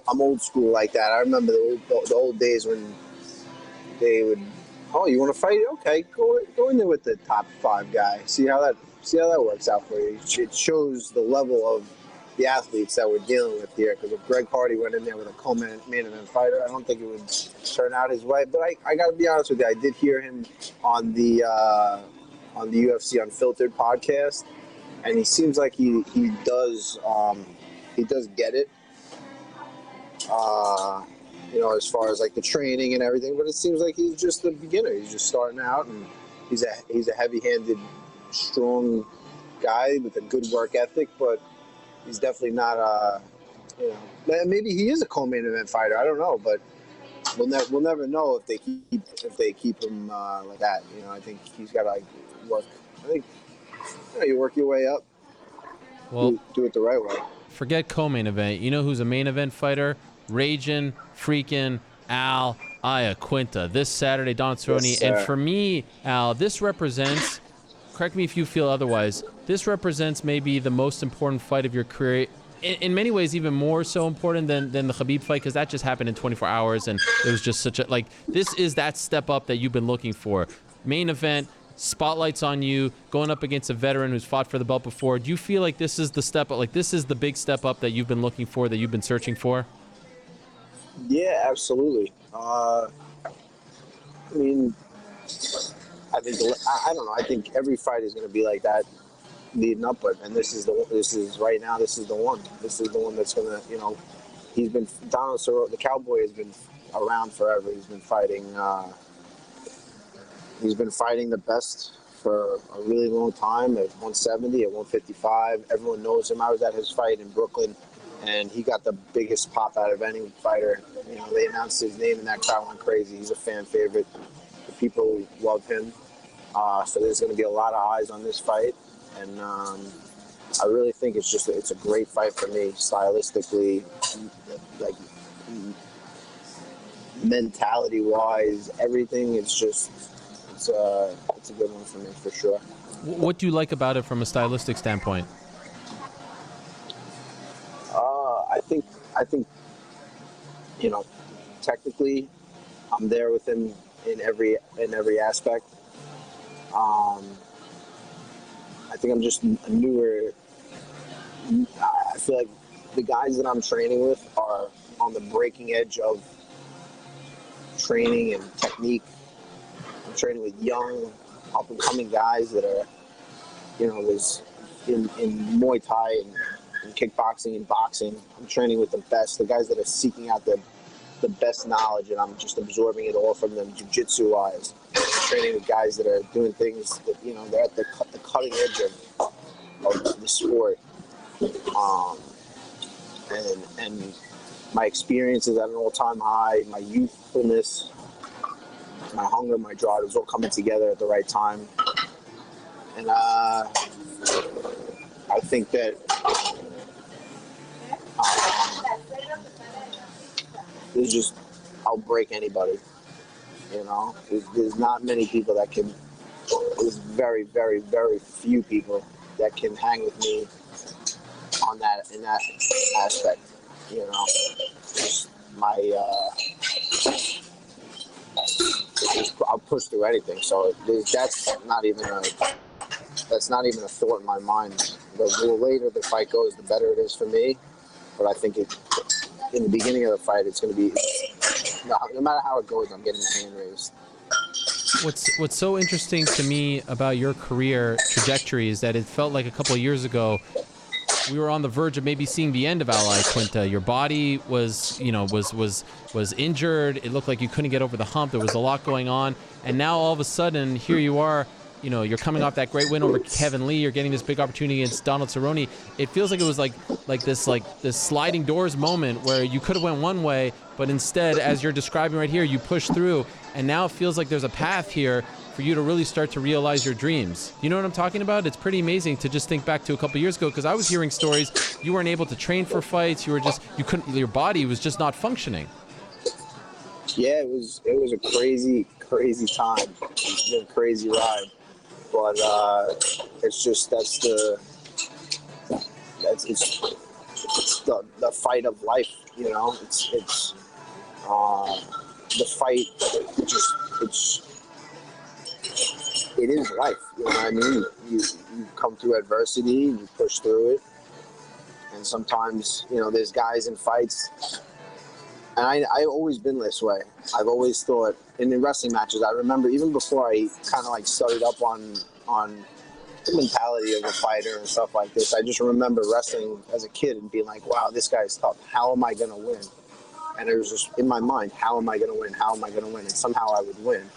[SPEAKER 8] I'm old school like that. I remember the old days when they would, oh, you want to fight? Okay, go in there with the top 5 guy. See how that works out for you. It shows the level of the athletes that we're dealing with here. Because if Greg Hardy went in there with a co-main event fighter, I don't think it would turn out his way. But I got to be honest with you, I did hear him on the UFC Unfiltered podcast, and he seems like he does get it. As far as like the training and everything, but it seems like he's just a beginner. He's just starting out, and he's a heavy-handed, strong guy with a good work ethic, but he's definitely not maybe he is a co-main event fighter. I don't know, but we'll never know if they keep him like that. I think he's got to work. I think you work your way up.
[SPEAKER 2] Well,
[SPEAKER 8] do it the right way.
[SPEAKER 2] Forget co-main event. You know who's a main event fighter? Ragin' freaking Al Iaquinta this Saturday, Don Cerrone.
[SPEAKER 8] Yes,
[SPEAKER 2] and for me, Al, this represents correct me if you feel otherwise, this represents maybe the most important fight of your career. In many ways, even more so important than the Khabib fight, because that just happened in 24 hours, and it was just such a, like, this is that step up that you've been looking for. Main event, spotlights on you, going up against a veteran who's fought for the belt before. Do you feel like this is the step up, like this is the big step up that you've been looking for, that you've been searching for?
[SPEAKER 8] Yeah, absolutely. I mean, I think I don't know. I think every fight is going to be like that leading up, and this is right now. This is the one. This is the one that's going to, he's been Donald Cerrone, the Cowboy, has been around forever. He's been fighting. He's been fighting the best for a really long time at 170, at 155. Everyone knows him. I was at his fight in Brooklyn, and he got the biggest pop out of any fighter. They announced his name, and that crowd went crazy. He's a fan favorite. The people love him. So there's going to be a lot of eyes on this fight, and I really think it's a great fight for me, stylistically, like mentality-wise, everything. It's a good one for me for sure.
[SPEAKER 2] What do you like about it from a stylistic standpoint?
[SPEAKER 8] I think, technically, I'm there with him in every aspect. I think I'm just a newer. I feel like the guys that I'm training with are on the breaking edge of training and technique. I'm training with young, up-and-coming guys that are, was in Muay Thai and kickboxing and boxing. I'm training with the best, the guys that are seeking out the best knowledge, and I'm just absorbing it all from them, jiu-jitsu-wise. I'm training with guys that are doing things that, they're at the cutting edge of the sport. And my experience is at an all-time high. My youthfulness, my hunger, my drive is all coming together at the right time. And I think that I'll break anybody. There's not many people that can. There's very, very, very few people that can hang with me in that aspect. I'll push through anything. So that's not even a thought in my mind. The later the fight goes, the better it is for me. But I think in the beginning of the fight, it's going to be, no matter how it goes, I'm getting the hand raised.
[SPEAKER 2] What's so interesting to me about your career trajectory is that it felt like a couple of years ago we were on the verge of maybe seeing the end of Iaquinta. Your body was injured. It looked like you couldn't get over the hump. There was a lot going on, and now all of a sudden here you are. You're coming off that great win over Kevin Lee. You're getting this big opportunity against Donald Cerrone. It feels like it was like this sliding doors moment where you could have went one way, but instead, as you're describing right here, you pushed through, and now it feels like there's a path here for you to really start to realize your dreams. You know what I'm talking about? It's pretty amazing to just think back to a couple of years ago, because I was hearing stories you weren't able to train for fights. You couldn't. Your body was just not functioning.
[SPEAKER 8] Yeah, it was a crazy time. It's been a crazy ride. But it's the fight of life, It's the fight. It is life. You know what I mean? You come through adversity and you push through it. And sometimes there's guys in fights. And I've always been this way. I've always thought, in the wrestling matches, I remember even before I kind of studied up on the mentality of a fighter and stuff like this, I just remember wrestling as a kid and being like, wow, this guy's tough. How am I going to win? And it was just in my mind, how am I going to win? How am I going to win? And somehow I would win.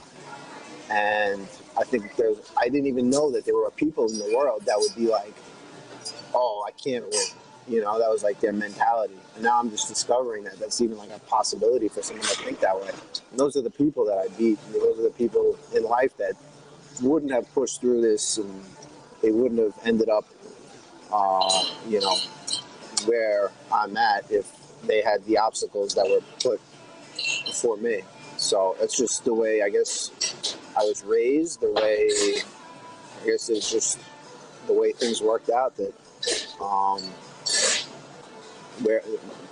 [SPEAKER 8] And I think I didn't even know that there were people in the world that would be like, oh, I can't win. That was like their mentality. And now I'm just discovering that that's even like a possibility for someone to think that way. And those are the people that I beat. And those are the people in life that wouldn't have pushed through this, and they wouldn't have ended up, where I'm at if they had the obstacles that were put before me. So it's just the way, I guess, I was raised, the way I guess it's just the way things worked out that where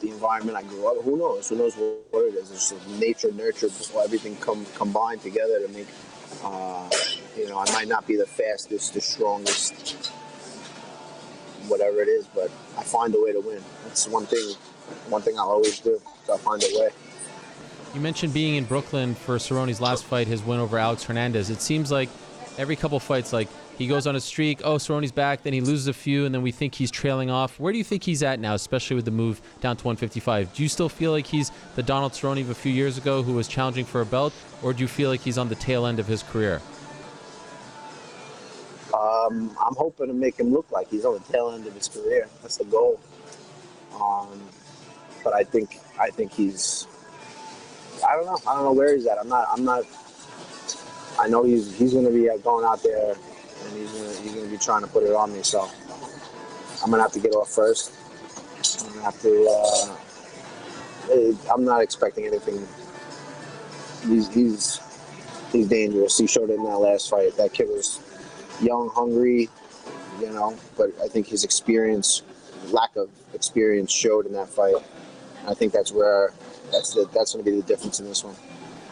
[SPEAKER 8] the environment I grew up. Who knows? Who knows what it is? It's just nature, nurture, everything combined together to make. I might not be the fastest, the strongest, whatever it is, but I find a way to win. That's one thing I'll always do. I'll find a way.
[SPEAKER 2] You mentioned being in Brooklyn for Cerrone's last fight, his win over Alex Hernandez. It seems like every couple fights, like he goes on a streak, Cerrone's back, then he loses a few, and then we think he's trailing off. Where do you think he's at now, especially with the move down to 155? Do you still feel like he's the Donald Cerrone of a few years ago who was challenging for a belt, or do you feel like he's on the tail end of his career?
[SPEAKER 8] I'm hoping to make him look like he's on the tail end of his career. That's the goal. But I think he's. I don't know where he's at. I'm not. I know he's going to be going out there, and he's going to be trying to put it on me. So I'm going to have to get off first. I'm going to have to. I'm not expecting anything. He's dangerous. He showed it in that last fight. That kid was young, hungry, but I think his lack of experience showed in that fight. I think that's going to be the difference in this one.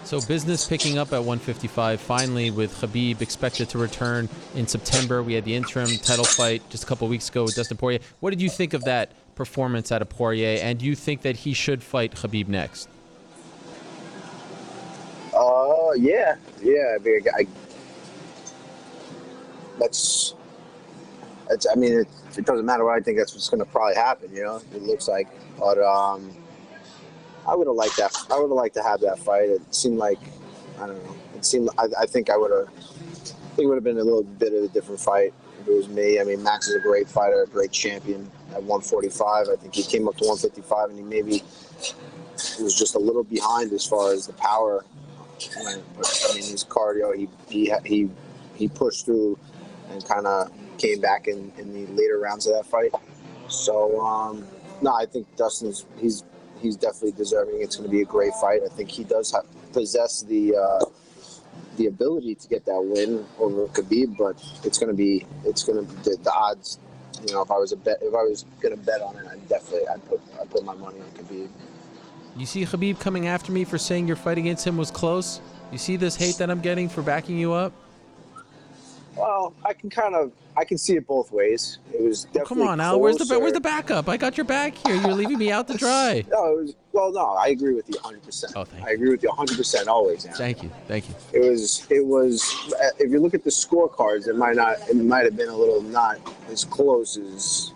[SPEAKER 2] So business picking up at 155 finally, with Khabib expected to return in September. We had the interim title fight just a couple of weeks ago with Dustin Poirier. What did you think of that performance out of Poirier, and do you think that he should fight Khabib next?
[SPEAKER 8] Yeah. It doesn't matter what I think. That's what's going to probably happen. It looks like, but I would have liked that. I would have liked to have that fight. It seemed like, I don't know. I think it would have been a little bit of a different fight if it was me. I mean, Max is a great fighter, a great champion at 145. I think he came up to 155, and he maybe was just a little behind as far as the power. But his cardio, he pushed through and kind of came back in the later rounds of that fight. So no, I think Dustin's he's definitely deserving. It's going to be a great fight. I think he does possess the ability to get that win over Khabib, but it's going to be the odds. If I was going to bet on it, I'd put my money on Khabib.
[SPEAKER 2] You see Khabib coming after me for saying your fight against him was close? You see this hate that I'm getting for backing you up?
[SPEAKER 8] Well, I can see it both ways. It was definitely
[SPEAKER 2] come on, Al. Where's the backup? I got your back here. You're leaving me out to dry.
[SPEAKER 8] No, I agree with you 100%.
[SPEAKER 2] Oh, thank you.
[SPEAKER 8] I agree with you 100% always. Al.
[SPEAKER 2] Thank you.
[SPEAKER 8] It was. If you look at the scorecards, it might have been a little not as close as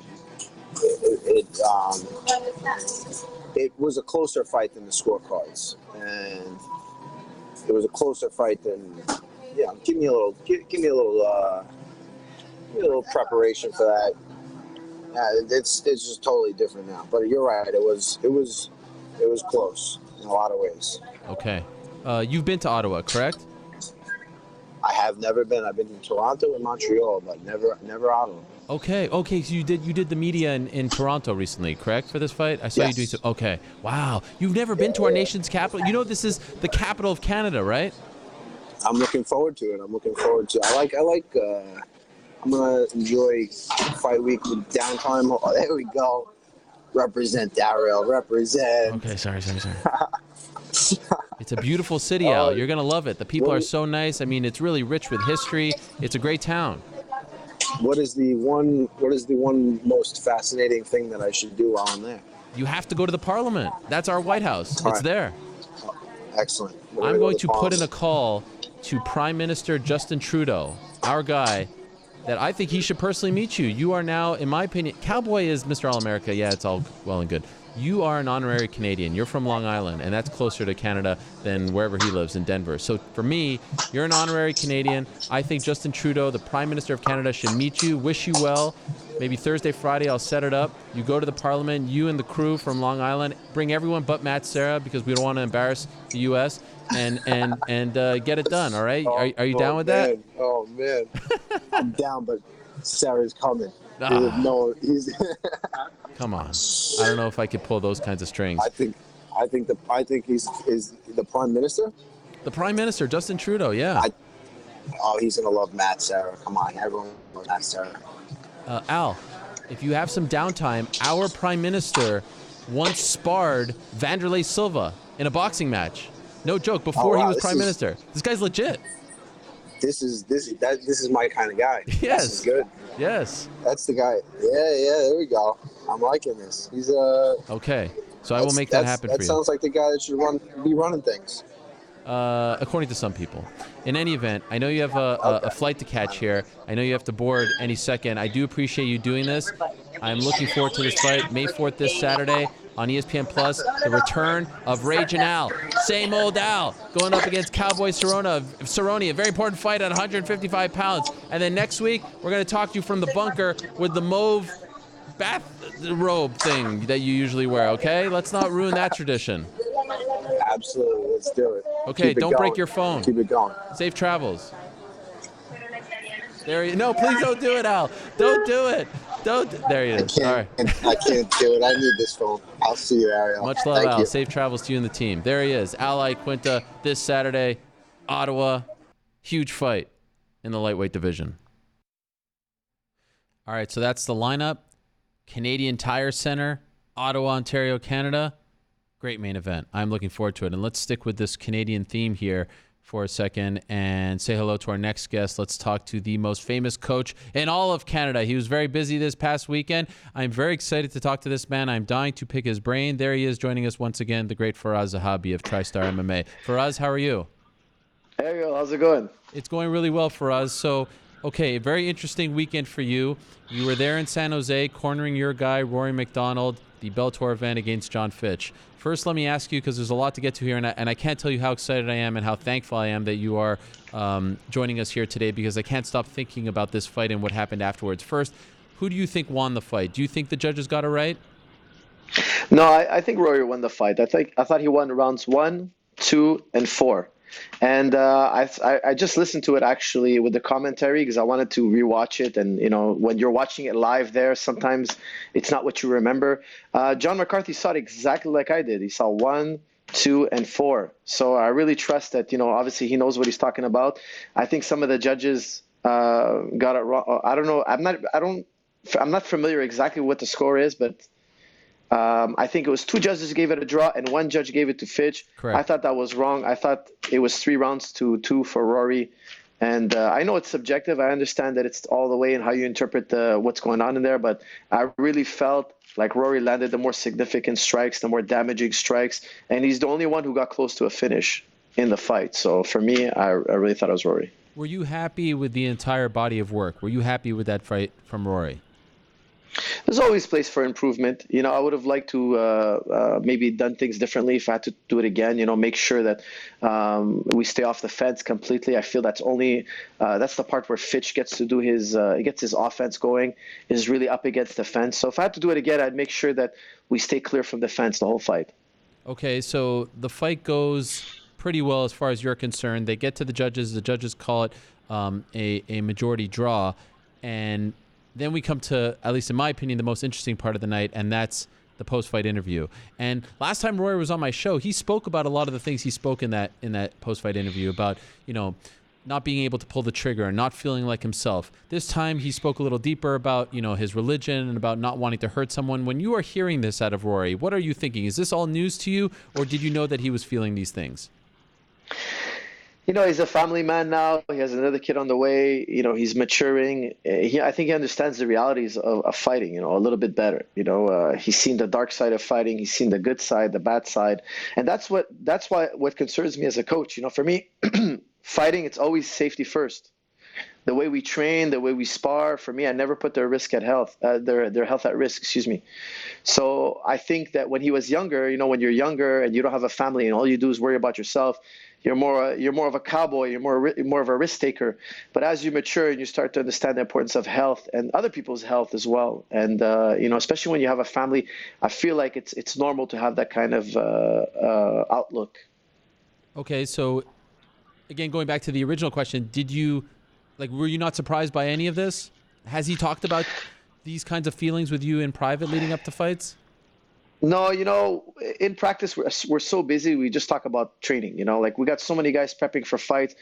[SPEAKER 8] it was a closer fight than the scorecards, and it was a closer fight than. Yeah, give me a little preparation for that. Yeah, it's just totally different now. But you're right. It was close in a lot of ways.
[SPEAKER 2] Okay, you've been to Ottawa, correct?
[SPEAKER 8] I have never been. I've been to Toronto and Montreal, but never Ottawa.
[SPEAKER 2] Okay. So you did the media in Toronto recently, correct, for this fight? I saw you doing so. Okay. Wow. You've never been to our nation's capital. This is the capital of Canada, right? I'm
[SPEAKER 8] looking forward to it. I'm gonna enjoy fight week with downtime. Oh, there we go. Represent Ariel. Represent.
[SPEAKER 2] Okay, sorry. It's a beautiful city, Al. You're gonna love it. The people are so nice. I mean, it's really rich with history. It's a great town.
[SPEAKER 8] What is the one most fascinating thing that I should do while I'm there?
[SPEAKER 2] You have to go to the Parliament. That's our White House. It's there.
[SPEAKER 8] Oh, excellent.
[SPEAKER 2] I'm going to put in a call to Prime Minister Justin Trudeau, our guy, that I think he should personally meet you. You are now, in my opinion, Cowboy is Mr. All-America. Yeah, it's all well and good. You are an honorary Canadian. You're from Long Island, and that's closer to Canada than wherever he lives in Denver. So for me, you're an honorary Canadian. I think Justin Trudeau, the Prime Minister of Canada, should meet you, wish you well. Maybe Thursday, Friday, I'll set it up. You go to the Parliament, you and the crew from Long Island. Bring everyone but Matt Serra, because we don't want to embarrass the U.S., and get it done, all right? Are you down with that?
[SPEAKER 8] Oh, man. I'm down, but Sarah's coming.
[SPEAKER 2] Come on. I don't know if I could pull those kinds of strings.
[SPEAKER 8] I think he's the Prime Minister?
[SPEAKER 2] The Prime Minister, Justin Trudeau, yeah.
[SPEAKER 8] Oh, he's gonna love Matt Serra. Come on, everyone loves Matt Serra.
[SPEAKER 2] Al, if you have some downtime, our prime minister once sparred Vanderlei Silva in a boxing match. No joke. Before he was prime minister. This guy's legit.
[SPEAKER 8] This is my kind of guy.
[SPEAKER 2] Yes.
[SPEAKER 8] This is good.
[SPEAKER 2] Yes.
[SPEAKER 8] That's the guy. Yeah. There we go. I'm liking this. He's
[SPEAKER 2] okay. So I will make that happen for you.
[SPEAKER 8] That sounds like the guy that should be running things.
[SPEAKER 2] According to some people. In any event, I know you have a flight to catch here. I know you have to board any second. I do appreciate you doing this. I'm looking forward to this fight. May 4th this Saturday on ESPN Plus. The return of Raging Al. Same old Al going up against Cowboy Cerrone. A very important fight at 155 pounds. And then next week, we're going to talk to you from the bunker with the mauve bathrobe thing that you usually wear, okay? Let's not ruin that tradition.
[SPEAKER 8] Absolutely. Let's do it.
[SPEAKER 2] Okay, don't break your phone.
[SPEAKER 8] Keep it going.
[SPEAKER 2] Safe travels. No, please don't do it, Al. Don't do it. There he is. All right.
[SPEAKER 8] I can't do it. I need this phone. I'll see you, Ariel.
[SPEAKER 2] Much love, Al. Safe travels to you and the team. There he is. Al Iaquinta this Saturday, Ottawa. Huge fight in the lightweight division. All right, so that's the lineup. Canadian Tire Center, Ottawa, Ontario, Canada. Great main event. I'm looking forward to it. And let's stick with this Canadian theme here for a second and say hello to our next guest. Let's talk to the most famous coach in all of Canada. He was very busy this past weekend. I'm very excited to talk to this man. I'm dying to pick his brain. There he is joining us once again, the great Firas Zahabi of TriStar MMA. Firas, how are you?
[SPEAKER 9] Hey, Ariel, how's it going?
[SPEAKER 2] It's going really well, Firas. So, okay, a very interesting weekend for you. You were there in San Jose cornering your guy, Rory McDonald, the Bellator event against John Fitch. First, let me ask you, because there's a lot to get to here, and I can't tell you how excited I am and how thankful I am that you are joining us here today, because I can't stop thinking about this fight and what happened afterwards. First, who do you think won the fight? Do you think the judges got it right?
[SPEAKER 9] No, I think Rory won the fight. I thought he won rounds 1, 2, and 4. And I just listened to it actually with the commentary because I wanted to rewatch it. And, you know, when you're watching it live there, sometimes it's not what you remember. John McCarthy saw it exactly like I did. He saw 1, 2, and 4. So I really trust that, you know, obviously he knows what he's talking about. I think some of the judges got it wrong. I don't know. I'm not familiar exactly what the score is, but I think it was 2 judges gave it a draw and 1 judge gave it to Fitch.
[SPEAKER 2] Correct.
[SPEAKER 9] I thought that was wrong. I thought it was 3 rounds to 2 for Rory. And I know it's subjective. I understand that it's all the way in how you interpret what's going on in there. But I really felt like Rory landed the more significant strikes, the more damaging strikes. And he's the only one who got close to a finish in the fight. So for me, I really thought it was Rory.
[SPEAKER 2] Were you happy with the entire body of work? Were you happy with that fight from Rory?
[SPEAKER 9] There's always place for improvement. You know, I would have liked to maybe done things differently if I had to do it again. You know, make sure that we stay off the fence completely. I feel that's the part where Fitch gets to do his offense going, is really up against the fence. So if I had to do it again, I'd make sure that we stay clear from the fence the whole fight.
[SPEAKER 2] Okay, so the fight goes pretty well as far as you're concerned. They get to the judges. The judges call it a majority draw, and then we come to, at least in my opinion, the most interesting part of the night, and that's the post-fight interview. And last time Rory was on my show, he spoke about a lot of the things he spoke in that post-fight interview about, you know, not being able to pull the trigger and not feeling like himself. This time he spoke a little deeper about, you know, his religion and about not wanting to hurt someone. When you are hearing this out of Rory, what are you thinking? Is this all news to you, or did you know that he was feeling these things?
[SPEAKER 9] You know, he's a family man now. He has another kid on the way. You know, he's maturing. I think he understands the realities of fighting, you know, a little bit better. You know, he's seen the dark side of fighting. He's seen the good side, the bad side. And that's what concerns me as a coach. You know, for me, fighting, it's always safety first. The way we train, the way we spar, for me, I never put their health at risk, excuse me. So I think that when he was younger, you know, when you're younger and you don't have a family and all you do is worry about yourself, you're more of a cowboy, you're more of a risk taker. But as you mature and you start to understand the importance of health and other people's health as well, and you know, especially when you have a family, I feel like it's normal to have that kind of outlook.
[SPEAKER 2] Okay, so again, going back to the original question, were you not surprised by any of this? Has he talked about these kinds of feelings with you in private leading up to fights?
[SPEAKER 9] No, you know, in practice, we're so busy. We just talk about training, you know, like we got so many guys prepping for fights.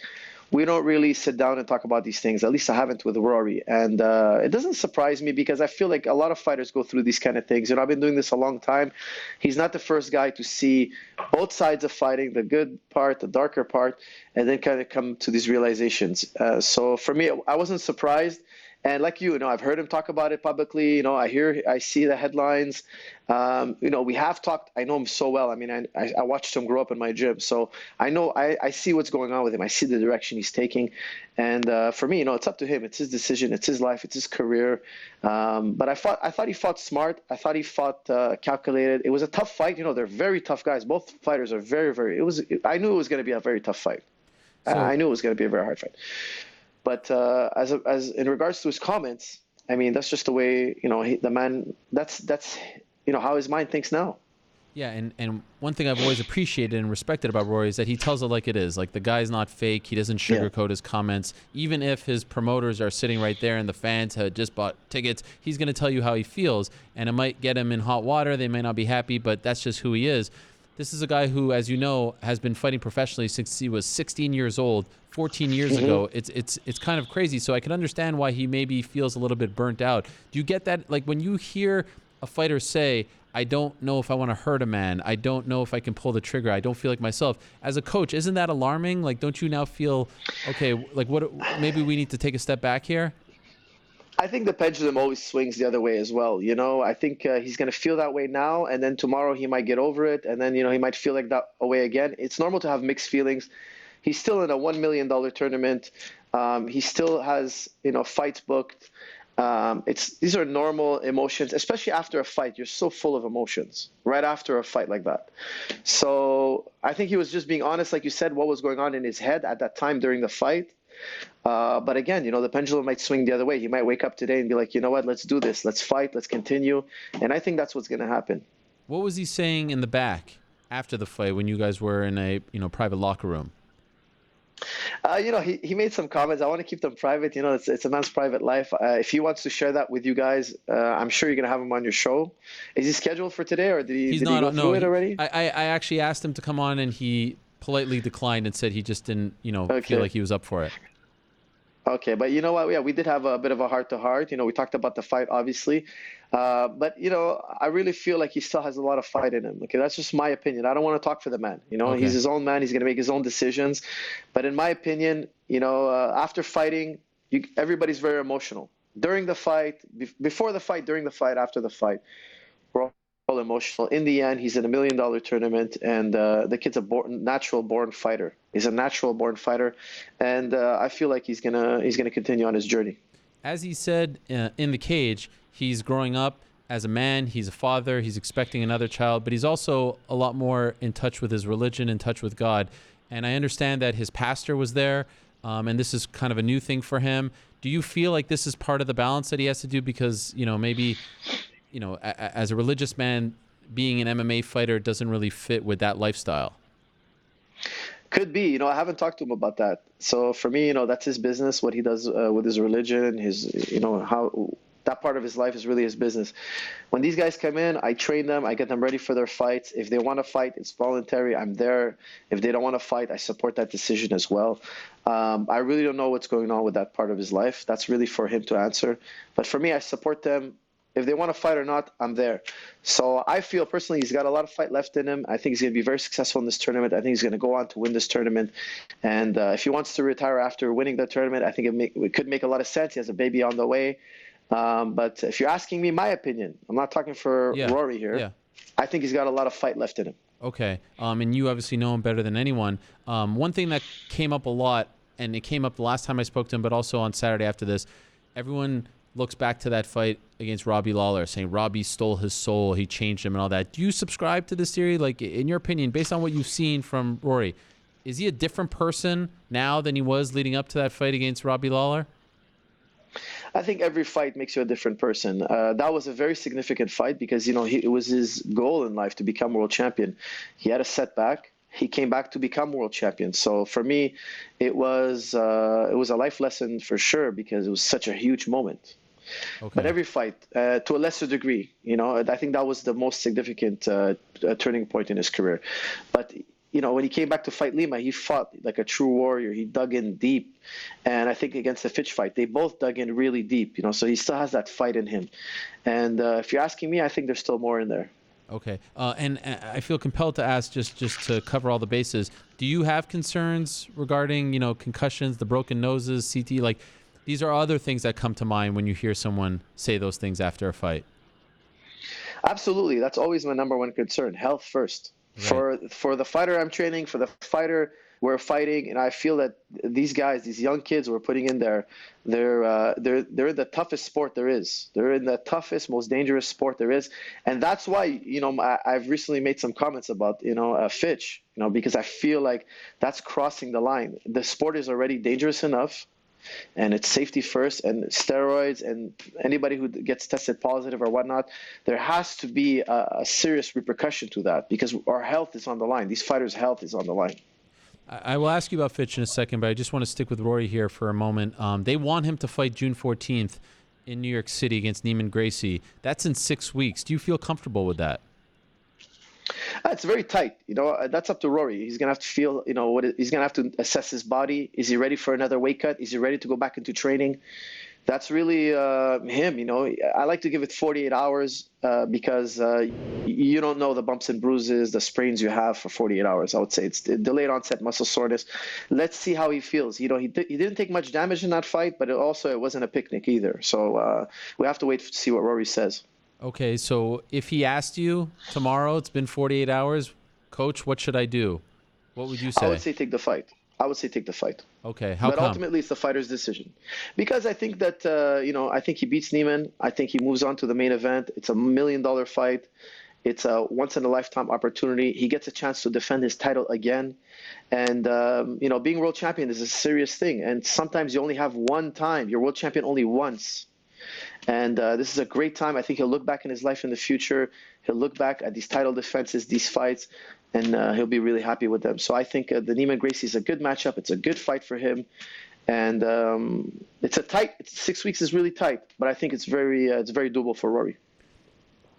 [SPEAKER 9] we don't really sit down and talk about these things. At least I haven't with Rory. And it doesn't surprise me because I feel like a lot of fighters go through these kind of things. I've been doing this a long time. He's not the first guy to see both sides of fighting, the good part, the darker part, and then kind of come to these realizations. So for me, I wasn't surprised. And like I've heard him talk about it publicly. I see the headlines. We have talked. I know him so well. I mean, I watched him grow up in my gym, so I know I see what's going on with him. I see the direction he's taking, and for me, it's up to him. It's his decision. It's his life. It's his career. But I thought he fought smart. I thought he fought calculated. It was a tough fight. They're very tough guys. Both fighters are very, very. I knew it was going to be a very tough fight. I knew it was going to be a very hard fight. But as in regards to his comments, I mean, that's just the way, the man, that's how his mind thinks now.
[SPEAKER 2] Yeah, and one thing I've always appreciated and respected about Rory is that he tells it like it is. Like, the guy's not fake. He doesn't sugarcoat his comments. Even if his promoters are sitting right there and the fans had just bought tickets, he's going to tell you how he feels. And it might get him in hot water. They may not be happy, but that's just who he is. This is a guy who, as you know, has been fighting professionally since he was 16 years old, 14 years ago. It's kind of crazy. So I can understand why he maybe feels a little bit burnt out. Do you get that? Like, when you hear a fighter say, I don't know if I want to hurt a man, I don't know if I can pull the trigger, I don't feel like myself. As a coach, isn't that alarming? Like, don't you now feel, okay, like, what? Maybe we need to take a step back here?
[SPEAKER 9] I think the pendulum always swings the other way as well. I think he's going to feel that way now, and then tomorrow he might get over it, and then, he might feel like that way again. It's normal to have mixed feelings. He's still in a $1 million tournament. He still has, fights booked. These are normal emotions, especially after a fight. You're so full of emotions right after a fight like that. So I think he was just being honest, like you said, what was going on in his head at that time during the fight. But again, the pendulum might swing the other way. He might wake up today and be like, you know what, let's do this. Let's fight. Let's continue. And I think that's what's going to happen.
[SPEAKER 2] What was he saying in the back after the fight when you guys were in a private locker room?
[SPEAKER 9] He made some comments. I want to keep them private. It's a man's private life. If he wants to share that with you guys, I'm sure you're going to have him on your show. Is he scheduled for today, or did he go through it already?
[SPEAKER 2] I actually asked him to come on, and he politely declined and said he just didn't, feel like he was up for it.
[SPEAKER 9] Okay, but you know what? Yeah, we did have a bit of a heart-to-heart. We talked about the fight, obviously. But, I really feel like he still has a lot of fight in him. Okay, that's just my opinion. I don't want to talk for the man. Okay. He's his own man. He's going to make his own decisions. But in my opinion, after fighting, everybody's very emotional. During the fight, before the fight, during the fight, after the fight, we're all emotional. In the end, he's in $1 million tournament, and the kid's a natural born fighter. He's a natural born fighter, and I feel like he's gonna continue on his journey.
[SPEAKER 2] As he said in the cage, he's growing up as a man. He's a father. He's expecting another child, but he's also a lot more in touch with his religion, in touch with God. And I understand that his pastor was there, and this is kind of a new thing for him. Do you feel like this is part of the balance that he has to do? Because maybe as a religious man, being an MMA fighter doesn't really fit with that lifestyle.
[SPEAKER 9] Could be. I haven't talked to him about that. So for me, that's his business, what he does with his religion, how that part of his life is really his business. When these guys come in, I train them, I get them ready for their fights. If they want to fight, it's voluntary. I'm there. If they don't want to fight, I support that decision as well. I really don't know what's going on with that part of his life. That's really for him to answer. But for me, I support them. If they want to fight or not, I'm there. So I feel personally he's got a lot of fight left in him. I think he's going to be very successful in this tournament. I think he's going to go on to win this tournament. And if he wants to retire after winning the tournament, I think it could make a lot of sense. He has a baby on the way. But if you're asking me my opinion, I'm not talking for Rory here. Yeah. I think he's got a lot of fight left in him.
[SPEAKER 2] Okay. And you obviously know him better than anyone. One thing that came up a lot, and it came up the last time I spoke to him, but also on Saturday after this, everyone looks back to that fight against Robbie Lawler, saying Robbie stole his soul, he changed him and all that. Do you subscribe to this theory? Like, in your opinion, based on what you've seen from Rory, is he a different person now than he was leading up to that fight against Robbie Lawler?
[SPEAKER 9] I think every fight makes you a different person. That was a very significant fight because, it was his goal in life to become world champion. He had a setback. He came back to become world champion. So for me, it was a life lesson for sure because it was such a huge moment. Okay. But every fight, to a lesser degree, I think that was the most significant turning point in his career. But when he came back to fight Lima, he fought like a true warrior. He dug in deep. And I think against the Fitch fight, they both dug in really deep, so he still has that fight in him. And if you're asking me, I think there's still more in there.
[SPEAKER 2] Okay. And I feel compelled to ask, just to cover all the bases, do you have concerns regarding, concussions, the broken noses, CT? Like, these are other things that come to mind when you hear someone say those things after a fight.
[SPEAKER 9] Absolutely. That's always my number one concern. Health first. Right. For the fighter I'm training, for the fighter we're fighting, and I feel that these guys, these young kids we're putting in there, they're in the toughest sport there is. They're in the toughest, most dangerous sport there is, and that's why I've recently made some comments about Fitch, because I feel like that's crossing the line. The sport is already dangerous enough, and it's safety first, and steroids, and anybody who gets tested positive or whatnot, there has to be a serious repercussion to that, because our health is on the line. These fighters' health is on the line.
[SPEAKER 2] I will ask you about Fitch in a second, but I just want to stick with Rory here for a moment. They want him to fight June 14th in New York City against Lilian Garcia. That's in 6 weeks. Do you feel comfortable with that?
[SPEAKER 9] It's very tight. That's up to Rory. He's gonna have to feel. He's gonna have to assess his body. Is he ready for another weight cut? Is he ready to go back into training? That's really him. I like to give it 48 hours because you don't know the bumps and bruises, the sprains you have for 48 hours. I would say it's delayed onset muscle soreness. Let's see how he feels. He didn't take much damage in that fight, but it wasn't a picnic either. So we have to wait to see what Rory says.
[SPEAKER 2] Okay, so if he asked you tomorrow, it's been 48 hours, Coach, what should I do? What would you say?
[SPEAKER 9] I would say take the fight.
[SPEAKER 2] Okay, how
[SPEAKER 9] come? But ultimately, it's the fighter's decision. Because I think that, I think he beats Neiman. I think he moves on to the main event. It's a $1 million fight. It's a once-in-a-lifetime opportunity. He gets a chance to defend his title again. And, being world champion is a serious thing. And sometimes you only have one time. You're world champion only once. And this is a great time. I think he'll look back in his life in the future. He'll look back at these title defenses, these fights, and he'll be really happy with them. So I think the Lilian Garcia is a good matchup. It's a good fight for him. And it's 6 weeks is really tight, but I think it's very doable for Rory.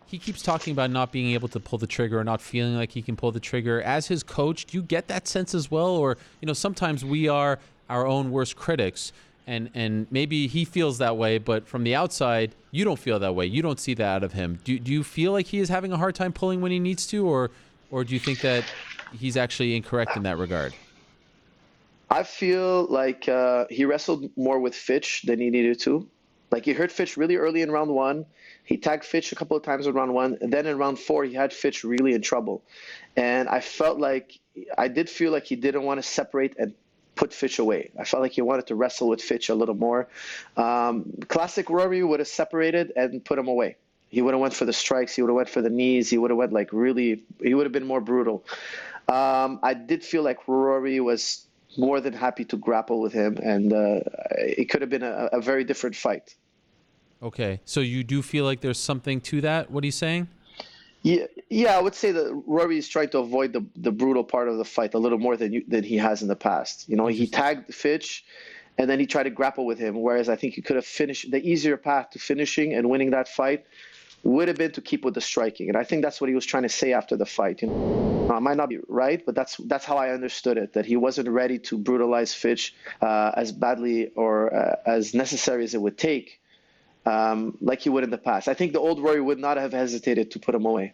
[SPEAKER 2] He keeps talking about not being able to pull the trigger or not feeling like he can pull the trigger. As his coach, do you get that sense as well? Or, sometimes we are our own worst critics. And maybe he feels that way, but from the outside, you don't feel that way. You don't see that out of him. Do you feel like he is having a hard time pulling when he needs to, or do you think that he's actually incorrect in that regard?
[SPEAKER 9] I feel like he wrestled more with Fitch than he needed to. Like, he hurt Fitch really early in round 1. He tagged Fitch a couple of times in round 1. And then in round 4, he had Fitch really in trouble. And I did feel like he didn't want to separate and put Fitch away. I felt like he wanted to wrestle with Fitch a little more. Classic Rory would have separated and put him away. He would have went for the strikes. He would have went for the knees. He would have went he would have been more brutal. I did feel like Rory was more than happy to grapple with him, and it could have been a very different fight.
[SPEAKER 2] Okay, so you do feel like there's something to that, what he's saying?
[SPEAKER 9] Yeah, I would say that Rory is trying to avoid the brutal part of the fight a little more than he has in the past. He tagged Fitch, and then he tried to grapple with him, whereas I think he could have finished. The easier path to finishing and winning that fight would have been to keep with the striking, and I think that's what he was trying to say after the fight. I might not be right, but that's how I understood it, that he wasn't ready to brutalize Fitch as badly or as necessary as it would take. Like he would in the past. I think the old Rory would not have hesitated to put him away.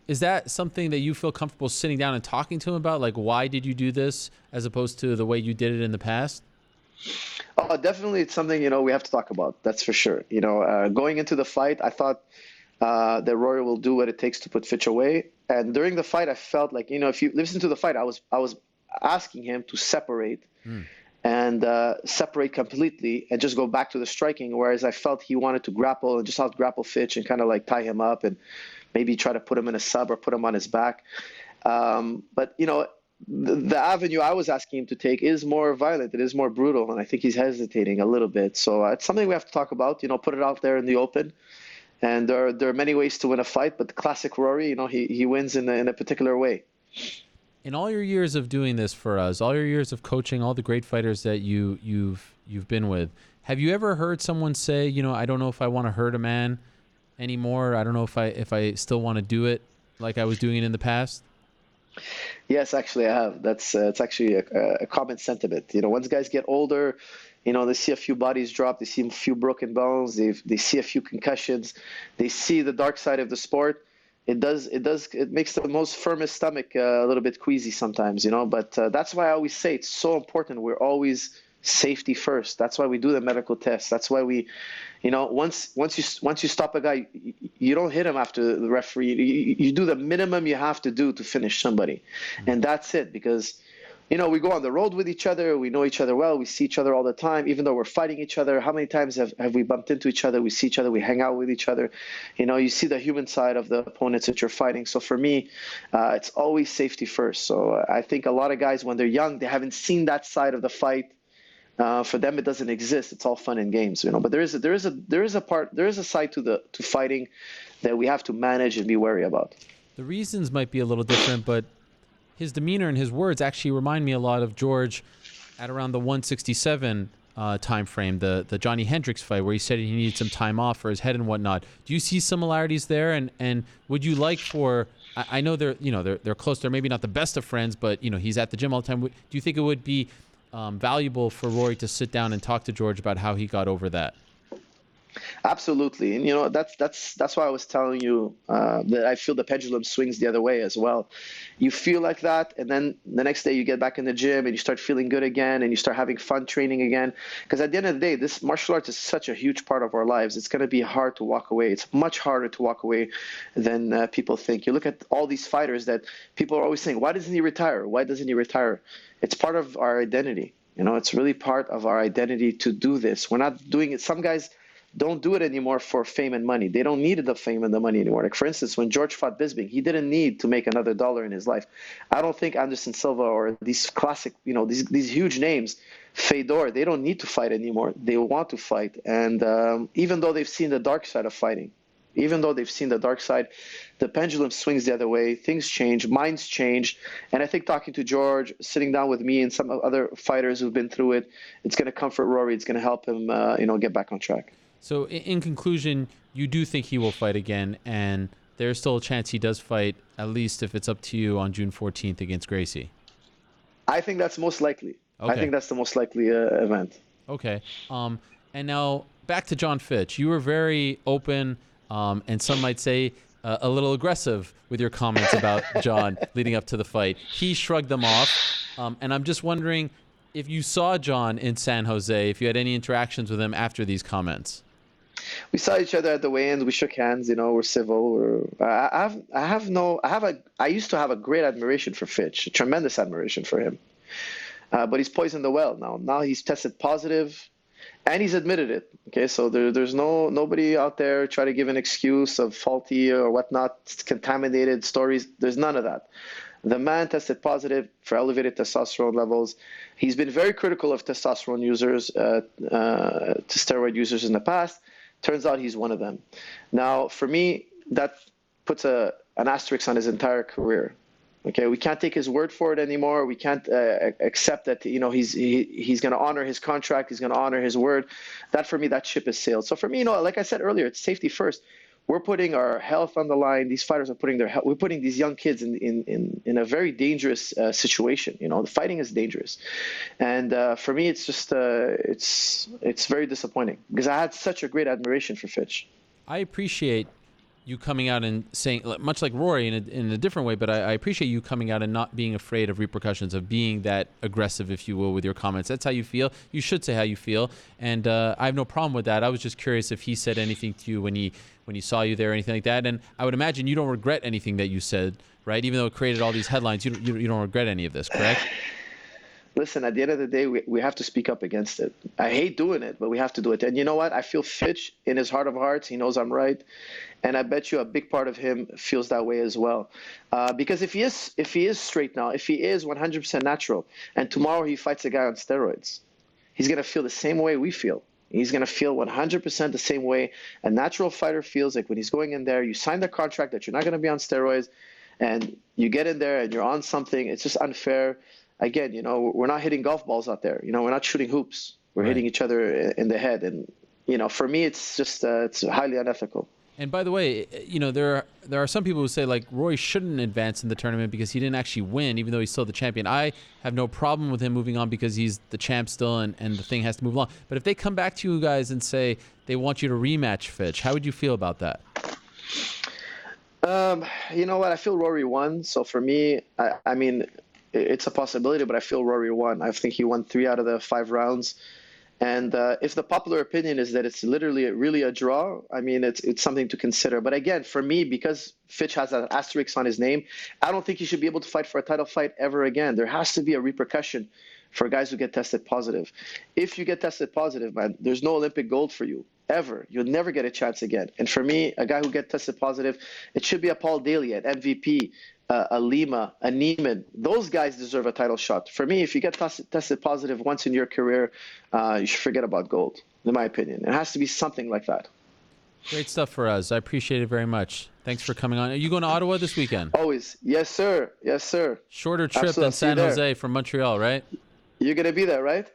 [SPEAKER 2] Is that something that you feel comfortable sitting down and talking to him about? Like, why did you do this as opposed to the way you did it in the past?
[SPEAKER 9] Oh, definitely. It's something, we have to talk about. That's for sure. Going into the fight, I thought that Rory will do what it takes to put Fitch away. And during the fight, I felt like, if you listen to the fight, I was asking him to separate. And separate completely and just go back to the striking, whereas I felt he wanted to grapple and just out-grapple Fitch and kind of like tie him up and maybe try to put him in a sub or put him on his back. But, the avenue I was asking him to take is more violent. It is more brutal, and I think he's hesitating a little bit. So it's something we have to talk about, put it out there in the open. And there are many ways to win a fight, but the classic Rory, he wins in a particular way.
[SPEAKER 2] In all your years of doing this for us, all your years of coaching, all the great fighters that you've been with, have you ever heard someone say, I don't know if I want to hurt a man anymore. I don't know if I still want to do it like I was doing it in the past?
[SPEAKER 9] Yes, actually, I have. That's it's actually a common sentiment. Once guys get older, they see a few bodies drop, they see a few broken bones, they see a few concussions, they see the dark side of the sport. It makes the most firmest stomach a little bit queasy sometimes. But that's why I always say it's so important. We're always safety first. That's why we do the medical tests. That's why we, once you stop a guy, you don't hit him after the referee. You do the minimum you have to do to finish somebody, and that's it. Because we go on the road with each other. We know each other well. We see each other all the time, even though we're fighting each other. How many times have we bumped into each other? We see each other. We hang out with each other. You see the human side of the opponents that you're fighting. So for me, it's always safety first. So I think a lot of guys, when they're young, they haven't seen that side of the fight. For them, it doesn't exist. It's all fun and games, But there is a side to fighting that we have to manage and be wary about.
[SPEAKER 2] The reasons might be a little different, but his demeanor and his words actually remind me a lot of George at around the 167 time frame, the Johnny Hendricks fight, where he said he needed some time off for his head and whatnot. Do you see similarities there? And would you like for? I know they're close. They're maybe not the best of friends, but he's at the gym all the time. Do you think it would be valuable for Rory to sit down and talk to George about how he got over that?
[SPEAKER 9] Absolutely, and that's why I was telling you that I feel the pendulum swings the other way as well. You feel like that, and then the next day you get back in the gym and you start feeling good again, and you start having fun training again. Because at the end of the day, this martial arts is such a huge part of our lives. It's going to be hard to walk away. It's much harder to walk away than people think. You look at all these fighters that people are always saying, "Why doesn't he retire? Why doesn't he retire?" It's part of our identity. It's really part of our identity to do this. We're not doing it. Some guys don't do it anymore for fame and money. They don't need the fame and the money anymore. Like, for instance, when George fought Bisping, he didn't need to make another dollar in his life. I don't think Anderson Silva or these classic, these huge names, Fedor, they don't need to fight anymore. They want to fight. And even though they've seen the dark side of fighting, the pendulum swings the other way. Things change, minds change. And I think talking to George, sitting down with me and some other fighters who've been through it, it's going to comfort Rory. It's going to help him, get back on track.
[SPEAKER 2] So in conclusion, you do think he will fight again, and there's still a chance he does fight, at least if it's up to you, on June 14th against Gracie?
[SPEAKER 9] I think that's most likely.
[SPEAKER 2] Okay.
[SPEAKER 9] I think that's the most likely event.
[SPEAKER 2] Okay. And now back to John Fitch. You were very open, and some might say a little aggressive with your comments about John leading up to the fight. He shrugged them off, and I'm just wondering if you saw John in San Jose, if you had any interactions with him after these comments.
[SPEAKER 9] We saw each other at the weigh-ins. We shook hands. We're civil. I used to have a great admiration for Fitch, a tremendous admiration for him. But he's poisoned the well now. Now he's tested positive, and he's admitted it. Okay, so there's nobody out there try to give an excuse of faulty or whatnot, contaminated stories. There's none of that. The man tested positive for elevated testosterone levels. He's been very critical of testosterone users, to steroid users in the past. Turns out he's one of them. Now, for me, that puts an asterisk on his entire career. Okay, we can't take his word for it anymore. We can't accept that he's going to honor his contract. He's going to honor his word. That, for me, that ship has sailed. So for me, like I said earlier, it's safety first. We're putting our health on the line. These fighters are putting their health. We're putting these young kids in a very dangerous situation. The fighting is dangerous, and for me, it's just it's very disappointing because I had such a great admiration for Fitch.
[SPEAKER 2] I appreciate you coming out and saying, much like Rory in a different way, but I appreciate you coming out and not being afraid of repercussions, of being that aggressive, if you will, with your comments. That's how you feel. You should say how you feel, and I have no problem with that. I was just curious if he said anything to you when he saw you there or anything like that, and I would imagine you don't regret anything that you said, right? Even though it created all these headlines, you don't regret any of this, correct?
[SPEAKER 9] Listen, at the end of the day, we have to speak up against it. I hate doing it, but we have to do it. And you know what? I feel Fitch, in his heart of hearts, he knows I'm right. And I bet you a big part of him feels that way as well. Because if he is straight now, if he is 100% natural, and tomorrow he fights a guy on steroids, he's going to feel the same way we feel. He's going to feel 100% the same way a natural fighter feels like when he's going in there. You sign the contract that you're not going to be on steroids, and you get in there and you're on something. It's just unfair. Again, we're not hitting golf balls out there. We're not shooting hoops. We're hitting each other in the head. And, for me, it's just it's highly unethical.
[SPEAKER 2] And by the way, there are some people who say like Roy shouldn't advance in the tournament because he didn't actually win, even though he's still the champion. I have no problem with him moving on because he's the champ still, and the thing has to move along. But if they come back to you guys and say they want you to rematch Fitch, how would you feel about that?
[SPEAKER 9] You know what? I feel Rory won. So for me, I mean, it's a possibility, but I feel Rory won. I think he won 3 out of the 5 rounds. And if the popular opinion is that it's literally really a draw, I mean, it's something to consider. But again, for me, because Fitch has an asterisk on his name, I don't think he should be able to fight for a title fight ever again. There has to be a repercussion for guys who get tested positive. If you get tested positive, man, there's no Olympic gold for you, ever. You'll never get a chance again. And for me, a guy who gets tested positive, it should be a Paul Daly, an MVP, a Lima, a Neiman. Those guys deserve a title shot. For me, if you get tested positive once in your career, you should forget about gold, in my opinion. It has to be something like that.
[SPEAKER 2] Great stuff for us. I appreciate it very much. Thanks for coming on. Are you going to Ottawa this weekend?
[SPEAKER 9] Always. Yes, sir. Yes, sir.
[SPEAKER 2] Shorter trip
[SPEAKER 9] Absolutely.
[SPEAKER 2] than San Jose from Montreal, right?
[SPEAKER 9] You're going to be there, right?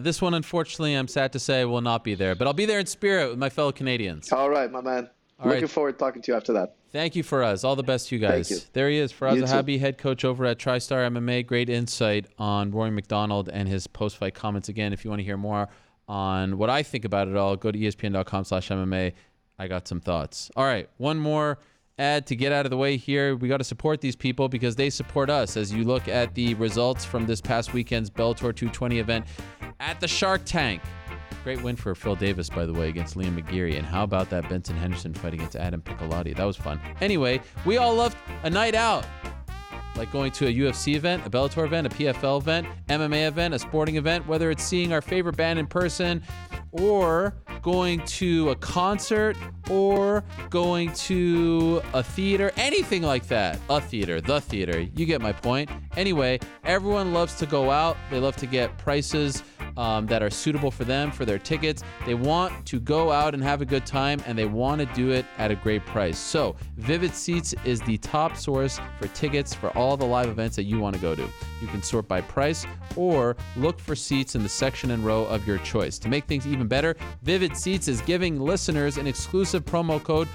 [SPEAKER 2] This one, unfortunately, I'm sad to say, will not be there. But I'll be there in spirit with my fellow Canadians.
[SPEAKER 9] All right, my man. Looking forward to talking to you after that.
[SPEAKER 2] Thank you, Firas. All the best to you guys.
[SPEAKER 9] Thank you.
[SPEAKER 2] There he is, Firas
[SPEAKER 9] You too.
[SPEAKER 2] Zahabi, head coach over at TriStar MMA. Great insight on Rory McDonald and his post-fight comments. Again, if you want to hear more on what I think about it all, go to espn.com/MMA. I got some thoughts. All right, one more ad to get out of the way here. We got to support these people because they support us. As you look at the results from this past weekend's Bellator 220 event at the Shark Tank. Great win for Phil Davis, by the way, against Liam McGeary. And how about that Benson Henderson fight against Adam Piccolotti? That was fun. Anyway, we all loved a night out. Like going to a UFC event, a Bellator event, a PFL event, MMA event, a sporting event, whether it's seeing our favorite band in person or going to a concert or going to a theater, anything like that. A theater, the theater. You get my point. Anyway, everyone loves to go out. They love to get prices that are suitable for them, for their tickets. They want to go out and have a good time, and they want to do it at a great price. So Vivid Seats is the top source for tickets for all the live events that you want to go to. You can sort by price or look for seats in the section and row of your choice. To make things even better, Vivid Seats is giving listeners an exclusive promo code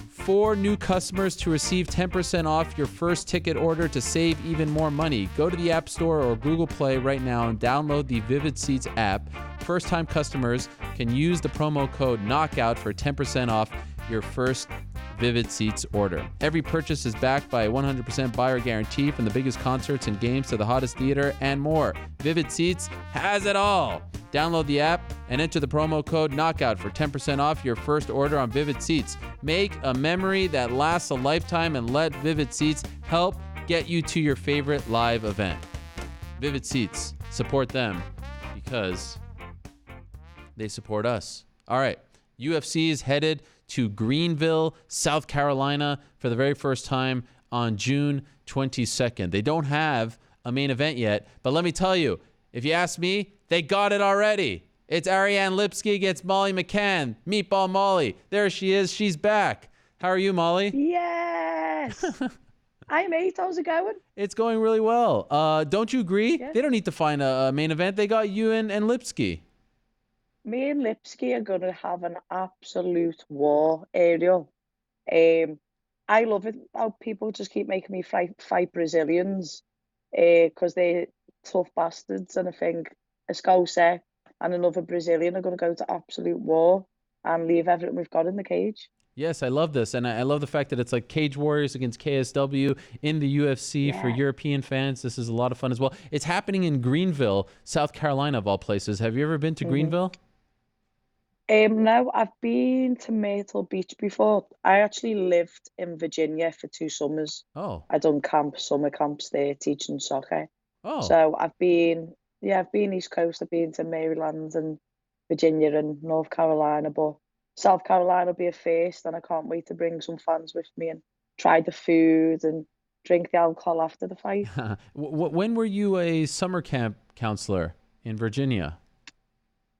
[SPEAKER 2] for new customers to receive 10% off your first ticket order to save even more money. Go to the App Store or Google Play right now and download the Vivid Seats app. First-time customers can use the promo code KNOCKOUT for 10% off your first Vivid Seats order. Every purchase is backed by a 100% buyer guarantee, from the biggest concerts and games to the hottest theater and more. Vivid Seats has it all. Download the app and enter the promo code KNOCKOUT for 10% off your first order on Vivid Seats. Make a memory that lasts a lifetime and let Vivid Seats help get you to your favorite live event. Vivid Seats. Support them because they support us. All right. UFC is headed to Greenville, South Carolina for the very first time on June 22nd. They don't have a main event yet, but let me tell you, if you ask me, they got it already. It's Ariane Lipski against Molly McCann. Meatball Molly. There she is. She's back. How are you, Molly?
[SPEAKER 10] Yes. Hi, mate. How's it going?
[SPEAKER 2] It's going really well. Don't you agree?
[SPEAKER 10] Yes.
[SPEAKER 2] They don't need to find a main event. They got you and Lipski.
[SPEAKER 10] Me and Lipski are going to have an absolute war, Ariel. I love it how people just keep making me fight Brazilians because they're tough bastards. And I think a Scouser and another Brazilian are going to go to absolute war and leave everything we've got in the cage.
[SPEAKER 2] Yes, I love this. And I love the fact that it's like Cage Warriors against KSW in the UFC for European fans. This is a lot of fun as well. It's happening in Greenville, South Carolina, of all places. Have you ever been to Greenville?
[SPEAKER 10] No, I've been to Myrtle Beach before. I actually lived in Virginia for 2 summers.
[SPEAKER 2] Oh.
[SPEAKER 10] I done summer camps there teaching soccer.
[SPEAKER 2] Oh.
[SPEAKER 10] So I've been East Coast. I've been to Maryland and Virginia and North Carolina, but South Carolina will be a first, and I can't wait to bring some fans with me and try the food and drink the alcohol after the fight.
[SPEAKER 2] When were you a summer camp counselor in Virginia?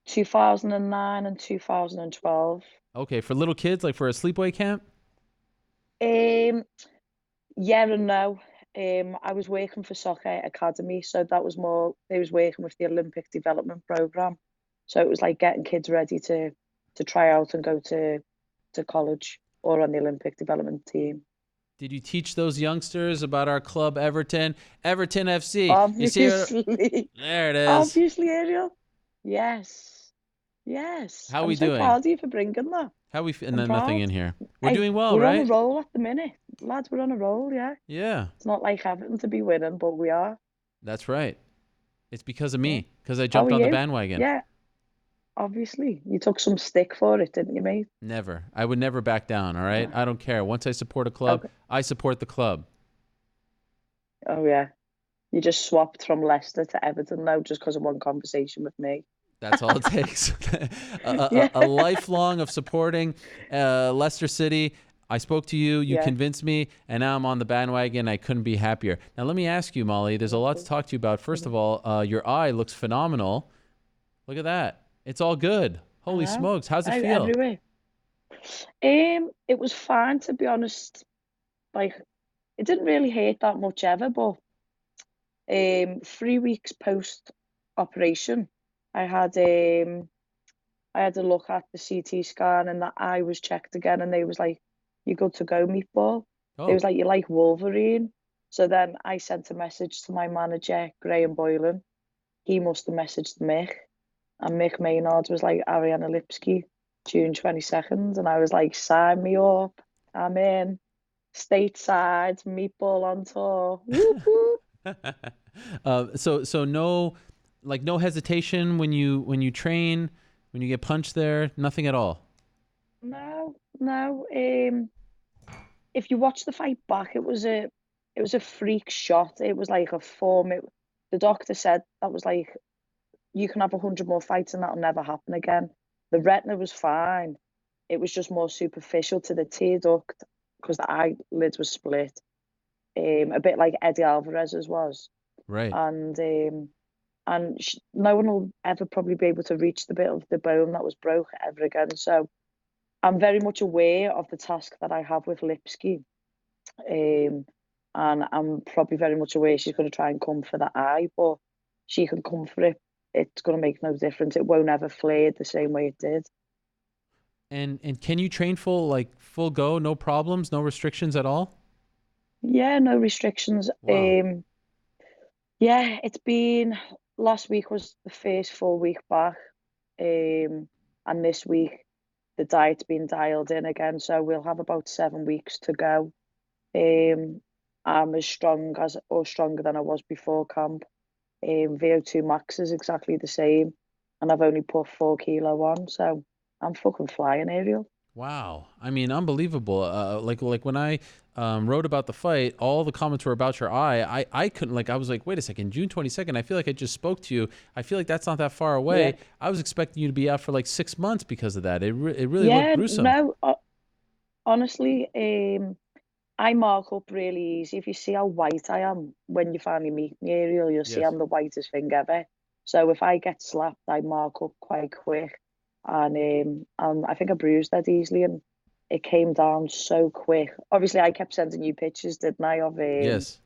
[SPEAKER 10] 2009 and 2012.
[SPEAKER 2] Okay, for little kids, like for a sleepaway camp?
[SPEAKER 10] Yeah and no. I was working for Soccer Academy, so that was more, they was working with the Olympic Development Program. So it was like getting kids ready to try out and go to college. or on the Olympic development team.
[SPEAKER 2] Did you teach those youngsters about our club, Everton? Everton FC. You see her?
[SPEAKER 10] Obviously.
[SPEAKER 2] There it is.
[SPEAKER 10] Obviously, Ariel. Yes. Yes.
[SPEAKER 2] How are
[SPEAKER 10] I'm
[SPEAKER 2] we
[SPEAKER 10] so
[SPEAKER 2] doing?
[SPEAKER 10] proud of you for bringing that.
[SPEAKER 2] How we? And
[SPEAKER 10] I'm
[SPEAKER 2] then nothing
[SPEAKER 10] proud.
[SPEAKER 2] in here. We're
[SPEAKER 10] Hey,
[SPEAKER 2] doing well,
[SPEAKER 10] we're on
[SPEAKER 2] right?
[SPEAKER 10] a roll at the minute. Lads, we're on a roll, yeah.
[SPEAKER 2] Yeah,
[SPEAKER 10] It's not like Everton to be winning, but we are.
[SPEAKER 2] that's right. It's because of
[SPEAKER 10] Yeah.
[SPEAKER 2] me, because I
[SPEAKER 10] How
[SPEAKER 2] jumped
[SPEAKER 10] are
[SPEAKER 2] on the
[SPEAKER 10] you?
[SPEAKER 2] bandwagon.
[SPEAKER 10] Yeah, obviously. You took some stick for it, didn't you, mate?
[SPEAKER 2] Never. I would never back down, all right?
[SPEAKER 10] Yeah.
[SPEAKER 2] I don't care. Once I support a club,
[SPEAKER 10] Okay.
[SPEAKER 2] I support the club.
[SPEAKER 10] Oh, yeah. You just swapped from Leicester to Everton now just because of one conversation with me.
[SPEAKER 2] That's all it takes.
[SPEAKER 10] Yeah.
[SPEAKER 2] A lifelong of supporting Leicester City. I spoke to you. You
[SPEAKER 10] Yeah.
[SPEAKER 2] convinced me, and now I'm on the bandwagon. I couldn't be happier. Now, let me ask you, Molly. There's a lot to talk to you about. First of all, your eye looks phenomenal. Look at that. It's all good. Holy
[SPEAKER 10] Hello.
[SPEAKER 2] smokes. How's it feel?
[SPEAKER 10] Everywhere. It was fine, to be honest. Like, it didn't really hurt that much ever, but 3 weeks post operation, I had a look at the CT scan and that eye was checked again, and they was like, "You're good to go, meatball." They
[SPEAKER 2] Oh,
[SPEAKER 10] was like, "You're like Wolverine." So then I sent a message to my manager, Graham Boylan. He must have messaged Mick, and Mick Maynard was like, "Ariana Lipski, June 22nd," and I was like, "Sign me up. I'm in. Stateside, meatball on tour." Whoop, whoop.
[SPEAKER 2] so no, like no hesitation when you train, when you get punched there, nothing at all.
[SPEAKER 10] No, no. If you watch the fight back, it was a freak shot. It was like a form. The doctor said that was like, you can have 100 more fights and that'll never happen again. The retina was fine. It was just more superficial to the tear duct because the eyelids were split. A bit like Eddie Alvarez's was.
[SPEAKER 2] Right.
[SPEAKER 10] And no one will ever probably be able to reach the bit of the bone that was broke ever again. So I'm very much aware of the task that I have with Lipski. And I'm probably very much aware she's going to try and come for the eye, but she can come for it. It's going to make no difference. It won't ever flare the same way it did.
[SPEAKER 2] And can you train full go, no problems, no restrictions at all?
[SPEAKER 10] Yeah, no restrictions.
[SPEAKER 2] Wow.
[SPEAKER 10] Yeah, last week was the first full week back. And this week the diet's been dialed in again, so we'll have about 7 weeks to go. I'm as strong as or stronger than I was before camp. VO2 max is exactly the same, and I've only put 4 kilo on, so I'm fucking flying, Ariel.
[SPEAKER 2] Wow. I mean, unbelievable. Like when I wrote about the fight, all the comments were about your eye. I couldn't, I was like, wait a second, June 22nd, I feel like I just spoke to you. I feel like that's not that far away.
[SPEAKER 10] Yeah.
[SPEAKER 2] I was expecting you to be out for 6 months because of that. It really looked gruesome.
[SPEAKER 10] No, honestly, I mark up really easy. If you see how white I am when you finally meet me, Ariel, you'll see
[SPEAKER 2] Yes.
[SPEAKER 10] I'm the whitest thing ever. So if I get slapped, I mark up quite quick. And I think I bruised that easily, and it came down so quick. Obviously, I kept sending you pictures, didn't I? Of
[SPEAKER 2] Yes.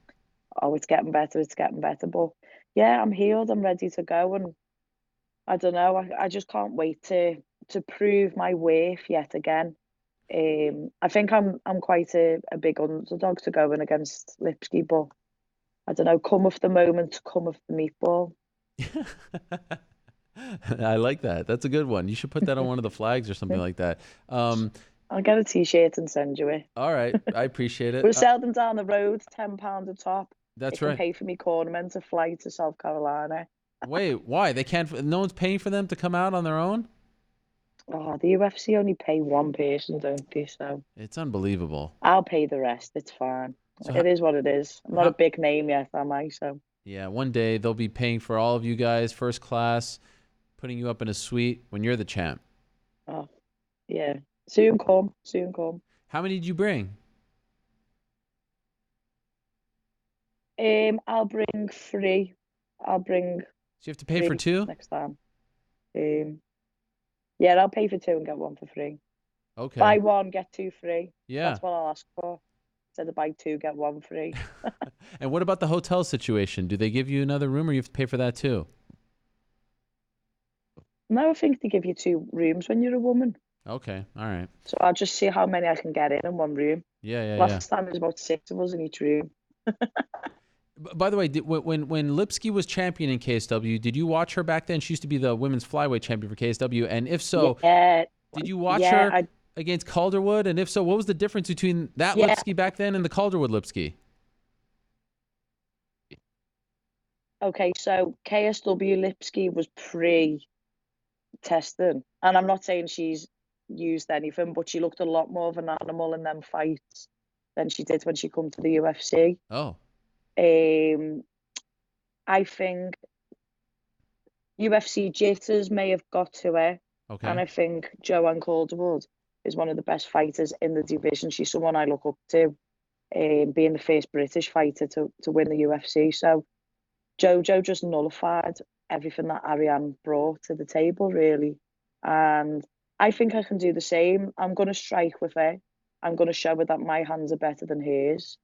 [SPEAKER 10] oh, it's getting better, it's getting better. But yeah, I'm healed, I'm ready to go, and I don't know, I just can't wait to prove my worth yet again. I think I'm quite a big underdog to go in against Lipski, but I don't know, come of the moment, come of the meatball.
[SPEAKER 2] I like that. That's a good one. You should put that on one of the flags or something like that.
[SPEAKER 10] I'll get a t-shirt and send you it.
[SPEAKER 2] All right. I appreciate it.
[SPEAKER 10] We'll sell them down the road, £10 a top.
[SPEAKER 2] That's
[SPEAKER 10] it can
[SPEAKER 2] right.
[SPEAKER 10] pay for me cornermen to fly to South Carolina.
[SPEAKER 2] Wait, why? They can't, no one's paying for them to come out on their own?
[SPEAKER 10] Oh, the UFC only pay one person, don't they? So
[SPEAKER 2] It's unbelievable.
[SPEAKER 10] I'll pay the rest. It's fine.
[SPEAKER 2] So
[SPEAKER 10] It is what it is. I'm not a big name yet, am I? So
[SPEAKER 2] yeah, one day they'll be paying for all of you guys, first class, putting you up in a suite when you're the champ.
[SPEAKER 10] oh, yeah. Soon come. Soon come.
[SPEAKER 2] How many did you bring?
[SPEAKER 10] I'll bring 3. I'll bring
[SPEAKER 2] So you have to pay for 2?
[SPEAKER 10] next time. Yeah, I'll pay for 2 and get 1 for free.
[SPEAKER 2] Okay.
[SPEAKER 10] Buy 1, get 2 free.
[SPEAKER 2] Yeah.
[SPEAKER 10] That's what I'll ask for. Instead of buy 2, get 1 free.
[SPEAKER 2] And what about the hotel situation? Do they give you another room or you have to pay for that too?
[SPEAKER 10] No, I think they give you 2 rooms when you're a woman.
[SPEAKER 2] Okay. All right.
[SPEAKER 10] So I'll just see how many I can get in one room.
[SPEAKER 2] Yeah, yeah, yeah.
[SPEAKER 10] Last time it was about 6 of us in each room.
[SPEAKER 2] By the way, when Lipsky was champion in KSW, did you watch her back then? She used to be the women's flyweight champion for KSW, and if so,
[SPEAKER 10] Yeah,
[SPEAKER 2] did you watch
[SPEAKER 10] yeah,
[SPEAKER 2] her against Calderwood? And if so, what was the difference between that
[SPEAKER 10] Yeah.
[SPEAKER 2] Lipsky back then and the Calderwood Lipsky?
[SPEAKER 10] Okay, so KSW Lipsky was pre-testing, and I'm not saying she's used anything, but she looked a lot more of an animal in them fights than she did when she come to the UFC.
[SPEAKER 2] Oh,
[SPEAKER 10] I think UFC jitters may have got to her,
[SPEAKER 2] okay.
[SPEAKER 10] and I think Joanne Calderwood is one of the best fighters in the division. She's someone I look up to, being the first British fighter to win the UFC. So Jojo just nullified everything that Ariane brought to the table, really. And I think I can do the same. I'm going to strike with her. I'm going to show her that my hands are better than hers.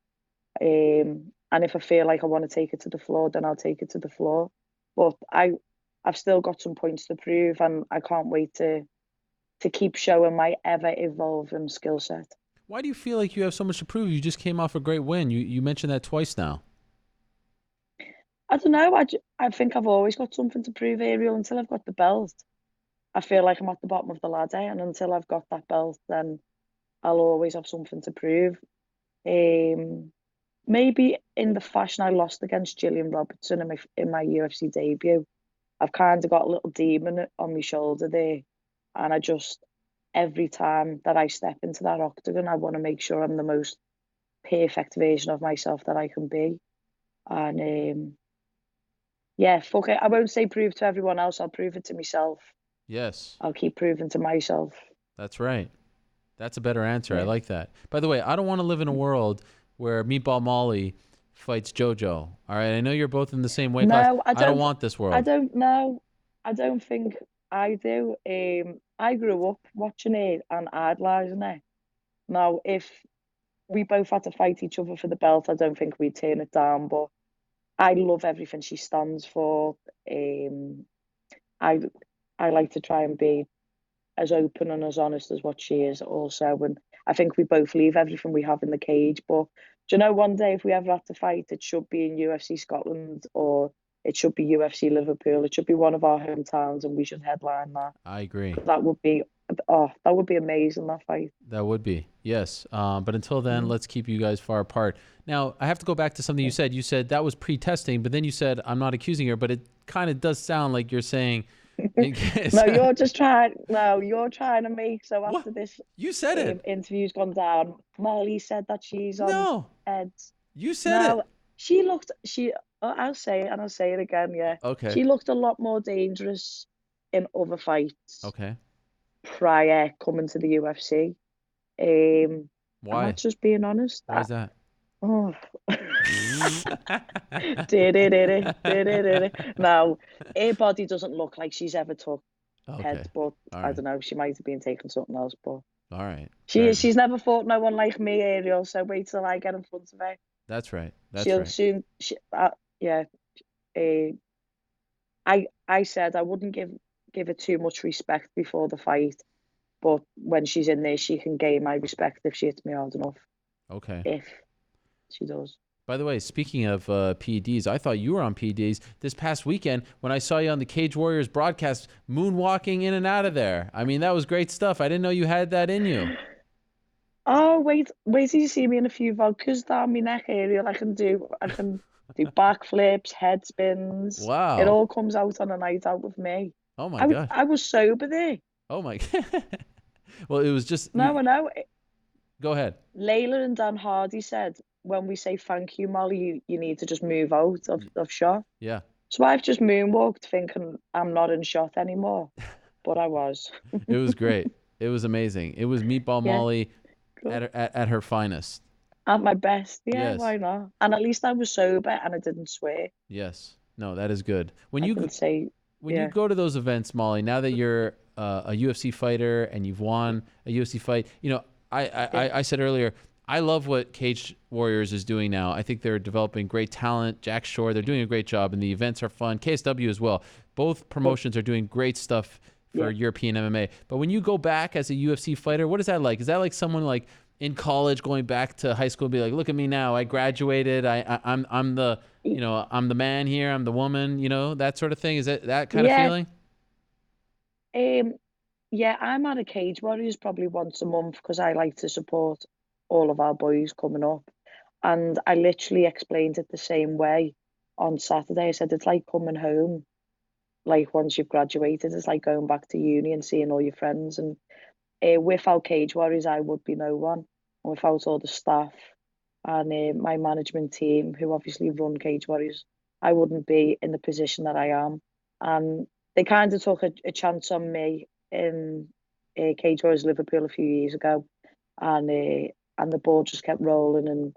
[SPEAKER 10] And if I feel like I want to take it to the floor, then I'll take it to the floor. But I've still got some points to prove, and I can't wait to keep showing my ever-evolving skill set.
[SPEAKER 2] Why do you feel like you have so much to prove? You just came off a great win. You mentioned that twice now.
[SPEAKER 10] I don't know. I think I've always got something to prove, Ariel. Until I've got the belt, I feel like I'm at the bottom of the ladder, and until I've got that belt, then I'll always have something to prove. Maybe in the fashion I lost against Gillian Robertson in my UFC debut, I've kind of got a little demon on my shoulder there, and every time that I step into that octagon, I want to make sure I'm the most perfect version of myself that I can be. And yeah, fuck it. I won't say prove to everyone else. I'll prove it to myself.
[SPEAKER 2] Yes.
[SPEAKER 10] I'll keep proving to myself.
[SPEAKER 2] That's right. That's a better answer.
[SPEAKER 10] Yeah.
[SPEAKER 2] I like that. By the way, I don't want to live in a world where Meatball Molly fights JoJo. All right, I know you're both in the same weight class. I don't want this world.
[SPEAKER 10] I don't know. I don't think I do. I grew up watching it and idolizing it. Now, if we both had to fight each other for the belt, I don't think we'd turn it down. But I love everything she stands for. I like to try and be as open and as honest as what she is also. And I think we both leave everything we have in the cage. But do you know, one day if we ever have to fight, it should be in UFC Scotland, or it should be UFC Liverpool. It should be one of our hometowns, and we should headline that.
[SPEAKER 2] I agree.
[SPEAKER 10] That would be amazing, that fight.
[SPEAKER 2] That would be, yes. But until then, let's keep you guys far apart. Now, I have to go back to something you said. You said that was pre-testing, but then you said, I'm not accusing her, but it kind of does sound like you're saying...
[SPEAKER 10] No, you're trying to make, so after
[SPEAKER 2] What?
[SPEAKER 10] this
[SPEAKER 2] You said it.
[SPEAKER 10] interview's gone down, Molly said that she's on Ed's.
[SPEAKER 2] You said it.
[SPEAKER 10] I'll say it, and I'll say it again, yeah.
[SPEAKER 2] Okay.
[SPEAKER 10] She looked a lot more dangerous in other fights.
[SPEAKER 2] Okay.
[SPEAKER 10] Prior coming to the UFC.
[SPEAKER 2] Why?
[SPEAKER 10] I'm not just being honest.
[SPEAKER 2] Why is that?
[SPEAKER 10] Oh. No, her body doesn't look like she's ever took heads, but I don't know. She might have been taking something else, but
[SPEAKER 2] All right.
[SPEAKER 10] she's never fought no one like me, Ariel. So wait till I get in front of her.
[SPEAKER 2] That's right.
[SPEAKER 10] She'll soon. Yeah. I said I wouldn't give her too much respect before the fight, but when she's in there, she can gain my respect if she hits me hard enough.
[SPEAKER 2] Okay.
[SPEAKER 10] If she does.
[SPEAKER 2] By the way, speaking of PEDs, I thought you were on PEDs this past weekend when I saw you on the Cage Warriors broadcast, moonwalking in and out of there. I mean, that was great stuff. I didn't know you had that in you.
[SPEAKER 10] Oh, wait till you see me in a few vodkas down my neck, Ariel. I can do backflips, head spins.
[SPEAKER 2] Wow.
[SPEAKER 10] It all comes out on a night out with me.
[SPEAKER 2] Oh my God.
[SPEAKER 10] I was sober there.
[SPEAKER 2] Oh my God. Well, it was just...
[SPEAKER 10] I know.
[SPEAKER 2] Go ahead.
[SPEAKER 10] Layla and Dan Hardy said, when we say thank you, Molly, you need to just move out of shot.
[SPEAKER 2] Yeah.
[SPEAKER 10] So I've just moonwalked thinking I'm not in shot anymore, but I was.
[SPEAKER 2] It was great. It was amazing. It was Meatball Molly at her finest.
[SPEAKER 10] At my best. Yeah,
[SPEAKER 2] Yes.
[SPEAKER 10] why not? And at least I was sober and I didn't swear.
[SPEAKER 2] Yes. No, that is good. When
[SPEAKER 10] I
[SPEAKER 2] you
[SPEAKER 10] can say,
[SPEAKER 2] you go to those events, Molly, now that you're a UFC fighter and you've won a UFC fight, you know, I said earlier, I love what Cage Warriors is doing now. I think they're developing great talent. Jack Shore, they're doing a great job, and the events are fun. KSW as well. Both promotions are doing great stuff for European MMA. But when you go back as a UFC fighter, what is that like? Is that like someone like in college going back to high school, be like, look at me now, I graduated, I'm the I'm the man here, I'm the woman, that sort of thing? Is that kind of feeling?
[SPEAKER 10] Yeah, I'm at a Cage Warriors probably once a month because I like to support all of our boys coming up. And I literally explained it the same way on Saturday. I said it's like coming home, like once you've graduated, it's like going back to uni and seeing all your friends. And without Cage Warriors, I would be no one. And without all the staff and my management team, who obviously run Cage Warriors, I wouldn't be in the position that I am. And they kind of took a chance on me in Cage Warriors Liverpool a few years ago, and the ball just kept rolling,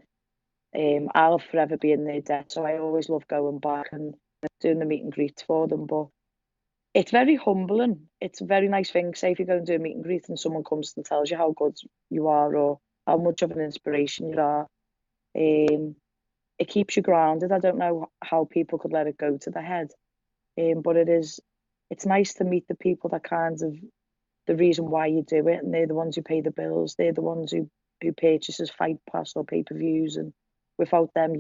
[SPEAKER 10] and I'll forever be in their debt. So I always love going back and doing the meet and greets for them. But it's very humbling. It's a very nice thing. Say if you go and do a meet and greet and someone comes and tells you how good you are or how much of an inspiration you are, it keeps you grounded. I don't know how people could let it go to the head, but it's nice to meet the people that kind of the reason why you do it, and they're the ones who pay the bills. They're the ones who purchases Fight Pass or pay-per-views, and without them,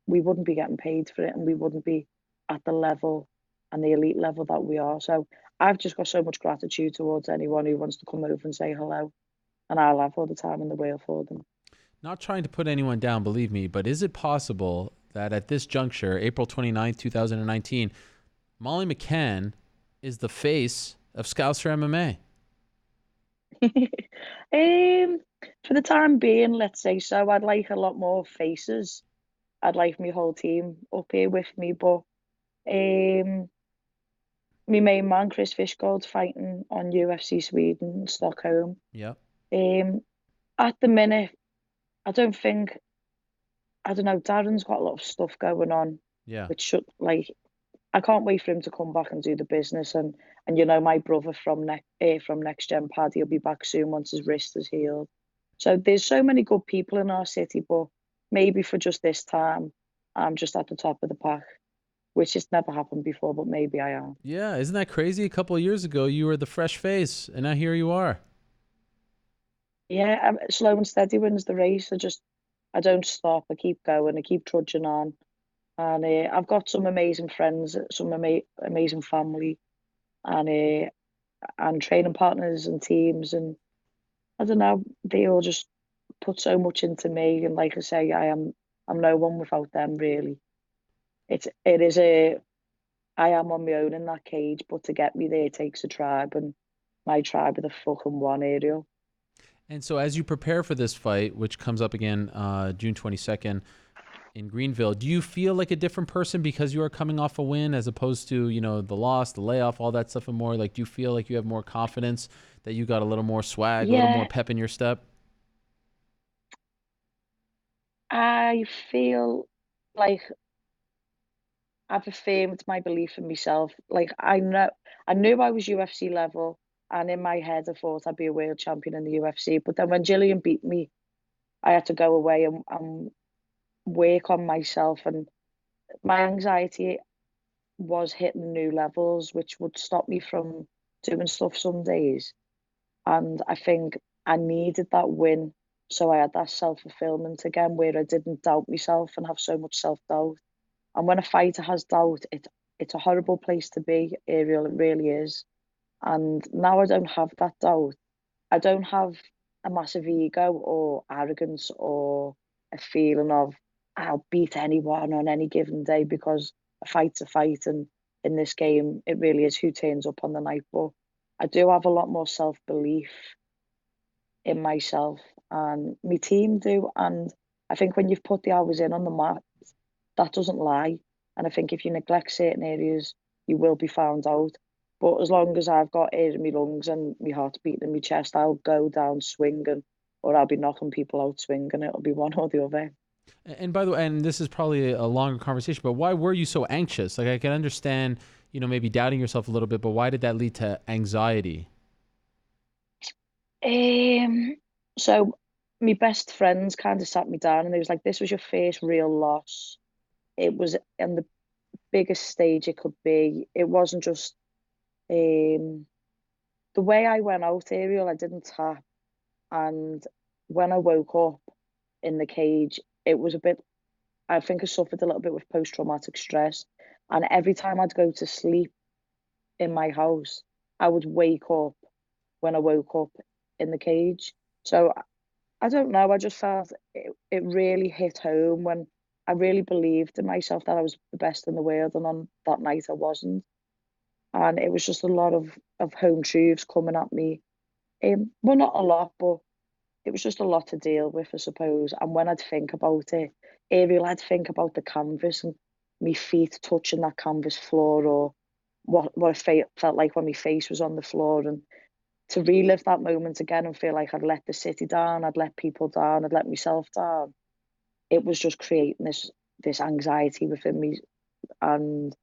[SPEAKER 10] we wouldn't be getting paid for it, and we wouldn't be at the level and the elite level that we are. So I've just got so much gratitude towards anyone who wants to come over and say hello, and I'll have all the time in the world for them.
[SPEAKER 2] Not trying to put anyone down, believe me, but is it possible that at this juncture, April 29th, 2019, Molly McCann is the face of Scouser MMA?
[SPEAKER 10] For the time being, let's say so. I'd like a lot more faces. I'd like my whole team up here with me, but my main man, Chris Fishgold's fighting on UFC Sweden, Stockholm.
[SPEAKER 2] Yep.
[SPEAKER 10] At the minute, I don't know, Darren's got a lot of stuff going on.
[SPEAKER 2] Yeah.
[SPEAKER 10] Which should, I can't wait for him to come back and do the business. And my brother from Next Gen, Paddy, will be back soon once his wrist is healed. So there's so many good people in our city, but maybe for just this time, I'm just at the top of the pack, which has never happened before, but maybe I am.
[SPEAKER 2] Yeah, isn't that crazy? A couple of years ago, you were the fresh face, and now here you are.
[SPEAKER 10] Yeah, slow and steady wins the race. I don't stop. I keep going. I keep trudging on. And I've got some amazing friends, some amazing family, and training partners and teams. And I don't know, they all just put so much into me. And like I say, I'm no one without them, really. I am on my own in that cage, but to get me there takes a tribe, and my tribe are the fucking one, Ariel.
[SPEAKER 2] And so as you prepare for this fight, which comes up again June 22nd in Greenville, do you feel like a different person because you are coming off a win as opposed to, the loss, the layoff, all that stuff and more? Like, do you feel like you have more confidence, that you got a little more swag, a little more pep in your step?
[SPEAKER 10] I feel like I've affirmed my belief in myself. Like I knew I was UFC level, and in my head I thought I'd be a world champion in the UFC. But then when Gillian beat me, I had to go away and work on myself, and my anxiety was hitting new levels, which would stop me from doing stuff some days. And I think I needed that win, so I had that self-fulfillment again, where I didn't doubt myself and have so much self-doubt. And when a fighter has doubt, it's a horrible place to be, Ariel. It really is. And now I don't have that doubt. I don't have a massive ego or arrogance or a feeling of I'll beat anyone on any given day, because a fight's a fight, and in this game it really is who turns up on the night. But I do have a lot more self-belief in myself, and my team do. And I think when you've put the hours in on the mat, that doesn't lie. And I think if you neglect certain areas, you will be found out. But as long as I've got air in my lungs and my heart's beating in my chest, I'll go down swinging, or I'll be knocking people out swinging. It'll be one or the other.
[SPEAKER 2] And by the way, and this is probably a longer conversation, but why were you so anxious? Like, I can understand, maybe doubting yourself a little bit, but why did that lead to anxiety?
[SPEAKER 10] So my best friends kind of sat me down, and they was like, this was your first real loss. It was on the biggest stage it could be. It wasn't just the way I went out, Ariel, I didn't tap. And when I woke up in the cage, it was a bit, I think I suffered a little bit with post-traumatic stress. And every time I'd go to sleep in my house, I would wake up when I woke up in the cage. So I don't know, I just felt it really hit home when I really believed in myself that I was the best in the world. And on that night, I wasn't. And it was just a lot of home truths coming at me. Well, not a lot, but it was just a lot to deal with, I suppose. And when I'd think about it, Ariel, I'd think about the canvas and my feet touching that canvas floor, or what it felt like when my face was on the floor. And to relive that moment again and feel like I'd let the city down, I'd let people down, I'd let myself down, it was just creating this anxiety within me. And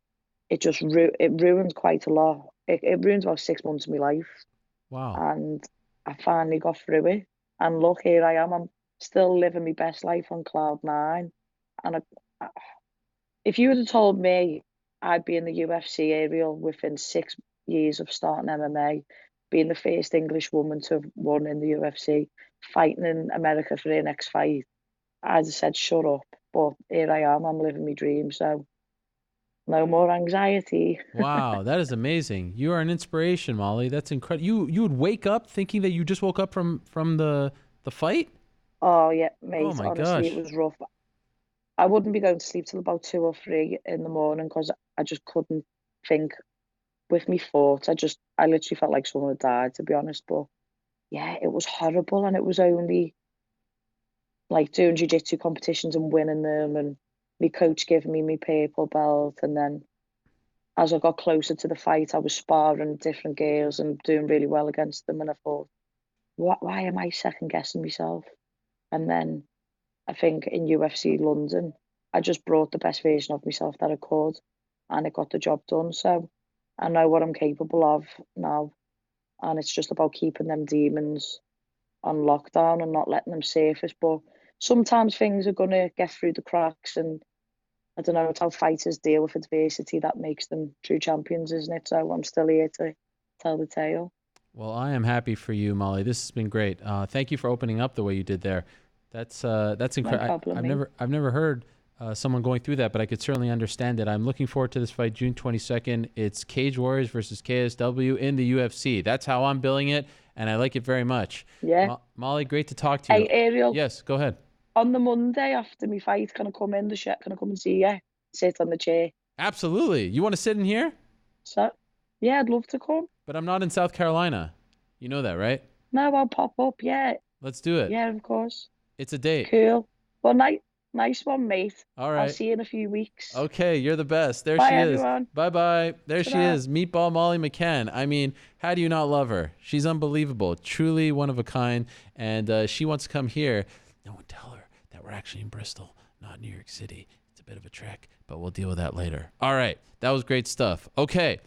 [SPEAKER 10] it just it ruined quite a lot. It ruined about 6 months of my life.
[SPEAKER 2] Wow.
[SPEAKER 10] And I finally got through it. And look, here I am. I'm still living my best life on cloud nine. And if you would have told me I'd be in the UFC, Ariel, within 6 years of starting MMA, being the first English woman to have won in the UFC, fighting in America for their next fight, I'd have said, shut up. But here I am. I'm living my dream. So no more anxiety.
[SPEAKER 2] Wow, that is amazing. You are an inspiration, Molly. That's incredible. You would wake up thinking that you just woke up from the fight?
[SPEAKER 10] Oh, yeah, mate.
[SPEAKER 2] Oh my
[SPEAKER 10] Honestly,
[SPEAKER 2] gosh.
[SPEAKER 10] it was rough. I wouldn't be going to sleep till about 2 or 3 in the morning because I just couldn't think with me thoughts. I literally felt like someone had died, to be honest. But yeah, it was horrible. And it was only like doing jiu-jitsu competitions and winning them, and my coach giving me my purple belt. And then as I got closer to the fight, I was sparring different girls and doing really well against them. And I thought, why am I second guessing myself? And then I think in UFC London, I just brought the best version of myself that I could, and it got the job done. So I know what I'm capable of now, and it's just about keeping them demons on lockdown and not letting them surface. But sometimes things are going to get through the cracks, and I don't know, it's how fighters deal with adversity that makes them true champions, isn't it? So I'm still here to tell the tale.
[SPEAKER 2] Well, I am happy for you, Molly. This has been great. Thank you for opening up the way you did there. That's incredible. I've never heard someone going through that, but I could certainly understand it. I'm looking forward to this fight, June 22nd. It's Cage Warriors versus KSW in the UFC. That's how I'm billing it, and I like it very much.
[SPEAKER 10] Yeah.
[SPEAKER 2] Molly, great to talk to you.
[SPEAKER 10] Hey, Ariel.
[SPEAKER 2] Yes, go ahead.
[SPEAKER 10] On the Monday after my fight, can I come in the shed? Can I come and see you? Sit on the chair.
[SPEAKER 2] Absolutely. You want to sit in here?
[SPEAKER 10] So, yeah, I'd love to come.
[SPEAKER 2] But I'm not in South Carolina. You know that, right?
[SPEAKER 10] No, I'll pop up. Yeah.
[SPEAKER 2] Let's do it.
[SPEAKER 10] Yeah, of course.
[SPEAKER 2] It's a date.
[SPEAKER 10] Cool. Well, nice one, mate.
[SPEAKER 2] All right.
[SPEAKER 10] I'll see you in a few weeks.
[SPEAKER 2] Okay, you're the best. There
[SPEAKER 10] Bye,
[SPEAKER 2] she
[SPEAKER 10] everyone.
[SPEAKER 2] is. Bye-bye. There
[SPEAKER 10] Ta-da.
[SPEAKER 2] she is. Meatball Molly McCann. I mean, how do you not love her? She's unbelievable. Truly one of a kind. And she wants to come here. No one tell her that we're actually in Bristol, not New York City. It's a bit of a trek, but we'll deal with that later. All right. That was great stuff. Okay.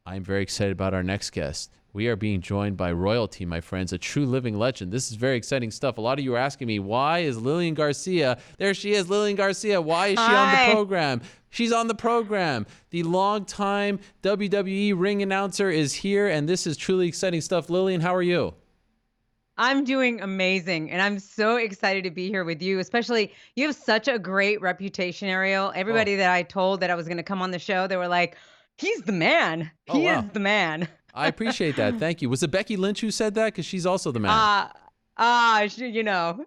[SPEAKER 2] I'm very excited about our next guest. We are being joined by royalty, my friends, a true living legend. This is very exciting stuff. A lot of you are asking me, why is Lilian Garcia? There she is, Lilian Garcia. Why is she on the program? She's on the program. The longtime WWE ring announcer is here, and this is truly exciting stuff. Lilian, how are you?
[SPEAKER 11] I'm doing amazing, and I'm so excited to be here with you, especially you have such a great reputation, Ariel. Everybody that I told that I was going to come on the show, they were like, he's the man. He is the man.
[SPEAKER 2] I appreciate that. Thank you. Was it Becky Lynch who said that? Because she's also the man.
[SPEAKER 11] You know.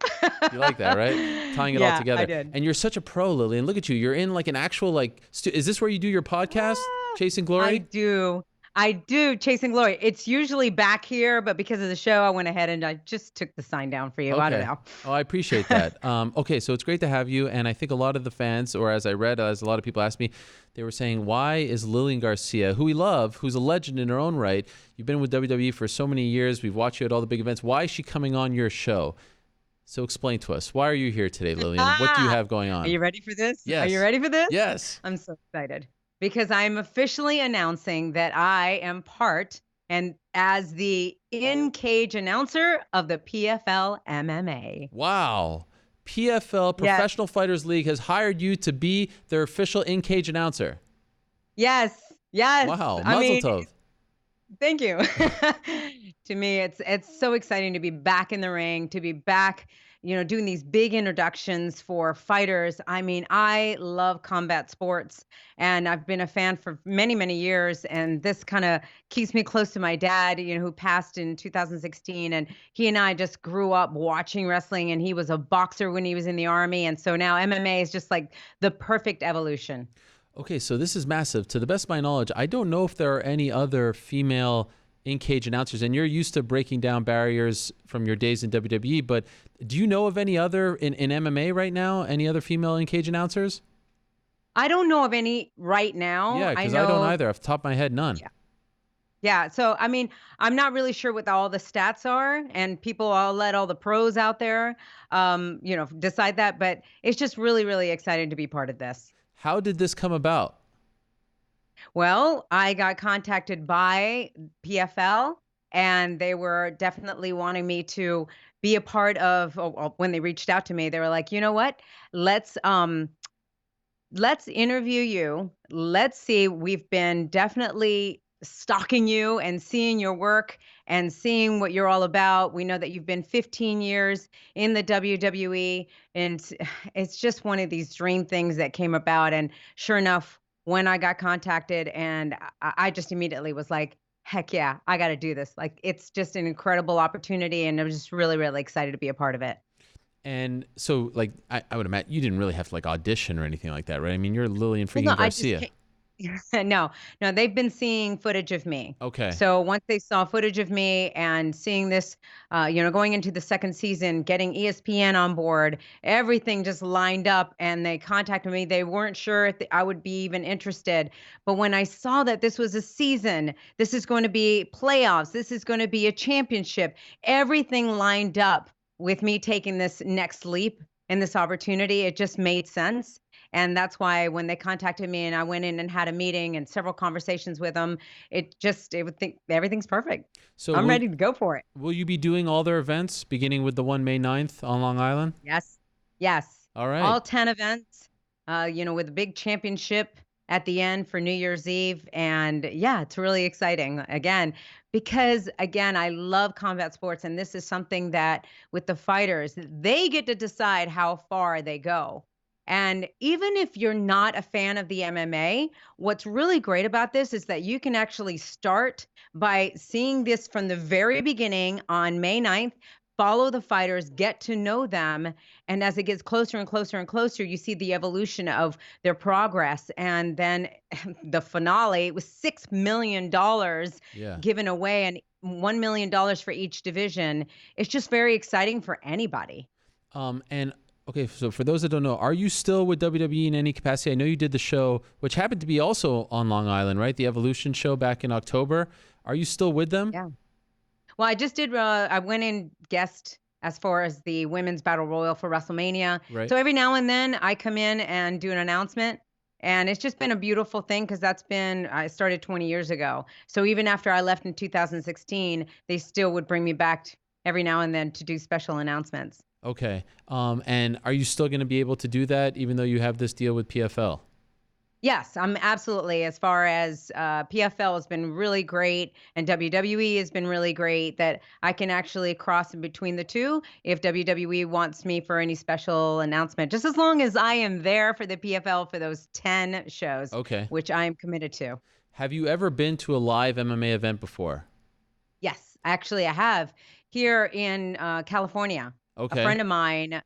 [SPEAKER 2] You like that, right? Tying it all together.
[SPEAKER 11] I did.
[SPEAKER 2] And you're such a pro, Lilian. Look at you. You're in like an actual is this where you do your podcast, Chasing Glory?
[SPEAKER 11] I do, Chasing Glory. It's usually back here, but because of the show, I went ahead and I just took the sign down for you.
[SPEAKER 2] Okay.
[SPEAKER 11] I don't know.
[SPEAKER 2] Oh, I appreciate that. Okay, so it's great to have you. And I think a lot of the fans, or as a lot of people asked me, they were saying, why is Lilian Garcia, who we love, who's a legend in her own right, you've been with WWE for so many years, we've watched you at all the big events, why is she coming on your show? So explain to us, why are you here today, Lilian? What do you have going on?
[SPEAKER 11] Are you ready for this?
[SPEAKER 2] Yes.
[SPEAKER 11] Are you ready for this?
[SPEAKER 2] Yes.
[SPEAKER 11] I'm so excited because I'm officially announcing that I am part and as the in-cage announcer of the PFL MMA.
[SPEAKER 2] Wow. PFL, Professional Fighters League, has hired you to be their official in-cage announcer.
[SPEAKER 11] Yes.
[SPEAKER 2] Wow. Mazel tov.
[SPEAKER 11] Thank you. To me, it's so exciting to be back in the ring, to be back, doing these big introductions for fighters. I mean, I love combat sports, and I've been a fan for many, many years. And this kind of keeps me close to my dad, who passed in 2016. And he and I just grew up watching wrestling, and he was a boxer when he was in the army. And so now MMA is just like the perfect evolution.
[SPEAKER 2] Okay, so this is massive. To the best of my knowledge, I don't know if there are any other female in-cage announcers, and you're used to breaking down barriers from your days in WWE, but do you know of any other in MMA right now, any other female in-cage announcers?
[SPEAKER 11] I don't know of any right now.
[SPEAKER 2] Yeah, because I don't either. Off the top of my head, none.
[SPEAKER 11] Yeah. Yeah. So, I mean, I'm not really sure what all the stats are, and I'll let all the pros out there, decide that. But it's just really, really exciting to be part of this.
[SPEAKER 2] How did this come about?
[SPEAKER 11] Well, I got contacted by PFL, and they were definitely wanting me to be a part of. When they reached out to me, they were like, you know what? Let's interview you. Let's see. We've been definitely stalking you and seeing your work and seeing what you're all about. We know that you've been 15 years in the WWE, and it's just one of these dream things that came about. And sure enough, when I got contacted, and I just immediately was like, heck yeah, I got to do this. Like, it's just an incredible opportunity, and I'm just really, really excited to be a part of it.
[SPEAKER 2] And so, like, I would imagine you didn't really have to like audition or anything like that, right? I mean, you're Lilian freaking Garcia.
[SPEAKER 11] No, they've been seeing footage of me.
[SPEAKER 2] Okay.
[SPEAKER 11] So once they saw footage of me and seeing this, going into the second season, getting ESPN on board, everything just lined up, and they contacted me. They weren't sure if I would be even interested. But when I saw that this was a season, this is going to be playoffs, this is going to be a championship, everything lined up with me taking this next leap and this opportunity, it just made sense. And that's why when they contacted me and I went in and had a meeting and several conversations with them, it would think everything's perfect. So I'm ready to go for it.
[SPEAKER 2] Will you be doing all their events beginning with the one May 9th on Long Island?
[SPEAKER 11] Yes. Yes.
[SPEAKER 2] All right.
[SPEAKER 11] All 10 events, with a big championship at the end for New Year's Eve. And yeah, it's really exciting because I love combat sports. And this is something that with the fighters, they get to decide how far they go. And even if you're not a fan of the MMA, what's really great about this is that you can actually start by seeing this from the very beginning on May 9th, follow the fighters, get to know them. And as it gets closer and closer and closer, you see the evolution of their progress. And then the finale was $6 million given away and $1 million for each division. It's just very exciting for anybody.
[SPEAKER 2] Okay, so for those that don't know, are you still with WWE in any capacity? I know you did the show, which happened to be also on Long Island, right? The Evolution show back in October. Are you still with them?
[SPEAKER 11] Yeah. Well, I just did, I went in guest as far as the Women's Battle Royal for WrestleMania.
[SPEAKER 2] Right.
[SPEAKER 11] So every now and then I come in and do an announcement. And it's just been a beautiful thing because I started 20 years ago. So even after I left in 2016, they still would bring me back every now and then to do special announcements.
[SPEAKER 2] Okay. And are you still going to be able to do that even though you have this deal with PFL?
[SPEAKER 11] Yes, I'm absolutely. As far as PFL has been really great and WWE has been really great that I can actually cross in between the two if WWE wants me for any special announcement, just as long as I am there for the PFL for those 10 shows, which I am committed to.
[SPEAKER 2] Have you ever been to a live MMA event before?
[SPEAKER 11] Yes, actually I have here in California.
[SPEAKER 2] Okay.
[SPEAKER 11] A friend of mine,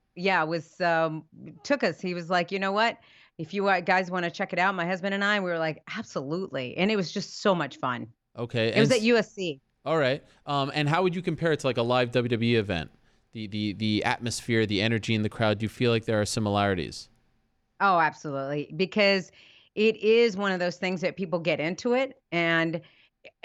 [SPEAKER 11] took us. He was like, you know what? If you guys want to check it out, my husband and I, we were like, absolutely. And it was just so much fun.
[SPEAKER 2] Okay.
[SPEAKER 11] It was at USC.
[SPEAKER 2] All right. And how would you compare it to like a live WWE event? The atmosphere, the energy in the crowd, do you feel like there are similarities?
[SPEAKER 11] Oh, absolutely. Because it is one of those things that people get into it and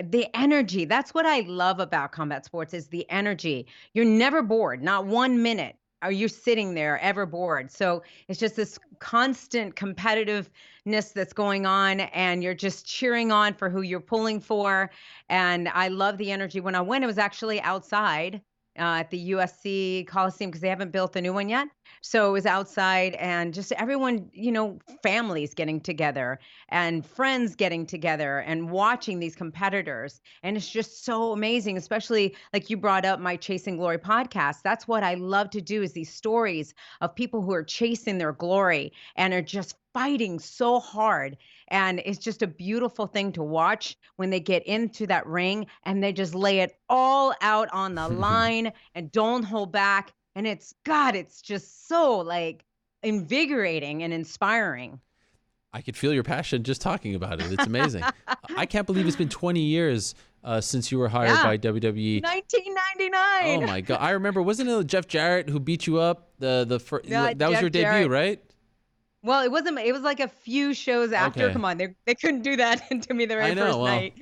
[SPEAKER 11] the energy, that's what I love about combat sports is the energy. You're never bored, not 1 minute are you sitting there ever bored. So it's just this constant competitiveness that's going on and you're just cheering on for who you're pulling for. And I love the energy. When I went, it was actually outside. at the USC Coliseum because they haven't built the new one yet. So it was outside, and just everyone, families getting together and friends getting together and watching these competitors. And it's just so amazing, especially like you brought up my Chasing Glory podcast. That's what I love to do, is these stories of people who are chasing their glory and are just fighting so hard. And it's just a beautiful thing to watch when they get into that ring and they just lay it all out on the line and don't hold back. And it's just so like invigorating and inspiring.
[SPEAKER 2] I could feel your passion just talking about it. It's amazing. I can't believe it's been 20 years since you were hired by WWE.
[SPEAKER 11] 1999.
[SPEAKER 2] Oh my God. I remember, wasn't it Jeff Jarrett who beat you up? That was
[SPEAKER 11] Jeff
[SPEAKER 2] your debut,
[SPEAKER 11] Jarrett.
[SPEAKER 2] right?
[SPEAKER 11] Well, it wasn't. It was like a few shows after.
[SPEAKER 2] Okay.
[SPEAKER 11] Come on, they couldn't do that to me the very first night.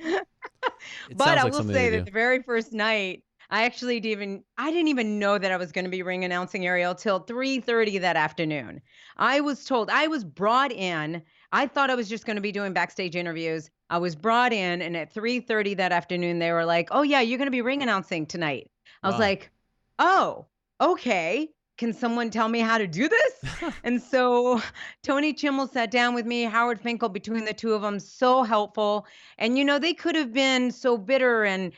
[SPEAKER 2] But
[SPEAKER 11] I will say that the very first night, I didn't even know that I was going to be ring announcing, Ariel, till 3:30 that afternoon. I was told, I was brought in. I thought I was just going to be doing backstage interviews. I was brought in, and at 3:30 that afternoon, they were like, "Oh yeah, you're going to be ring announcing tonight." I was like, "Oh, okay. Can someone tell me how to do this?" And so Tony Chimmel sat down with me, Howard Finkel, between the two of them, so helpful. And, they could have been so bitter and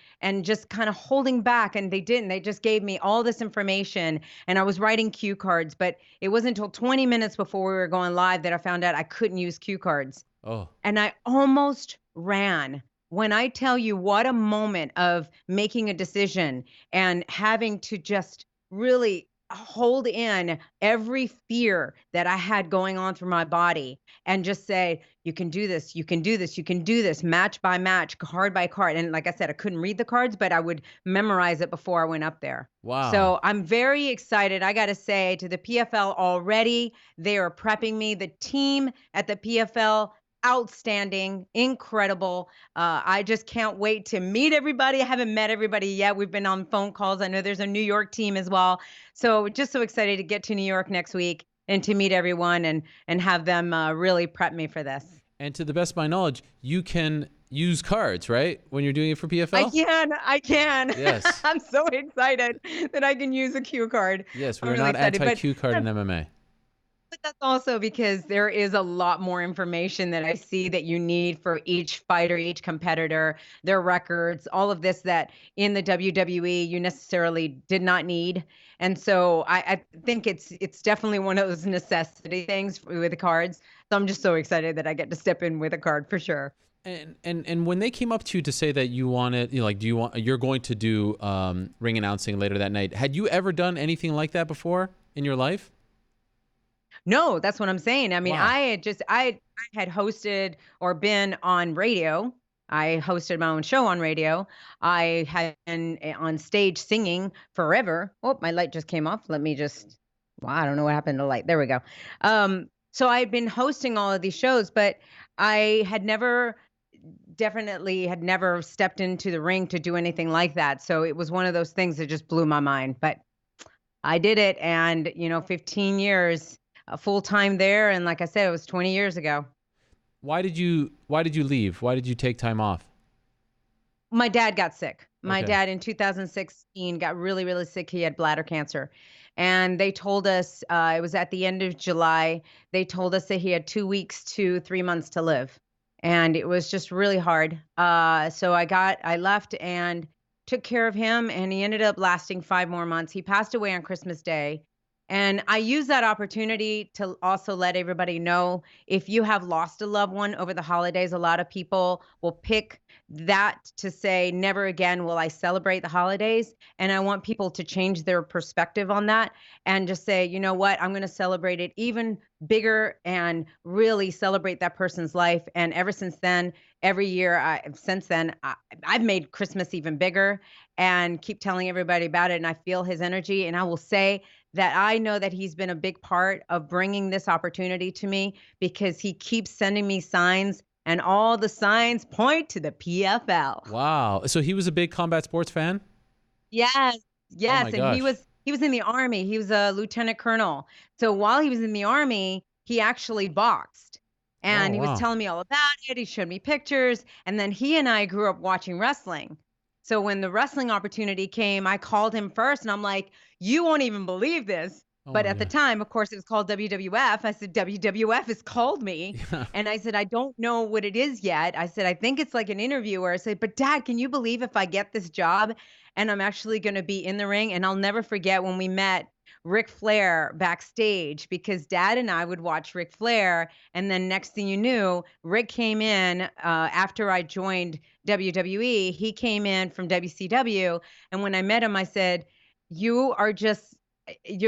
[SPEAKER 11] just kind of holding back, and they didn't. They just gave me all this information, and I was writing cue cards, but it wasn't until 20 minutes before we were going live that I found out I couldn't use cue cards.
[SPEAKER 2] Oh.
[SPEAKER 11] And I almost ran. When I tell you what a moment of making a decision and having to just really hold in every fear that I had going on through my body and just say, you can do this, you can do this, you can do this, match by match, card by card. And like I said, I couldn't read the cards, but I would memorize it before I went up there.
[SPEAKER 2] Wow.
[SPEAKER 11] So I'm very excited. I got to say, to the PFL already, they are prepping me. The team at the PFL, outstanding, incredible. I just can't wait to meet everybody. I haven't met everybody yet. We've been on phone calls. I know there's a New York team as well. So just so excited to get to New York next week and to meet everyone and have them really prep me for this.
[SPEAKER 2] And to the best of my knowledge, you can use cards, right? When you're doing it for PFL?
[SPEAKER 11] I can.
[SPEAKER 2] Yes.
[SPEAKER 11] I'm so excited that I can use a cue card.
[SPEAKER 2] Yes, we're not anti-cue card in MMA.
[SPEAKER 11] But that's also because there is a lot more information that I see that you need for each fighter, each competitor, their records, all of this that in the WWE you necessarily did not need. And so I think it's definitely one of those necessity things with the cards. So I'm just so excited that I get to step in with a card for sure.
[SPEAKER 2] And when they came up to you to say that you wanted, you're going to do ring announcing later that night, had you ever done anything like that before in your life?
[SPEAKER 11] No, that's what I'm saying. I mean,
[SPEAKER 2] Wow.
[SPEAKER 11] I had hosted or been on radio. I hosted my own show on radio. I had been on stage singing forever. Oh, my light just came off. I don't know what happened to the light. There we go. So I had been hosting all of these shows, but I had definitely never stepped into the ring to do anything like that. So it was one of those things that just blew my mind, but I did it. And, 15 years full time there. And like I said, it was 20 years ago.
[SPEAKER 2] Why did you leave? Why did you take time off?
[SPEAKER 11] My dad got sick. My
[SPEAKER 2] Okay.
[SPEAKER 11] dad in 2016 got really, really sick. He had bladder cancer. And they told us, it was at the end of July, they told us that he had 2 weeks to 3 months to live. And it was just really hard. So I left and took care of him, and he ended up lasting 5 more months. He passed away on Christmas Day. And I use that opportunity to also let everybody know, if you have lost a loved one over the holidays, a lot of people will pick that to say, never again will I celebrate the holidays. And I want people to change their perspective on that and just say, you know what, I'm going to celebrate it even bigger and really celebrate that person's life. And ever since then, every year I've made Christmas even bigger and keep telling everybody about it. And I feel his energy. And I will say that I know that he's been a big part of bringing this opportunity to me, because he keeps sending me signs, and all the signs point to the PFL.
[SPEAKER 2] Wow. So he was a big combat sports fan?
[SPEAKER 11] Yes.
[SPEAKER 2] my
[SPEAKER 11] And
[SPEAKER 2] gosh.
[SPEAKER 11] he was in the Army. He was a lieutenant colonel. So while he was in the Army, he actually boxed. And
[SPEAKER 2] Oh,
[SPEAKER 11] he
[SPEAKER 2] wow.
[SPEAKER 11] was telling me all about it. He showed me pictures. And then he and I grew up watching wrestling. So when the wrestling opportunity came, I called him first and I'm like, you won't even believe this.
[SPEAKER 2] Oh
[SPEAKER 11] But
[SPEAKER 2] my
[SPEAKER 11] at the
[SPEAKER 2] God.
[SPEAKER 11] time, of course, it was called WWF. I said, WWF has called me.
[SPEAKER 2] Yeah.
[SPEAKER 11] And I said, I don't know what it is yet. I said, I think it's like an interviewer. I said, but Dad, can you believe if I get this job and I'm actually going to be in the ring? And I'll never forget when we met Ric Flair backstage, because Dad and I would watch Ric Flair. And then next thing you knew, Rick came in after I joined WWE. He came in from WCW. And when I met him, I said, you're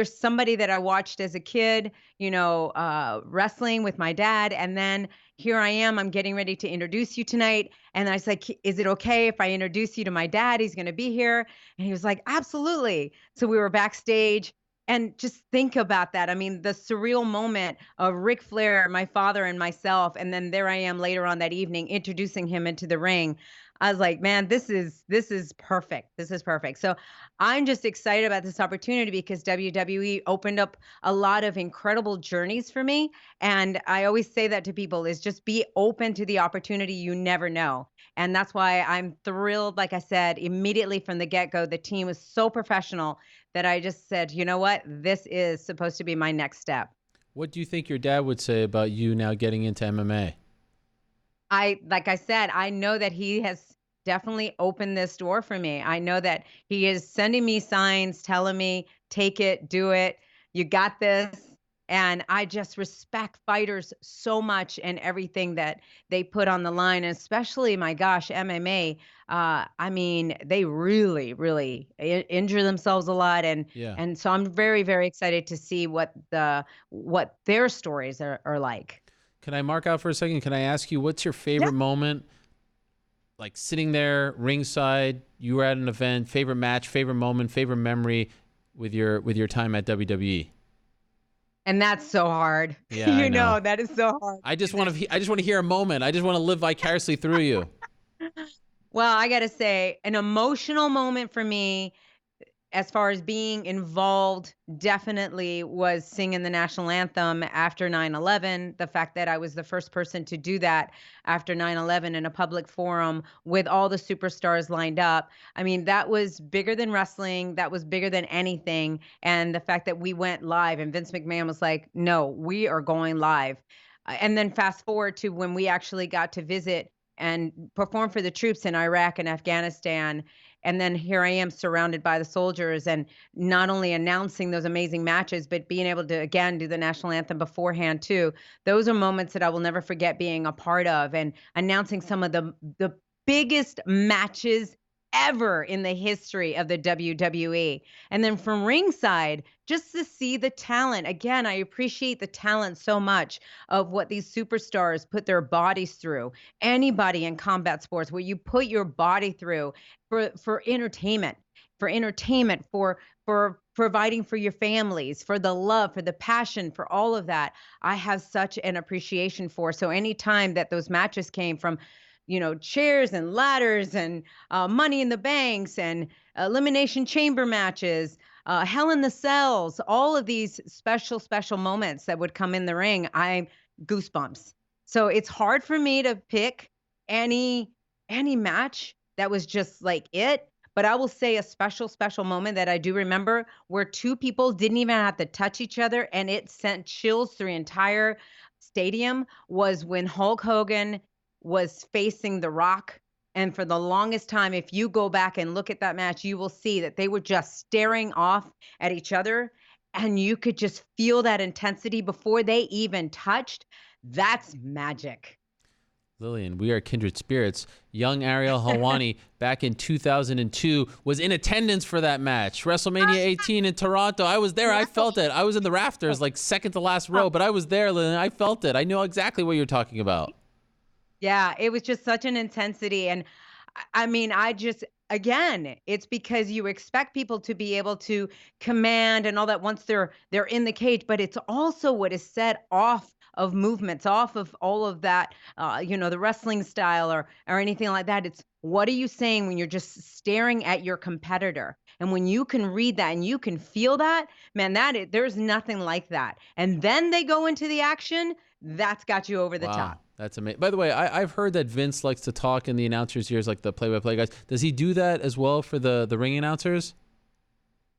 [SPEAKER 11] somebody that I watched as a kid, wrestling with my dad. And then here I am, I'm getting ready to introduce you tonight. And I was like, is it okay if I introduce you to my dad? He's going to be here. And he was like, absolutely. So we were backstage. And just think about that. I mean, the surreal moment of Ric Flair, my father, and myself. And then there I am later on that evening introducing him into the ring. I was like, man, this is perfect. This is perfect. So I'm just excited about this opportunity because WWE opened up a lot of incredible journeys for me. And I always say that to people is just be open to the opportunity. You never know. And that's why I'm thrilled. Like I said, immediately from the get-go, the team was so professional that I just said, you know what? This is supposed to be my next step.
[SPEAKER 2] What do you think your dad would say about you now getting into MMA?
[SPEAKER 11] Like I said, I know that he has definitely opened this door for me. I know that he is sending me signs, telling me, take it, do it. You got this. And I just respect fighters so much and everything that they put on the line, and especially, my gosh, MMA. I mean, they really, really injure themselves a lot, and
[SPEAKER 2] Yeah.
[SPEAKER 11] and so I'm very, very excited to see what their stories are like.
[SPEAKER 2] Can I mark out for a second? Can I ask you, what's your favorite moment? Like sitting there ringside, you were at an event, favorite match, favorite moment, favorite memory with your time at WWE.
[SPEAKER 11] And that's so hard.
[SPEAKER 2] Yeah, I know.
[SPEAKER 11] That is so hard.
[SPEAKER 2] I just want to hear a moment. I just want to live vicariously through you.
[SPEAKER 11] Well, I got to say, an emotional moment for me, as far as being involved, definitely was singing the national anthem after 9/11. The fact that I was the first person to do that after 9/11 in a public forum with all the superstars lined up. I mean, that was bigger than wrestling. That was bigger than anything. And the fact that we went live and Vince McMahon was like, no, we are going live. And then fast forward to when we actually got to visit and perform for the troops in Iraq and Afghanistan. And then here I am surrounded by the soldiers and not only announcing those amazing matches, but being able to, again, do the national anthem beforehand too. Those are moments that I will never forget being a part of, and announcing some of the biggest matches ever in the history of the WWE. And then from ringside, just to see the talent. Again, I appreciate the talent so much of what these superstars put their bodies through. Anybody in combat sports, where you put your body through for entertainment, for providing for your families, for the love, for the passion, for all of that, I have such an appreciation for. So anytime that those matches came from, chairs and ladders and Money in the Banks and Elimination Chamber matches, Hell in the Cells, all of these special moments that would come in the ring, I'm goosebumps. So it's hard for me to pick any match that was just like it. But I will say a special moment that I do remember, where two people didn't even have to touch each other and it sent chills through the entire stadium, was when Hulk Hogan was facing The Rock. And for the longest time, if you go back and look at that match, you will see that they were just staring off at each other, and you could just feel that intensity before they even touched. That's magic.
[SPEAKER 2] Lilian, we are kindred spirits. Young Ariel Helwani back in 2002 was in attendance for that match. WrestleMania 18 in Toronto. I was there. I felt it. I was in the rafters, like second to last row, but I was there, Lilian. I felt it. I know exactly what you're talking about.
[SPEAKER 11] Yeah, it was just such an intensity. And I mean, again, it's because you expect people to be able to command and all that once they're in the cage, but it's also what is set off of movements, off of all of that, the wrestling style or anything like that. It's, what are you saying when you're just staring at your competitor? And when you can read that and you can feel that, man, there's nothing like that. And then they go into the action. that's got you over the
[SPEAKER 2] Wow,
[SPEAKER 11] top.
[SPEAKER 2] that's amazing. By the way, I've heard that Vince likes to talk in the announcers' ears, like the play-by-play guys. Does he do that as well for the ring announcers?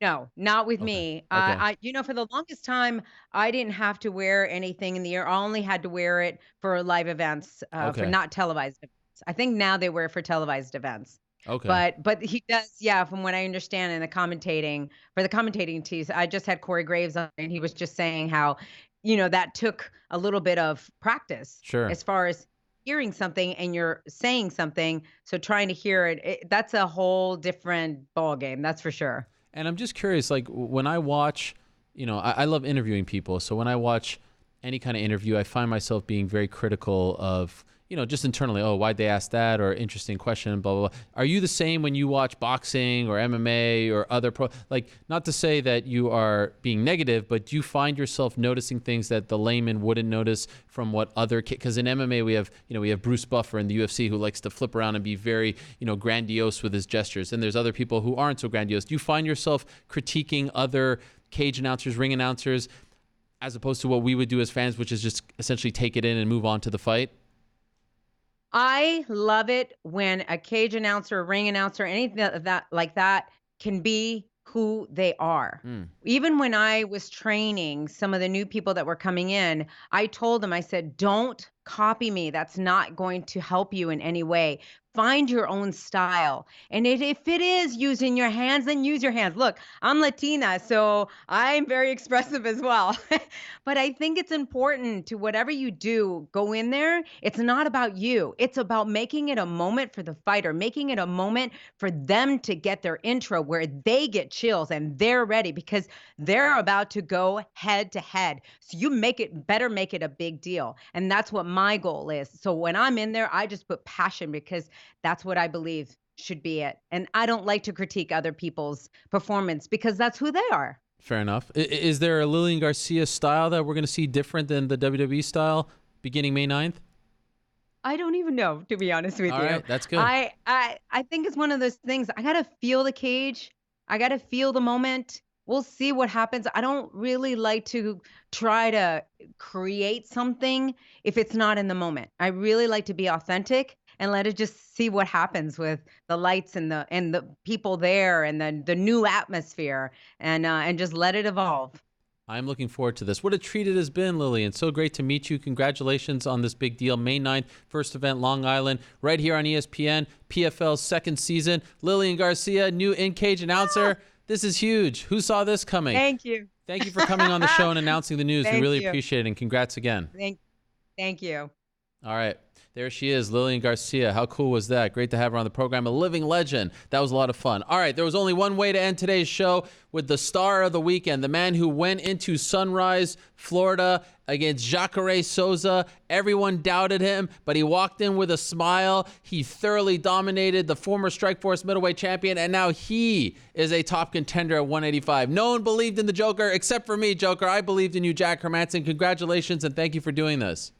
[SPEAKER 11] No, not with
[SPEAKER 2] Okay.
[SPEAKER 11] me.
[SPEAKER 2] Okay.
[SPEAKER 11] For the longest time, I didn't have to wear anything in the ear. I only had to wear it for live events, for
[SPEAKER 2] Okay.
[SPEAKER 11] not televised events. I think now they wear it for televised events.
[SPEAKER 2] Okay.
[SPEAKER 11] But he does, yeah, from what I understand in the commentating teams. I just had Corey Graves on, and he was just saying how, that took a little bit of practice.
[SPEAKER 2] Sure.
[SPEAKER 11] As far as hearing something and you're saying something, so trying to hear it, that's a whole different ball game. That's for sure.
[SPEAKER 2] And I'm just curious, like when I watch, I love interviewing people. So when I watch any kind of interview, I find myself being very critical of, just internally, oh, why'd they ask that? Or interesting question, blah, blah, blah. Are you the same when you watch boxing or MMA or other not to say that you are being negative, but do you find yourself noticing things that the layman wouldn't notice from what other because in MMA we have Bruce Buffer in the UFC who likes to flip around and be very, grandiose with his gestures. And there's other people who aren't so grandiose. Do you find yourself critiquing other cage announcers, ring announcers, as opposed to what we would do as fans, which is just essentially take it in and move on to the fight?
[SPEAKER 11] I love it when a cage announcer, a ring announcer, anything that can be who they are. Even when I was training some of the new people that were coming in, I told them, I said, don't copy me. That's not going to help you in any way. Find your own style. And if it is using your hands, then use your hands. Look, I'm Latina, so I'm very expressive as well. But I think it's important to whatever you do, go in there. It's not about you. It's about making it a moment for the fighter, making it a moment for them to get their intro where they get chills and they're ready because they're about to go head to head. So you better make it a big deal. And that's what my goal is. So when I'm in there, I just put passion because that's what I believe should be it. And I don't like to critique other people's performance because that's who they are.
[SPEAKER 2] Fair enough. Is there a Lilian Garcia style that we're going to see different than the WWE style beginning May 9th?
[SPEAKER 11] I don't even know, to be honest with you.
[SPEAKER 2] All right, that's good.
[SPEAKER 11] I think it's one of those things. I got to feel the cage. I got to feel the moment. We'll see what happens. I don't really like to try to create something if it's not in the moment. I really like to be authentic and let it just see what happens with the lights and the people there and the new atmosphere and just let it evolve.
[SPEAKER 2] I'm looking forward to this. What a treat it has been, Lilian. So great to meet you. Congratulations on this big deal. May 9th, first event, Long Island, right here on ESPN, PFL's second season. Lilian Garcia, new in-cage announcer. This is huge. Who saw this coming?
[SPEAKER 11] Thank you.
[SPEAKER 2] Thank you for coming on the show and announcing the news. We really
[SPEAKER 11] you.
[SPEAKER 2] appreciate it, and congrats again.
[SPEAKER 11] Thank you.
[SPEAKER 2] All right. There she is, Lilian Garcia. How cool was that? Great to have her on the program. A living legend. That was a lot of fun. All right. There was only one way to end today's show with the star of the weekend, the man who went into Sunrise, Florida against Jacare Souza. Everyone doubted him, but he walked in with a smile. He thoroughly dominated the former Strikeforce middleweight champion, and now he is a top contender at 185. No one believed in the Joker except for me, Joker. I believed in you, Jack Hermansson. Congratulations, and thank you for doing this.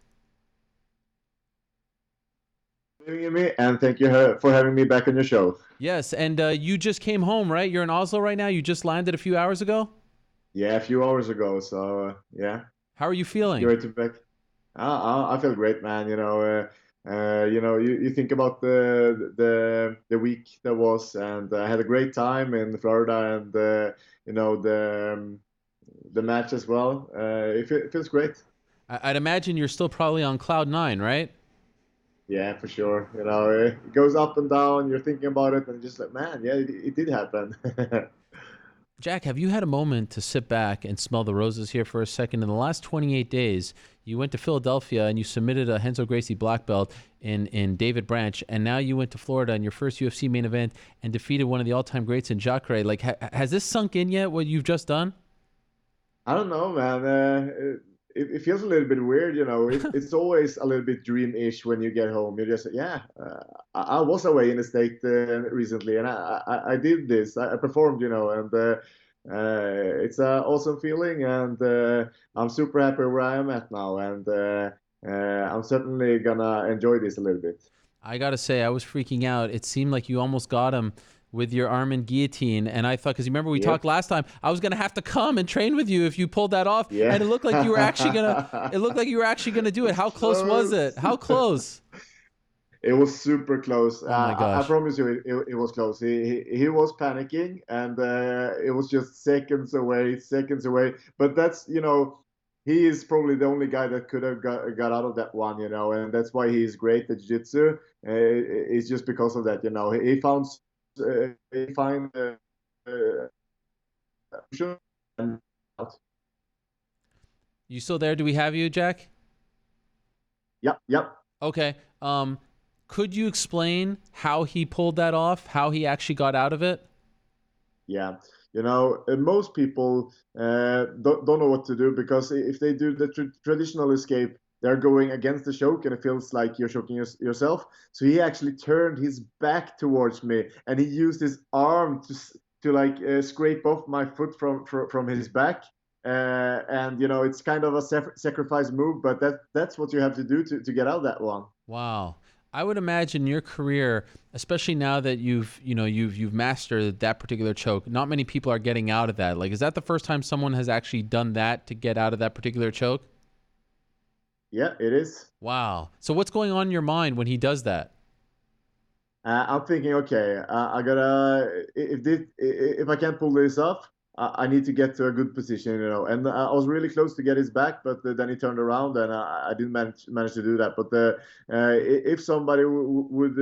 [SPEAKER 12] Me, and thank you for having me back on your show.
[SPEAKER 2] Yes, and you just came home, right? You're in Oslo right now. You just landed a few hours ago.
[SPEAKER 12] Yeah, a few hours ago. So yeah.
[SPEAKER 2] How are you feeling?
[SPEAKER 12] Great to be back. I feel great, man. You think about the week that was, and I had a great time in Florida, and the match as well. It feels great.
[SPEAKER 2] I'd imagine you're still probably on cloud 9, right?
[SPEAKER 12] Yeah, for sure. It goes up and down. You're thinking about it, and just like, man, yeah, it did happen.
[SPEAKER 2] Jack, have you had a moment to sit back and smell the roses here for a second? In the last 28 days, you went to Philadelphia and you submitted a Renzo Gracie black belt in David Branch, and now you went to Florida in your first UFC main event and defeated one of the all-time greats in Jacare. Like, has this sunk in yet, what you've just done?
[SPEAKER 12] I don't know, man. It feels a little bit weird, It's always a little bit dream-ish when you get home. You're just, I was away in the state recently, and I did this. I performed, and it's an awesome feeling, and I'm super happy where I am at now, and I'm certainly gonna enjoy this a little bit.
[SPEAKER 2] I gotta say, I was freaking out. It seemed like you almost got him with your arm in guillotine, and I thought, because you remember we talked last time, I was gonna have to come and train with you if you pulled that off, and it looked like you were actually gonna do it. How close was it? How close?
[SPEAKER 12] It was super close.
[SPEAKER 2] Oh my gosh!
[SPEAKER 12] I promise you, it was close. He was panicking, and it was just seconds away. But that's, he is probably the only guy that could have got out of that one, and that's why he's great at jiu-jitsu. It's just because of that, He found
[SPEAKER 2] You still there? Do we have you, Jack?
[SPEAKER 12] Yep.
[SPEAKER 2] Okay. Could you explain how he pulled that off? How he actually got out of it?
[SPEAKER 12] Yeah. Most people don't know what to do, because if they do the traditional escape, they're going against the choke, and it feels like you're choking yourself. So he actually turned his back towards me, and he used his arm to scrape off my foot from his back. And it's kind of a sacrifice move, but that's what you have to do to get out of that one.
[SPEAKER 2] Wow. I would imagine your career, especially now that you've mastered that particular choke, not many people are getting out of that. Like, is that the first time someone has actually done that to get out of that particular choke?
[SPEAKER 12] Yeah, it is.
[SPEAKER 2] Wow. So what's going on in your mind when he does that?
[SPEAKER 12] I'm thinking, okay, I gotta, if I can't pull this off, I need to get to a good position, And I was really close to get his back, but then he turned around, and I didn't manage to do that. But if somebody would,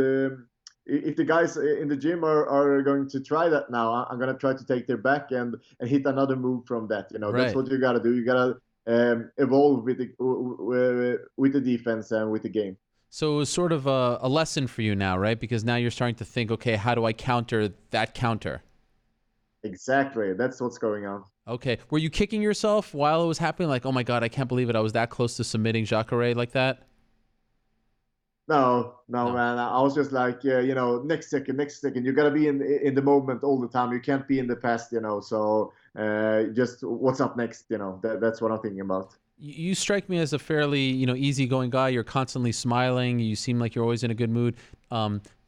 [SPEAKER 12] if the guys in the gym are going to try that now, I'm gonna try to take their back and hit another move from that.
[SPEAKER 2] Right.
[SPEAKER 12] That's what you gotta do. You gotta evolve with the defense and with the game.
[SPEAKER 2] So it was sort of a lesson for you now, right? Because now you're starting to think, okay, how do I counter that counter?
[SPEAKER 12] Exactly. That's what's going on.
[SPEAKER 2] Okay. Were you kicking yourself while it was happening? Like, oh my God, I can't believe it. I was that close to submitting Jacare like that?
[SPEAKER 12] No, man. I was just like, next second. You gotta be in the moment all the time. You can't be in the past, So just what's up next, That's what I'm thinking about.
[SPEAKER 2] You strike me as a fairly, easygoing guy. You're constantly smiling. You seem like you're always in a good mood.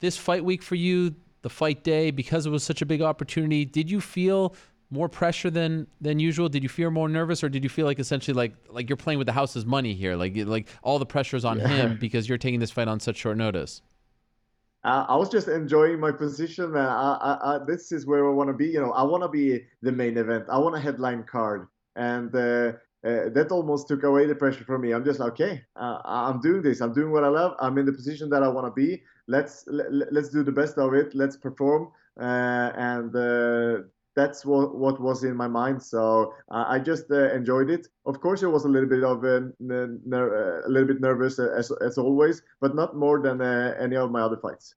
[SPEAKER 2] This fight week for you, the fight day, because it was such a big opportunity, did you feel more pressure than usual? Did you feel more nervous, or did you feel like essentially like you're playing with the house's money here? Like all the pressure's on him because you're taking this fight on such short notice?
[SPEAKER 12] I was just enjoying my position, man. This is where I want to be. I want to be the main event. I want a headline card, and that almost took away the pressure from me. I'm just like, okay, I'm doing this. I'm doing what I love. I'm in the position that I want to be. Let's do the best of it. Let's perform, and that's what was in my mind. So I just enjoyed it. Of course, it was a little bit of a little bit nervous as always, but not more than any of my other fights.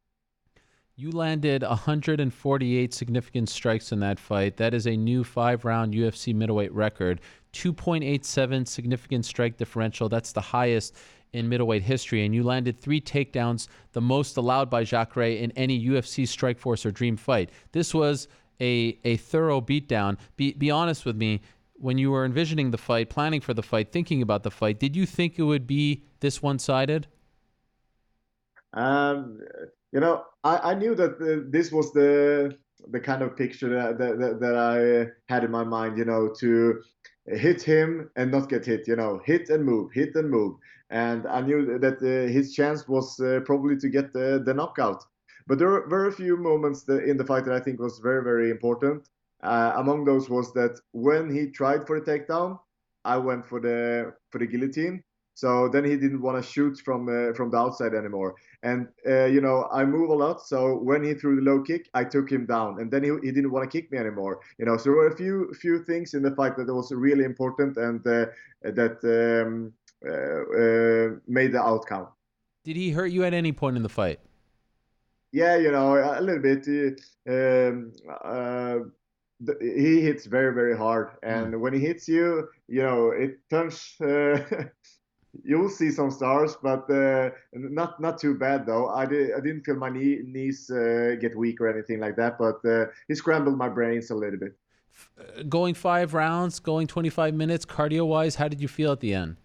[SPEAKER 2] You landed 148 significant strikes in that fight. That is a new 5-round UFC middleweight record. 2.87 significant strike differential. That's the highest in middleweight history. And you landed 3 takedowns, the most allowed by Jacare in any UFC Strikeforce or Dream fight. This was a thorough beatdown. Be honest with me. When you were envisioning the fight, planning for the fight, thinking about the fight, did you think it would be this one-sided?
[SPEAKER 12] I knew that this was the kind of picture that I had in my mind, to hit him and not get hit, hit and move. And I knew that his chance was probably to get the knockout. But there were a few moments in the fight that I think was very, very important. Among those was that when he tried for the takedown, I went for the guillotine. So then he didn't want to shoot from the outside anymore. And, I move a lot. So when he threw the low kick, I took him down. And then he didn't want to kick me anymore. So there were a few things in the fight that was really important and that made the outcome.
[SPEAKER 2] Did he hurt you at any point in the fight?
[SPEAKER 12] Yeah, a little bit. He hits very, very hard. And when he hits you, it turns... You'll see some stars, but not too bad though. I didn't feel my knees get weak or anything like that, but he scrambled my brains a little bit.
[SPEAKER 2] Going 5 rounds, going 25 minutes, cardio-wise, how did you feel at the end?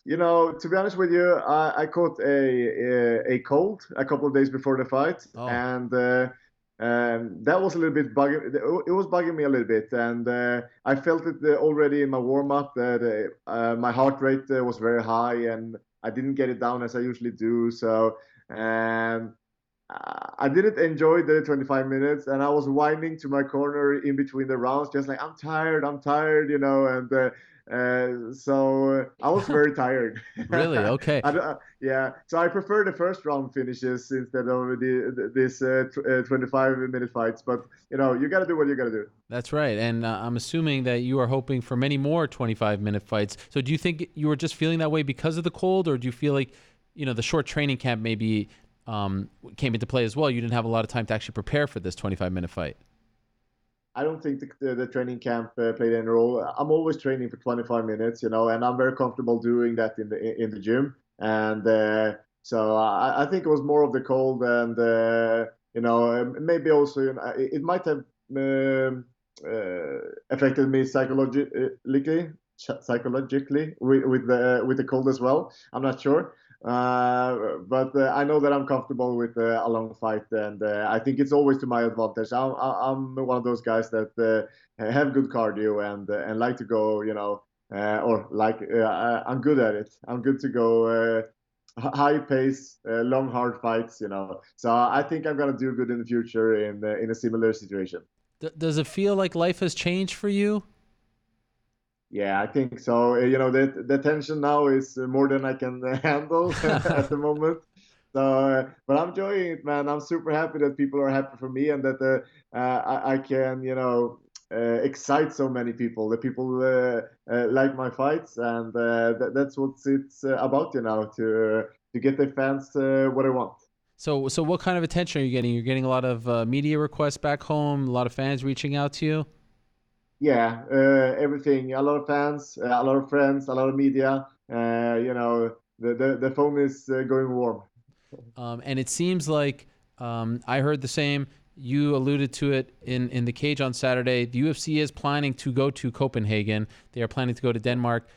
[SPEAKER 12] To be honest with you, I caught a cold a couple of days before the fight, and that was a little bit bugging. It was bugging me a little bit, and I felt it already in my warm up that my heart rate was very high, and I didn't get it down as I usually do. So I didn't enjoy the 25 minutes, and I was whining to my corner in between the rounds, just like I'm tired, and so I was very tired.
[SPEAKER 2] Really? Okay.
[SPEAKER 12] Yeah. So I prefer the first round finishes instead of this 25-minute fights. But you got to do what you got to do.
[SPEAKER 2] That's right. And I'm assuming that you are hoping for many more 25-minute fights. So do you think you were just feeling that way because of the cold, or do you feel like the short training camp maybe came into play as well? You didn't have a lot of time to actually prepare for this 25-minute fight.
[SPEAKER 12] I don't think the training camp played any role. I'm always training for 25 minutes, and I'm very comfortable doing that in the gym. And so I think it was more of the cold, and maybe also it might have affected me psychologically with the cold as well. I'm not sure. But I know that I'm comfortable with a long fight, and I think it's always to my advantage. I'm one of those guys that have good cardio and like to go, I'm good at it. I'm good to go high pace, long hard fights, So I think I'm gonna do good in the future in a similar situation.
[SPEAKER 2] Does it feel like life has changed for you?
[SPEAKER 12] Yeah, I think so. The tension now is more than I can handle at the moment. So, but I'm enjoying it, man. I'm super happy that people are happy for me, and that I can, excite so many people. That people like my fights, and that's what it's about, to get the fans what I want.
[SPEAKER 2] So what kind of attention are you getting? You're getting a lot of media requests back home, a lot of fans reaching out to you?
[SPEAKER 12] Yeah, everything. A lot of fans, a lot of friends, a lot of media. The phone is going warm.
[SPEAKER 2] And it seems like I heard the same. You alluded to it in the cage on Saturday. The UFC is planning to go to Copenhagen. They are planning to go to Denmark.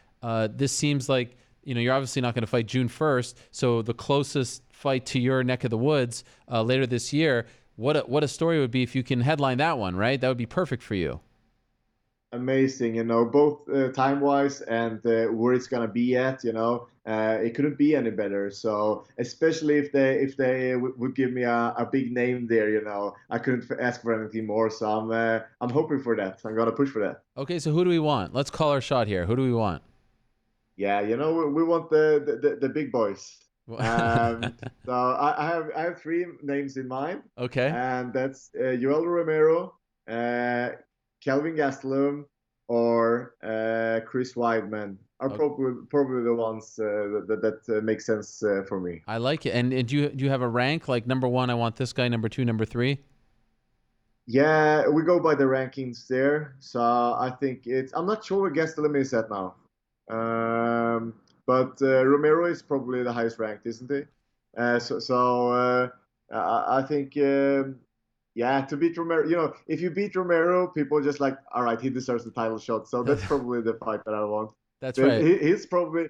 [SPEAKER 2] This seems like you're obviously not going to fight June 1st. So the closest fight to your neck of the woods later this year. What a story would be if you can headline that one, right? That would be perfect for you.
[SPEAKER 12] Amazing, both time-wise and where it's gonna be at. It couldn't be any better. So especially if they would give me a big name there, I couldn't ask for anything more. So I'm hoping for that. I'm gonna push for that.
[SPEAKER 2] Okay, so who do we want? Let's call our shot here. Who do we want?
[SPEAKER 12] Yeah, we want the big boys. So I have three names in mind.
[SPEAKER 2] Okay.
[SPEAKER 12] And that's Yoel Romero, Kelvin Gastelum, or Chris Weidman are probably the ones that make sense for me.
[SPEAKER 2] I like it. And do you have a rank, like number one, I want this guy, number two, number three?
[SPEAKER 12] Yeah, we go by the rankings there. So I think I'm not sure where Gastelum is at now. But Romero is probably the highest ranked, isn't he? I think. Yeah, to beat Romero, if you beat Romero, people are just like, all right, he deserves the title shot. So that's probably the fight that I want.
[SPEAKER 2] That's right.
[SPEAKER 12] He probably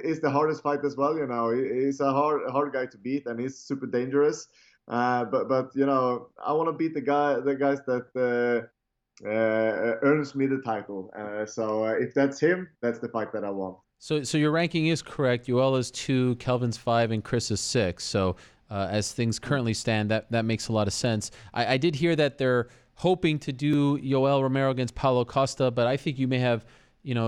[SPEAKER 12] is the hardest fight as well. He's a hard guy to beat, and he's super dangerous. But I want to beat the guys that earns me the title. So if that's him, that's the fight that I want.
[SPEAKER 2] So your ranking is correct. Yoel is 2, Kelvin's 5, and Chris is 6. So. As things currently stand, that makes a lot of sense. I did hear that they're hoping to do Yoel Romero against Paulo Costa, but I think you may have,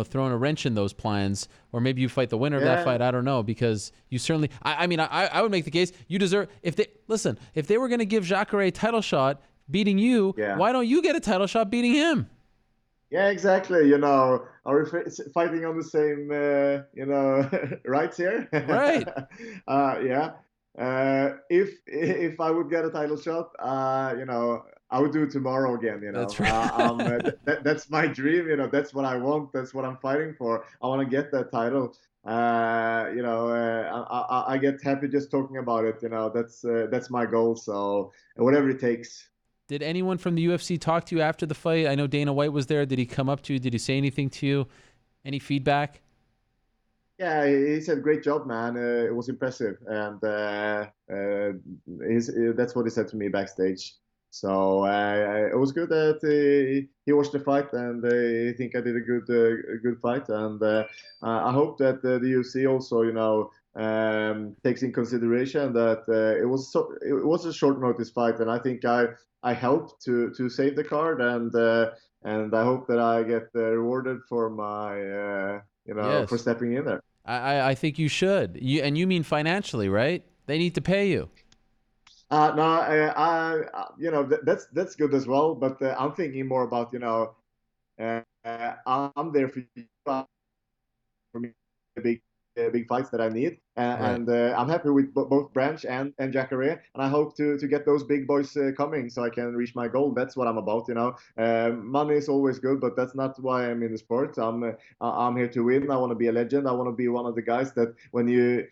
[SPEAKER 2] thrown a wrench in those plans, or maybe you fight the winner of that fight. I don't know, because you certainly. I would make the case you deserve. If they were going to give Jacare a title shot beating you, why don't you get a title shot beating him?
[SPEAKER 12] Yeah, exactly. Are we fighting on the same, rights here?
[SPEAKER 2] Right.
[SPEAKER 12] Yeah. If I would get a title shot, I would do it tomorrow again.
[SPEAKER 2] That's right.
[SPEAKER 12] That's my dream. That's what I want. That's what I'm fighting for. I want to get that title. I get happy just talking about it. That's my goal. So whatever it takes.
[SPEAKER 2] Did anyone from the UFC talk to you after the fight? I know Dana White was there. Did he come up to you? Did he say anything to you? Any feedback?
[SPEAKER 12] Yeah, he said, "Great job, man. It was impressive," and that's what he said to me backstage. So it was good that he watched the fight, and I think I did a good fight. And I hope that the UFC also, takes in consideration that it was a short notice fight, and I think I helped to save the card, and I hope that I get rewarded for my for
[SPEAKER 2] Yes.
[SPEAKER 12] stepping in there.
[SPEAKER 2] I think you should. You mean financially, right? They need to pay you.
[SPEAKER 12] No, that's good as well. But I'm thinking more about I'm there for you, for me, big fights that I need,
[SPEAKER 2] Right.
[SPEAKER 12] and I'm happy with both Branch and Jacare, and I hope to get those big boys coming so I can reach my goal. That's what I'm about. Money is always good, but that's not why I'm in the sport. I'm here to win. I want to be a legend. I want to be one of the guys that when you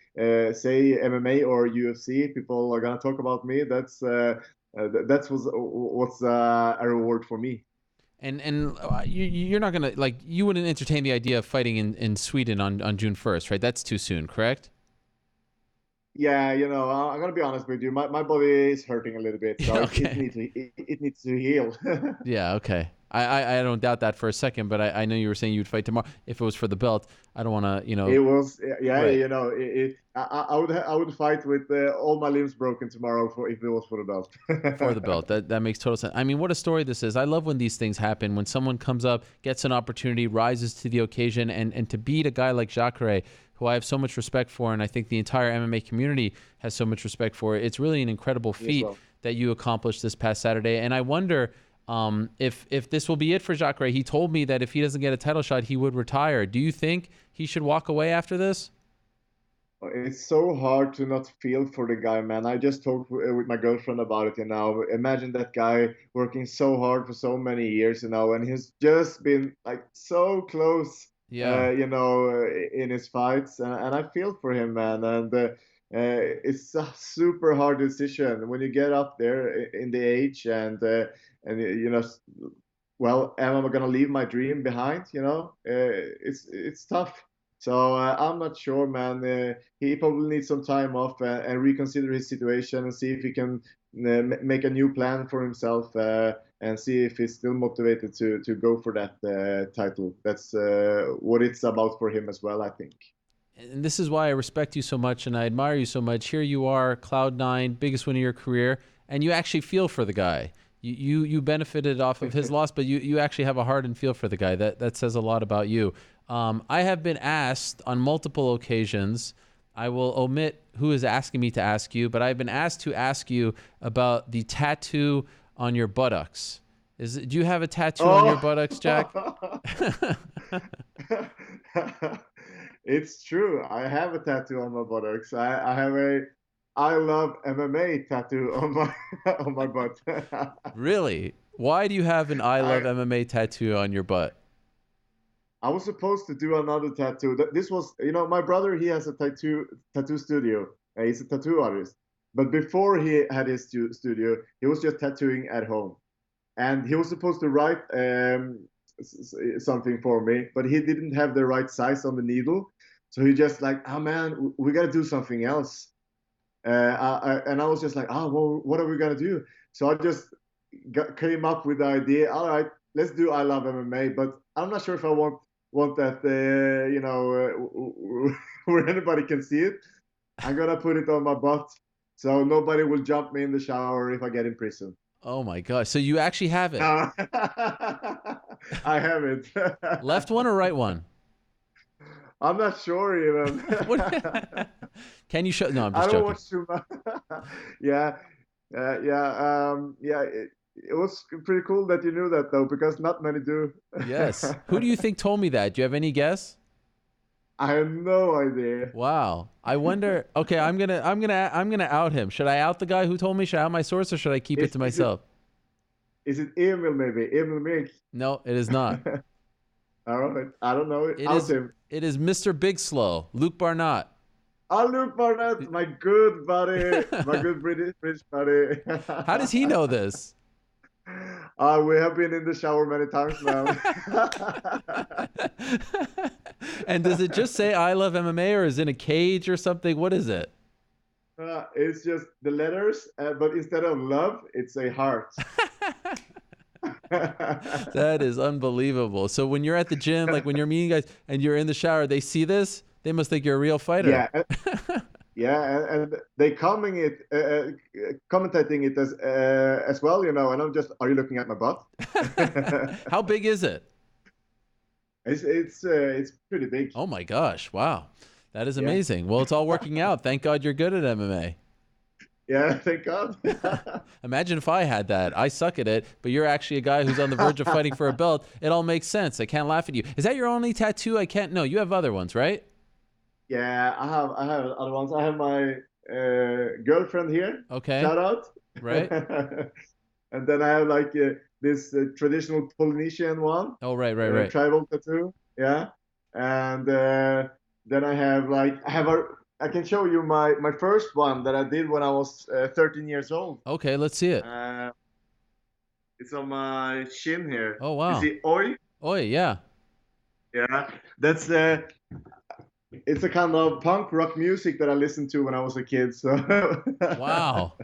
[SPEAKER 12] say MMA or UFC, people are gonna talk about me. That's what's a reward for me.
[SPEAKER 2] And you're not gonna you wouldn't entertain the idea of fighting in Sweden on June 1st, right? That's too soon, correct?
[SPEAKER 12] Yeah, I'm gonna be honest with you. My body is hurting a little bit, so
[SPEAKER 2] Okay.
[SPEAKER 12] it needs to heal.
[SPEAKER 2] Yeah, okay. I don't doubt that for a second, but I know you were saying you'd fight tomorrow if it was for the belt. I don't want to,
[SPEAKER 12] It was, yeah,
[SPEAKER 2] Right.
[SPEAKER 12] I would fight with all my limbs broken tomorrow if it was for the belt.
[SPEAKER 2] For the belt. That makes total sense. I mean, what a story this is. I love when these things happen, when someone comes up, gets an opportunity, rises to the occasion, and to beat a guy like Jacare, who I have so much respect for, and I think the entire MMA community has so much respect for. It's really an incredible feat that you accomplished this past Saturday. And I wonder if this will be it for Jacare. He told me that if he doesn't get a title shot, he would retire. Do you think he should walk away after this?
[SPEAKER 12] It's so hard to not feel for the guy, man. I just talked with my girlfriend about it, Imagine that guy working so hard for so many years, and he's just been like so close,
[SPEAKER 2] Yeah.
[SPEAKER 12] in his fights, and I feel for him, man. And it's a super hard decision when you get up there in the age, and well, am I gonna leave my dream behind? It's tough. So I'm not sure, man. He probably needs some time off and reconsider his situation and see if he can make a new plan for himself and see if he's still motivated to go for that title. That's what it's about for him as well, I think.
[SPEAKER 2] And this is why I respect you so much and I admire you so much. Here you are, Cloud9, biggest win of your career, and you actually feel for the guy. You benefited off of his loss, but you actually have a heart and feel for the guy. That says a lot about you. I have been asked on multiple occasions, I will omit who is asking me to ask you, but I've been asked to ask you about the tattoo on your buttocks. Do you have a tattoo on your buttocks, Jack?
[SPEAKER 12] It's true. I have a tattoo on my buttocks. I have a I love MMA tattoo on my on my butt.
[SPEAKER 2] Really? Why do you have an I love MMA tattoo on your butt?
[SPEAKER 12] I was supposed to do another tattoo. This was, my brother, he has a tattoo studio. He's a tattoo artist. But before he had his studio, he was just tattooing at home. And he was supposed to write something for me, but he didn't have the right size on the needle. So he just like, oh man, we got to do something else. And I was just like, oh, well, what are we going to do? So I just came up with the idea, all right, let's do I Love MMA, but I'm not sure if I want that, where anybody can see it. I'm going to put it on my butt so nobody will jump me in the shower if I get in prison.
[SPEAKER 2] Oh my gosh. So you actually have it.
[SPEAKER 12] I have it.
[SPEAKER 2] Left one or right one?
[SPEAKER 12] I'm not sure even.
[SPEAKER 2] Can you show? No, I'm
[SPEAKER 12] I
[SPEAKER 2] just
[SPEAKER 12] don't
[SPEAKER 2] joking.
[SPEAKER 12] watch too much. Yeah. It was pretty cool that you knew that though, because not many do.
[SPEAKER 2] Yes. Who do you think told me that? Do you have any guess?
[SPEAKER 12] I have no idea.
[SPEAKER 2] Wow. I wonder. Okay, I'm gonna out him. Should I out the guy who told me? Should I out my source, or should I keep it to myself?
[SPEAKER 12] Is it Emil maybe? Emil Mink?
[SPEAKER 2] No, it is not.
[SPEAKER 12] All right. I don't know.
[SPEAKER 2] It is Mr. Big Slow, Luke Barnett.
[SPEAKER 12] Oh, Luke Barnett, my good buddy, my good British buddy.
[SPEAKER 2] How does he know this?
[SPEAKER 12] We have been in the shower many times now.
[SPEAKER 2] And does it just say I love MMA, or is it in a cage or something? What is it?
[SPEAKER 12] It's just the letters, but instead of love, it's a heart.
[SPEAKER 2] That is unbelievable. So when you're at the gym, like when you're meeting guys and you're in the shower, they see this, they must think you're a real fighter.
[SPEAKER 12] Yeah. Yeah, and they commentating it as well, and I'm just, are you looking at my butt?
[SPEAKER 2] How big is it?
[SPEAKER 12] It's pretty big.
[SPEAKER 2] Oh my gosh! Wow, that is amazing. Well, it's all working out. Thank God you're good at MMA.
[SPEAKER 12] Yeah, thank God.
[SPEAKER 2] Imagine if I had that. I suck at it, but you're actually a guy who's on the verge of fighting for a belt. It all makes sense. I can't laugh at you. Is that your only tattoo? I can't. No, you have other ones, right?
[SPEAKER 12] Yeah, I have other ones. I have my girlfriend here.
[SPEAKER 2] Okay.
[SPEAKER 12] Shout out.
[SPEAKER 2] Right.
[SPEAKER 12] And then I have like this traditional Polynesian one.
[SPEAKER 2] Oh, right.
[SPEAKER 12] Tribal tattoo. Yeah. And then I have I can show you my first one that I did when I was 13 years old.
[SPEAKER 2] Okay, let's see it.
[SPEAKER 12] It's on my shin here.
[SPEAKER 2] Oh, wow.
[SPEAKER 12] You see Oi?
[SPEAKER 2] Oi, yeah.
[SPEAKER 12] Yeah. That's it's a kind of punk rock music that I listened to when I was a kid. So
[SPEAKER 2] Wow.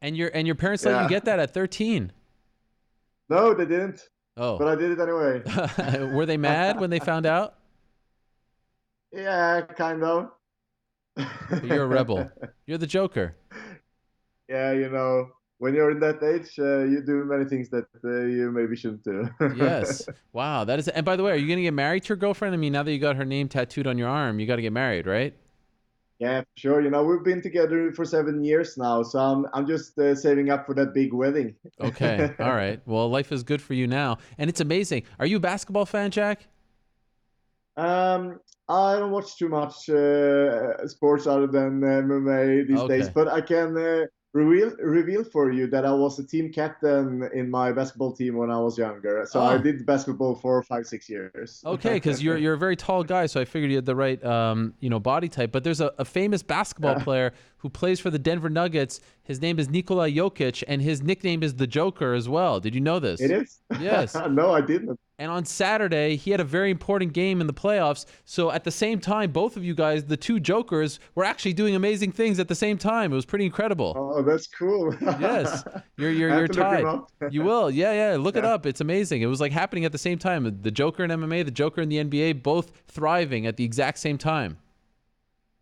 [SPEAKER 2] And your parents let you get that at 13?
[SPEAKER 12] No, they didn't.
[SPEAKER 2] Oh.
[SPEAKER 12] But I did it anyway.
[SPEAKER 2] Were they mad when they found out?
[SPEAKER 12] Yeah, kind of.
[SPEAKER 2] But you're a rebel. You're the Joker.
[SPEAKER 12] Yeah, when you're in that age, you do many things that you maybe shouldn't do.
[SPEAKER 2] Yes. Wow. That is. And by the way, are you going to get married to your girlfriend? I mean, now that you got her name tattooed on your arm, you got to get married, right?
[SPEAKER 12] Yeah, sure. We've been together for 7 years now, so I'm just saving up for that big wedding.
[SPEAKER 2] Okay. All right. Well, life is good for you now, and it's amazing. Are you a basketball fan, Jack?
[SPEAKER 12] I don't watch too much sports other than MMA these days, but I can reveal for you that I was a team captain in my basketball team when I was younger. So I did basketball for 5-6 years.
[SPEAKER 2] Okay, because you're a very tall guy, so I figured you had the right body type. But there's a famous basketball player who plays for the Denver Nuggets. His name is Nikola Jokic, and his nickname is the Joker as well. Did you know this?
[SPEAKER 12] It is?
[SPEAKER 2] Yes.
[SPEAKER 12] No, I didn't.
[SPEAKER 2] And on Saturday, he had a very important game in the playoffs. So at the same time, both of you guys, the two Jokers, were actually doing amazing things at the same time. It was pretty incredible.
[SPEAKER 12] Oh, that's cool.
[SPEAKER 2] Yes, you're tied. You will. Yeah. Look it up. It's amazing. It was like happening at the same time. The Joker in MMA, the Joker in the NBA, both thriving at the exact same time.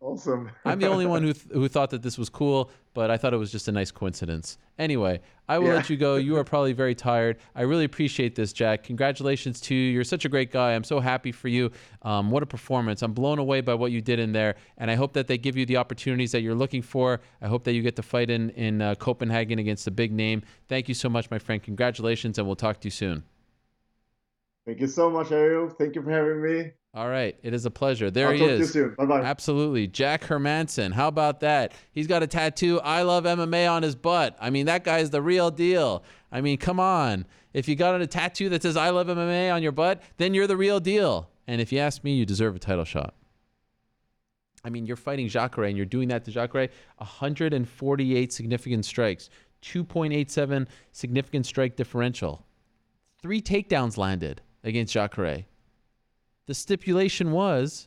[SPEAKER 12] Awesome.
[SPEAKER 2] I'm the only one who thought that this was cool, but I thought it was just a nice coincidence. Anyway, I will let you go. You are probably very tired. I really appreciate this, Jack. Congratulations to you. You're such a great guy. I'm so happy for you. What a performance. I'm blown away by what you did in there, and I hope that they give you the opportunities that you're looking for. I hope that you get to fight in Copenhagen against a big name. Thank you so much, my friend. Congratulations, and we'll talk to you soon.
[SPEAKER 12] Thank you so much, Ariel. Thank you for having me.
[SPEAKER 2] All right. It is a pleasure. There he is.
[SPEAKER 12] I'll talk to you soon. Bye-bye.
[SPEAKER 2] Absolutely. Jack Hermansson. How about that? He's got a tattoo, I love MMA, on his butt. I mean, that guy's the real deal. I mean, come on. If you got a tattoo that says I love MMA on your butt, then you're the real deal. And if you ask me, you deserve a title shot. I mean, you're fighting Jacare, and you're doing that to Jacare. 148 significant strikes, 2.87 significant strike differential. 3 takedowns landed against Jacare. The stipulation was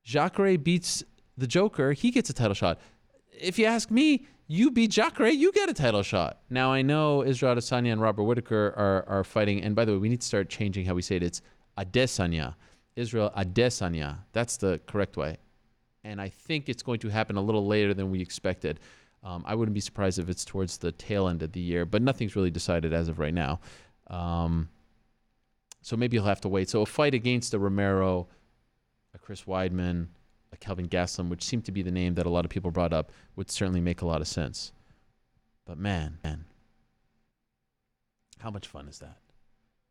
[SPEAKER 2] Jacare beats the Joker, he gets a title shot. If you ask me, you beat Jacare, you get a title shot. Now, I know Israel Adesanya and Robert Whittaker are fighting, and by the way, we need to start changing how we say it. It's Adesanya. Israel Adesanya. That's the correct way. And I think it's going to happen a little later than we expected. I wouldn't be surprised if it's towards the tail end of the year, but nothing's really decided as of right now. So maybe he'll have to wait. So a fight against a Romero, a Chris Weidman, a Kelvin Gastelum, which seemed to be the name that a lot of people brought up, would certainly make a lot of sense. But man, how much fun is that?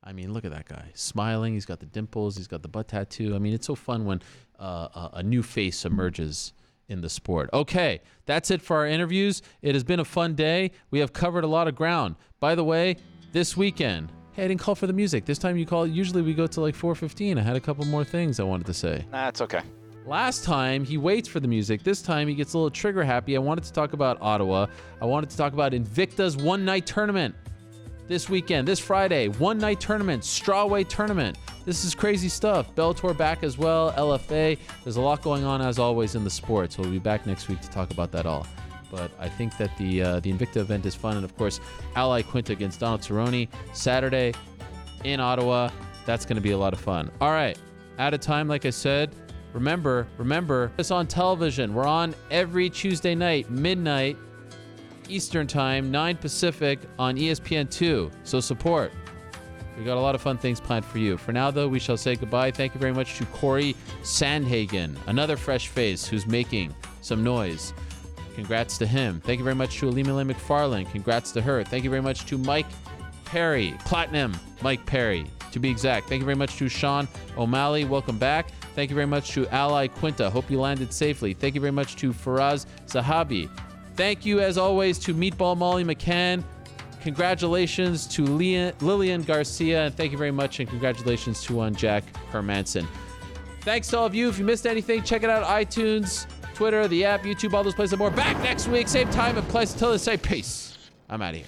[SPEAKER 2] I mean, look at that guy. Smiling, he's got the dimples, he's got the butt tattoo. I mean, it's so fun when a new face emerges in the sport. Okay, that's it for our interviews. It has been a fun day. We have covered a lot of ground. By the way, this weekend... Hey, I didn't call for the music. This time you call. Usually we go to like 4:15. I had a couple more things I wanted to say.
[SPEAKER 13] Nah, it's okay.
[SPEAKER 2] Last time he waits for the music. This time he gets a little trigger happy. I wanted to talk about Ottawa. I wanted to talk about Invicta's one-night tournament this weekend, this Friday. One-night tournament, strawweight tournament. This is crazy stuff. Bellator back as well, LFA. There's a lot going on, as always, in the sports. We'll be back next week to talk about that all. But I think that the Invicta event is fun. And, of course, Iaquinta against Donald Cerrone Saturday in Ottawa. That's going to be a lot of fun. All right. Out of time, like I said. Remember, it's on television. We're on every Tuesday night, midnight Eastern Time, 9 Pacific on ESPN2. So support. We got a lot of fun things planned for you. For now, though, we shall say goodbye. Thank you very much to Cory Sandhagen, another fresh face who's making some noise. Congrats to him. Thank you very much to Ilima-Lei MacFarlane. Congrats to her. Thank you very much to Mike Perry, Platinum Mike Perry, to be exact. Thank you very much to Sean O'Malley. Welcome back. Thank you very much to Iaquinta. Hope you landed safely. Thank you very much to Firas Zahabi. Thank you, as always, to Meatball Molly McCann. Congratulations to Lilian Garcia. And thank you very much, and congratulations to one Jack Hermansson. Thanks to all of you. If you missed anything, check it out. iTunes, Twitter, the app, YouTube, all those places and more. Back next week, same time and place. Until then, say peace. I'm out of here.